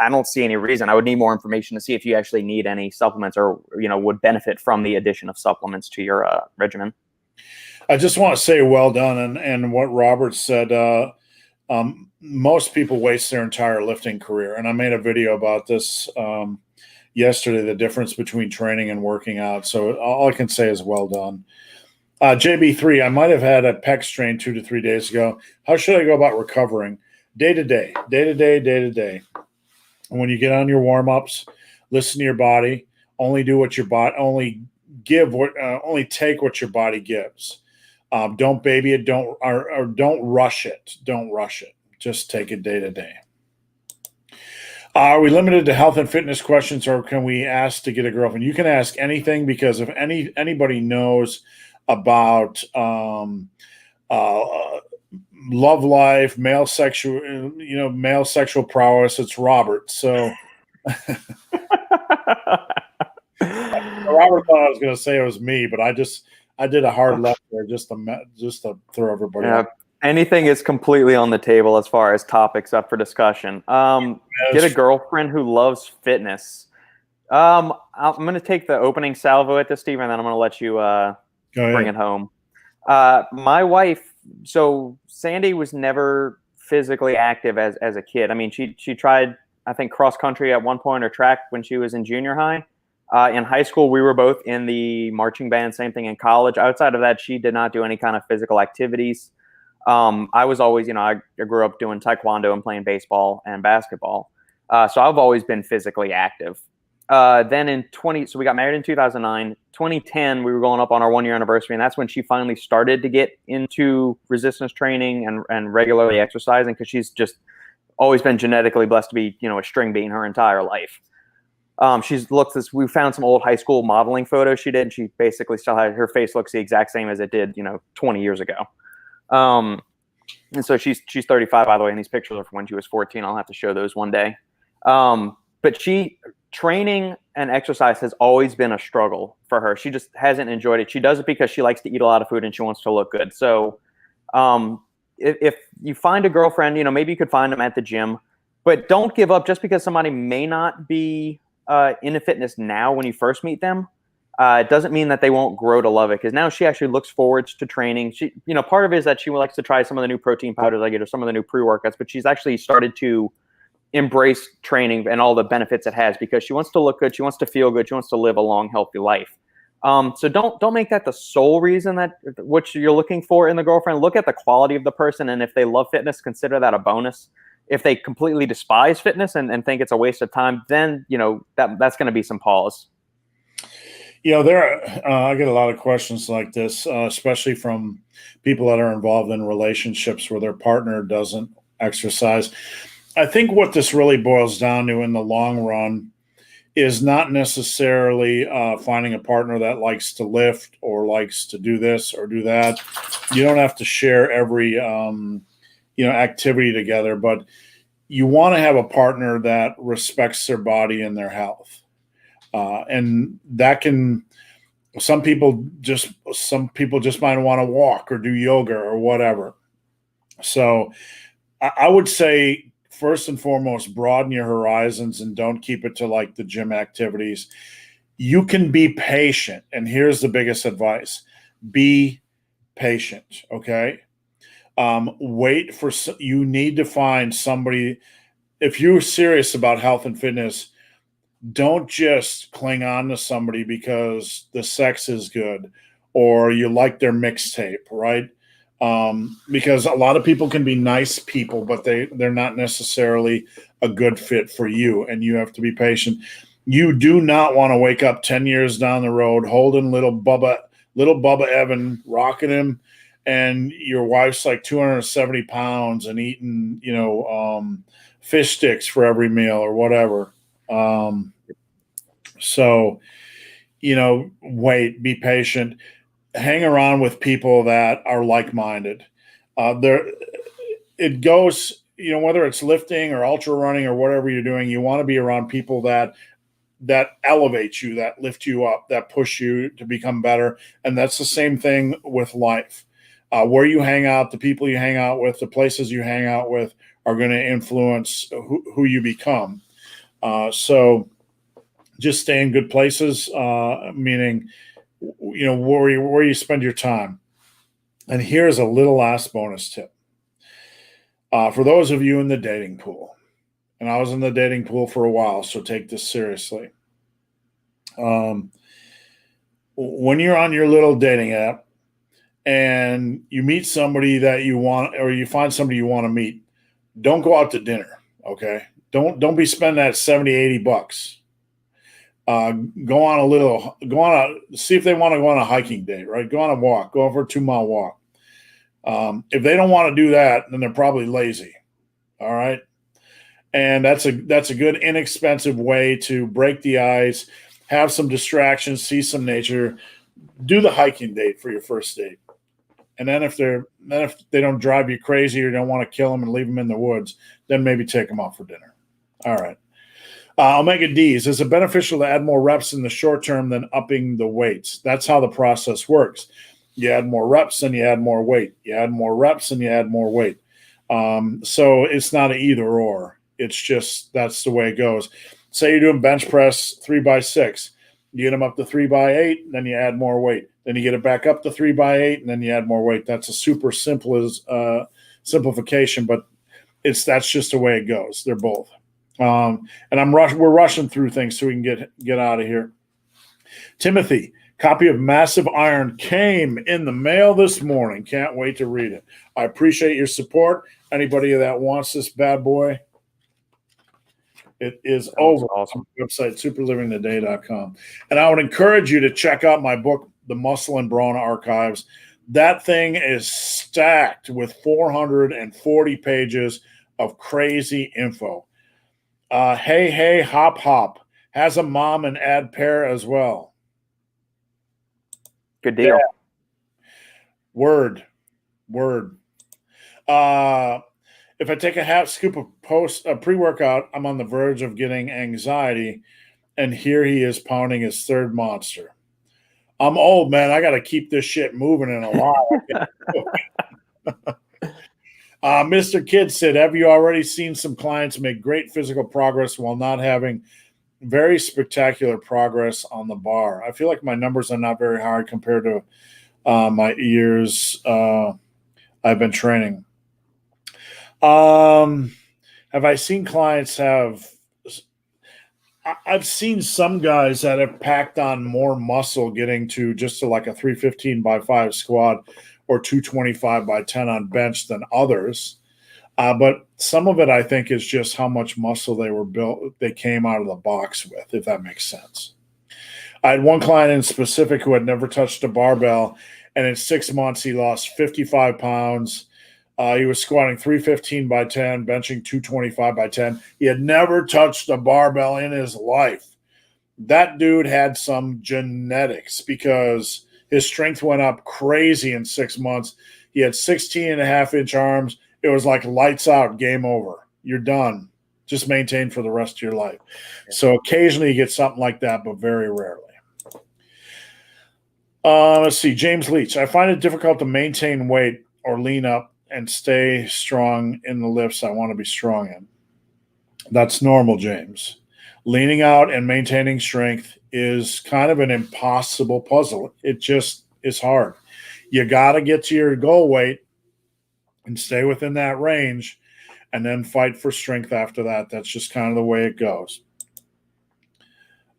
B: don't see any reason. I would need more information to see if you actually need any supplements, or would benefit from the addition of supplements to your regimen.
A: I just want to say well done, and what Robert said. Most people waste their entire lifting career, and I made a video about this yesterday. The difference between training and working out. So all I can say is well done. JB3, I might have had a pec strain 2 to 3 days ago. How should I go about recovering? Day to day. And when you get on your warm-ups, listen to your body. Only do what your body, only take what your body gives. Don't baby it. Don't rush it. Don't rush it. Just take it day to day. Are we limited to health and fitness questions, or can we ask to get a girlfriend? You can ask anything, because if anybody knows about love life, male sexual prowess, it's Robert. So Robert thought I was going to say it was me, but I did a hard left there just to throw everybody off.
B: Anything is completely on the table as far as topics up for discussion. Get a girlfriend who loves fitness. I'm going to take the opening salvo at this, Steve, and then I'm going to let you bring it home. My wife, so Sandy was never physically active as a kid. I mean, she tried, I think, cross country at one point, or track when she was in junior high. In high school, we were both in the marching band, same thing in college. Outside of that, she did not do any kind of physical activities. I was always, I grew up doing taekwondo and playing baseball and basketball. So I've always been physically active. Then so we got married in 2009. 2010, we were going up on our 1-year anniversary, and that's when she finally started to get into resistance training and regularly exercising, because she's just always been genetically blessed to be, a string bean her entire life. We found some old high school modeling photos she did, and she basically still had, her face looks the exact same as it did, 20 years ago. And so she's 35, by the way, and these pictures are from when she was 14. I'll have to show those one day. But training and exercise has always been a struggle for her. She just hasn't enjoyed it. She does it because she likes to eat a lot of food and she wants to look good. So if you find a girlfriend, maybe you could find them at the gym, but don't give up just because somebody may not be into fitness now when you first meet them. It doesn't mean that they won't grow to love it, because now she actually looks forward to training. She, part of it is that she likes to try some of the new protein powders I get, or some of the new pre-workouts, but she's actually started to embrace training and all the benefits it has, because she wants to look good, she wants to feel good, she wants to live a long, healthy life. So don't make that the sole reason that what you're looking for in the girlfriend. Look at the quality of the person, and if they love fitness, consider that a bonus. If they completely despise fitness and think it's a waste of time, then that's going to be some pause.
A: I get a lot of questions like this, especially from people that are involved in relationships where their partner doesn't exercise. I think what this really boils down to in the long run is not necessarily finding a partner that likes to lift or likes to do this or do that. You don't have to share every activity together, but you want to have a partner that respects their body and their health. And that can, some people just might want to walk or do yoga or whatever. So I would say, first and foremost, broaden your horizons and don't keep it to like the gym activities. You can be patient. And here's the biggest advice: be patient. Okay. You need to find somebody. If you're serious about health and fitness, don't just cling on to somebody because the sex is good or you like their mixtape, right? Because a lot of people can be nice people, but they're not necessarily a good fit for you, and you have to be patient. You do not want to wake up 10 years down the road holding little Bubba Evan, rocking him, and your wife's like 270 pounds and eating, fish sticks for every meal or whatever. So, wait, be patient, hang around with people that are like-minded. There, it goes, whether it's lifting or ultra running or whatever you're doing, you want to be around people that elevate you, that lift you up, that push you to become better. And that's the same thing with life. Where you hang out, the people you hang out with, the places you hang out with are going to influence who you become. So just stay in good places, meaning, where you spend your time. And here's a little last bonus tip. For those of you in the dating pool, and I was in the dating pool for a while, so take this seriously. When you're on your little dating app and you meet somebody that you want, or you find somebody you want to meet, don't go out to dinner. Okay. Don't be spending that 70, 80 bucks. See if they want to go on a hiking date, right? Go on a walk, go for a 2-mile walk. If they don't want to do that, then they're probably lazy. All right. And that's a good inexpensive way to break the ice, have some distractions, see some nature, do the hiking date for your first date. And then if they don't drive you crazy or don't want to kill them and leave them in the woods, then maybe take them out for dinner. All right. Omega Ds. Is it beneficial to add more reps in the short term than upping the weights? That's how the process works. You add more reps and you add more weight. You add more reps and you add more weight. So it's not an either or. It's just that's the way it goes. Say you're doing bench press 3x6. You get them up to 3x8, then you add more weight. Then you get it back up to 3x8, and then you add more weight. That's a super simplification, but that's just the way it goes. They're both. And we're rushing through things so we can get out of here. Timothy, copy of Massive Iron came in the mail this morning. Can't wait to read it. I appreciate your support. Anybody that wants this bad boy, it is over
B: awesome.
A: on the website, superlivingtoday.com. And I would encourage you to check out my book, The Muscle and Brawn Archives. That thing is stacked with 440 pages of crazy info. Hey, hop has a mom and ad pair as well.
B: Good deal.
A: Yeah. Word. If I take a half scoop of pre-workout, I'm on the verge of getting anxiety, and here he is pounding his third monster. I'm old, man. I got to keep this shit moving and alive. Mr. Kidd said, have you already seen some clients make great physical progress while not having very spectacular progress on the bar? I feel like my numbers are not very high compared to my years I've been training. Have I seen clients I've seen some guys that have packed on more muscle getting to just to like a 315x5 squat or 225x10 on bench than others. But some of it, I think, is just how much muscle they came out of the box with, if that makes sense. I had one client in specific who had never touched a barbell, and in 6 months, he lost 55 pounds. He was squatting 315x10, benching 225x10. He had never touched a barbell in his life. That dude had some genetics because his strength went up crazy in 6 months. He had 16.5-inch arms. It was like lights out, game over. You're done. Just maintain for the rest of your life. So occasionally you get something like that, but very rarely. Let's see. James Leach. I find it difficult to maintain weight or lean up and stay strong in the lifts I want to be strong in. That's normal, James. Leaning out and maintaining strength is kind of an impossible puzzle. It just is hard. You got to get to your goal weight and stay within that range and then fight for strength after that. That's just kind of the way it goes.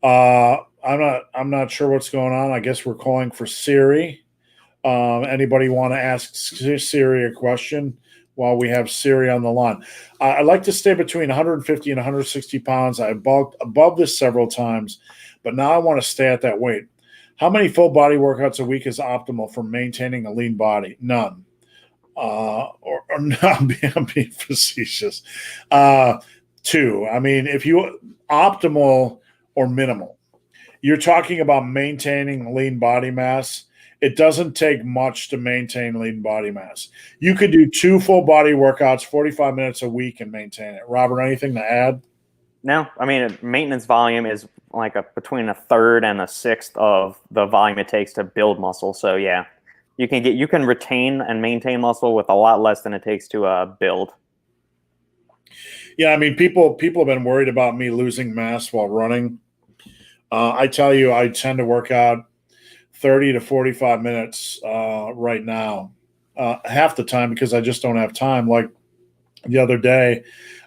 A: I'm not sure what's going on. I guess we're calling for Siri. Anybody want to ask Siri a question while we have Siri on the line? I like to stay between 150 and 160 pounds. I bulked above this several times, but now I want to stay at that weight. How many full body workouts a week is optimal for maintaining a lean body? None. Or no, I'm being facetious. 2. I mean, if you optimal or minimal, you're talking about maintaining lean body mass. It doesn't take much to maintain lean body mass. You could do 2 full body workouts, 45 minutes a week, and maintain it. Robert, anything to add?
B: No, I mean, maintenance volume is like between a third and a sixth of the volume it takes to build muscle. So yeah, you can retain and maintain muscle with a lot less than it takes to build.
A: Yeah, I mean, people have been worried about me losing mass while running. I tell you, I tend to work out 30 to 45 minutes right now, half the time, because I just don't have time. Like the other day,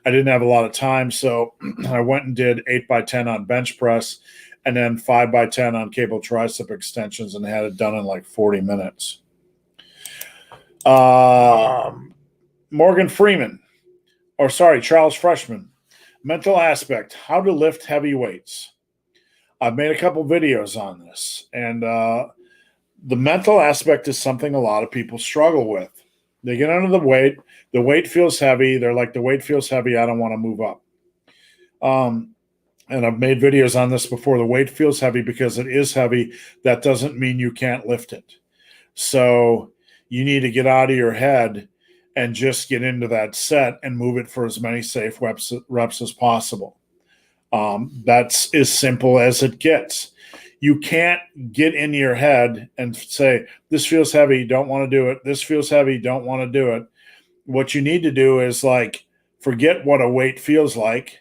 A: I didn't have a lot of time, so I went and did 8x10 on bench press and then 5x10 on cable tricep extensions and had it done in like 40 minutes. Morgan Freeman, Charles Freshman, mental aspect, how to lift heavy weights. I've made a couple videos on this, and the mental aspect is something a lot of people struggle with. They get under the weight feels heavy. They're like, the weight feels heavy, I don't want to move up. And I've made videos on this before. The weight feels heavy because it is heavy. That doesn't mean you can't lift it. So you need to get out of your head and just get into that set and move it for as many safe reps as possible. That's as simple as it gets. You can't get in your head and say, this feels heavy, don't want to do it. This feels heavy, don't want to do it. What you need to do is like forget what a weight feels like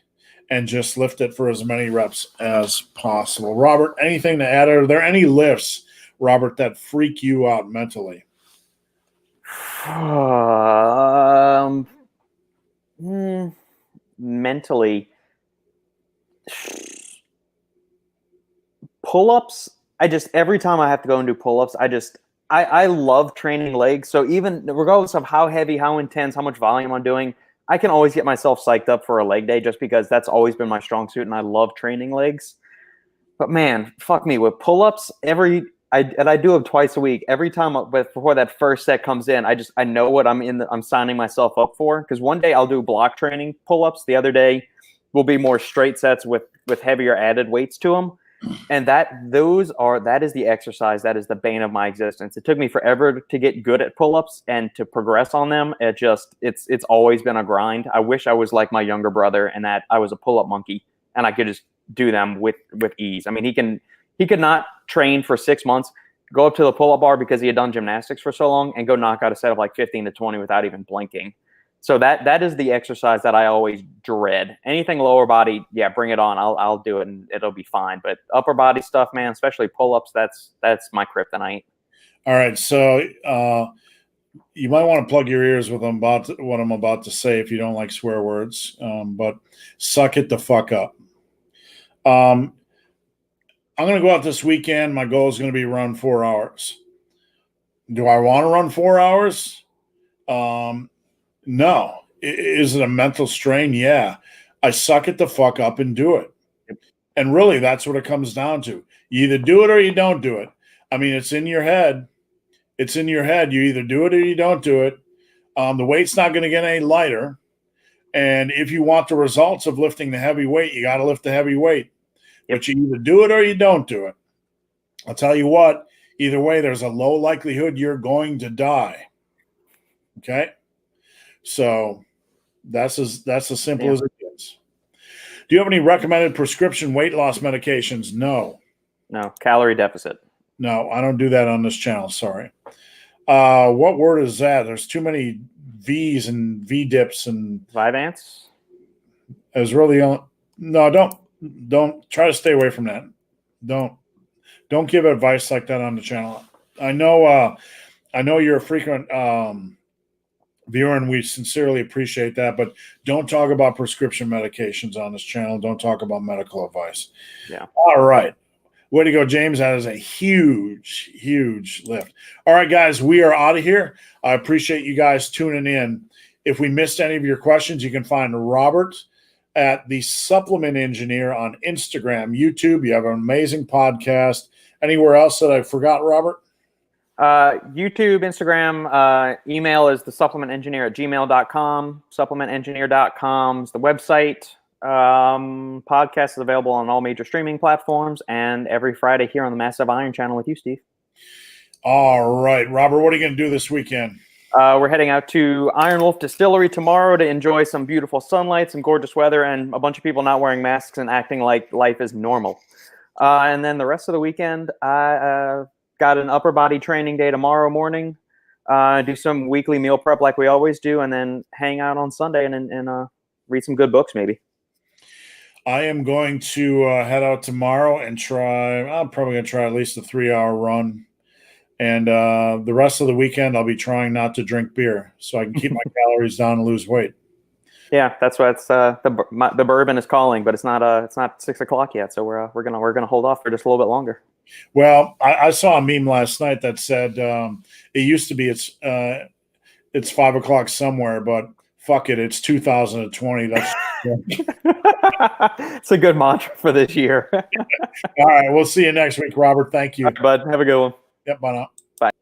A: and just lift it for as many reps as possible. Robert, anything to add? Are there any lifts, Robert, that freak you out mentally?
B: Mentally, pull-ups, every time I have to go and do pull-ups, I love training legs. So even regardless of how heavy, how intense, how much volume I'm doing, I can always get myself psyched up for a leg day just because that's always been my strong suit and I love training legs. But man, fuck me with pull-ups. I do them twice a week. Every time before that first set comes in, I know what I'm signing myself up for. Because one day I'll do block training pull-ups. The other day will be more straight sets with heavier added weights to them. And that is the exercise that is the bane of my existence. It took me forever to get good at pull-ups and to progress on them. It's always been a grind. I wish I was like my younger brother and that I was a pull-up monkey and I could just do them with ease. I mean, he could not train for 6 months, go up to the pull-up bar because he had done gymnastics for so long and go knock out a set of like 15 to 20 without even blinking. So that is the exercise that I always dread. Anything lower body, yeah, bring it on. I'll do it and it'll be fine. But upper body stuff, man, especially pull-ups, that's my kryptonite.
A: All right, so you might want to plug your ears with what I'm about to say if you don't like swear words. But suck it the fuck up. I'm going to go out this weekend. My goal is going to be run 4 hours. Do I want to run 4 hours? No. Is it a mental strain? Yeah. I suck it the fuck up and do it. And really, that's what it comes down to. You either do it or you don't do it. I mean, it's in your head. It's in your head. You either do it or you don't do it. The weight's not going to get any lighter. And if you want the results of lifting the heavy weight, you got to lift the heavy weight. Yep. But you either do it or you don't do it. I'll tell you what, either way, there's a low likelihood you're going to die. Okay? So that's as simple as it gets. Do you have any recommended prescription weight loss medications? No.
B: No. Calorie deficit.
A: No, I don't do that on this channel. Sorry. What word is that? There's too many V's and V dips and
B: Vyvanse?
A: There's really no, don't try to stay away from that. Don't give advice like that on the channel. I know you're a frequent viewer and we sincerely appreciate that, but don't talk about prescription medications on this channel. Don't talk about medical advice.
B: Yeah.
A: All right. Way to go, James. That is a huge, huge lift. All right, guys, we are out of here. I appreciate you guys tuning in. If we missed any of your questions, you can find Robert at the Supplement Engineer on Instagram, YouTube. You have an amazing podcast. Anywhere else that I forgot, Robert?
B: YouTube, Instagram, email is the supplementengineer@gmail.com. Supplementengineer.com is the website. Podcast is available on all major streaming platforms and every Friday here on the Massive Iron channel with you, Steve.
A: All right, Robert, what are you going to do this weekend?
B: We're heading out to Iron Wolf Distillery tomorrow to enjoy some beautiful sunlight, some gorgeous weather, and a bunch of people not wearing masks and acting like life is normal. And then the rest of the weekend, I got an upper body training day tomorrow morning, do some weekly meal prep like we always do, and then hang out on Sunday and read some good books maybe.
A: I am going to head out tomorrow and I'm probably going to try at least a 3-hour run. And the rest of the weekend, I'll be trying not to drink beer so I can keep my calories down and lose weight.
B: Yeah, that's why it's the bourbon is calling, but it's not 6 o'clock yet, so we're gonna hold off for just a little bit longer.
A: Well, I saw a meme last night that said it used to be it's 5 o'clock somewhere, but fuck it, it's 2020. That's
B: it's a good mantra for this year.
A: All right, we'll see you next week, Robert. Thank you.
B: All right, bud. Have a good one.
A: Yep, bye now.
B: Bye.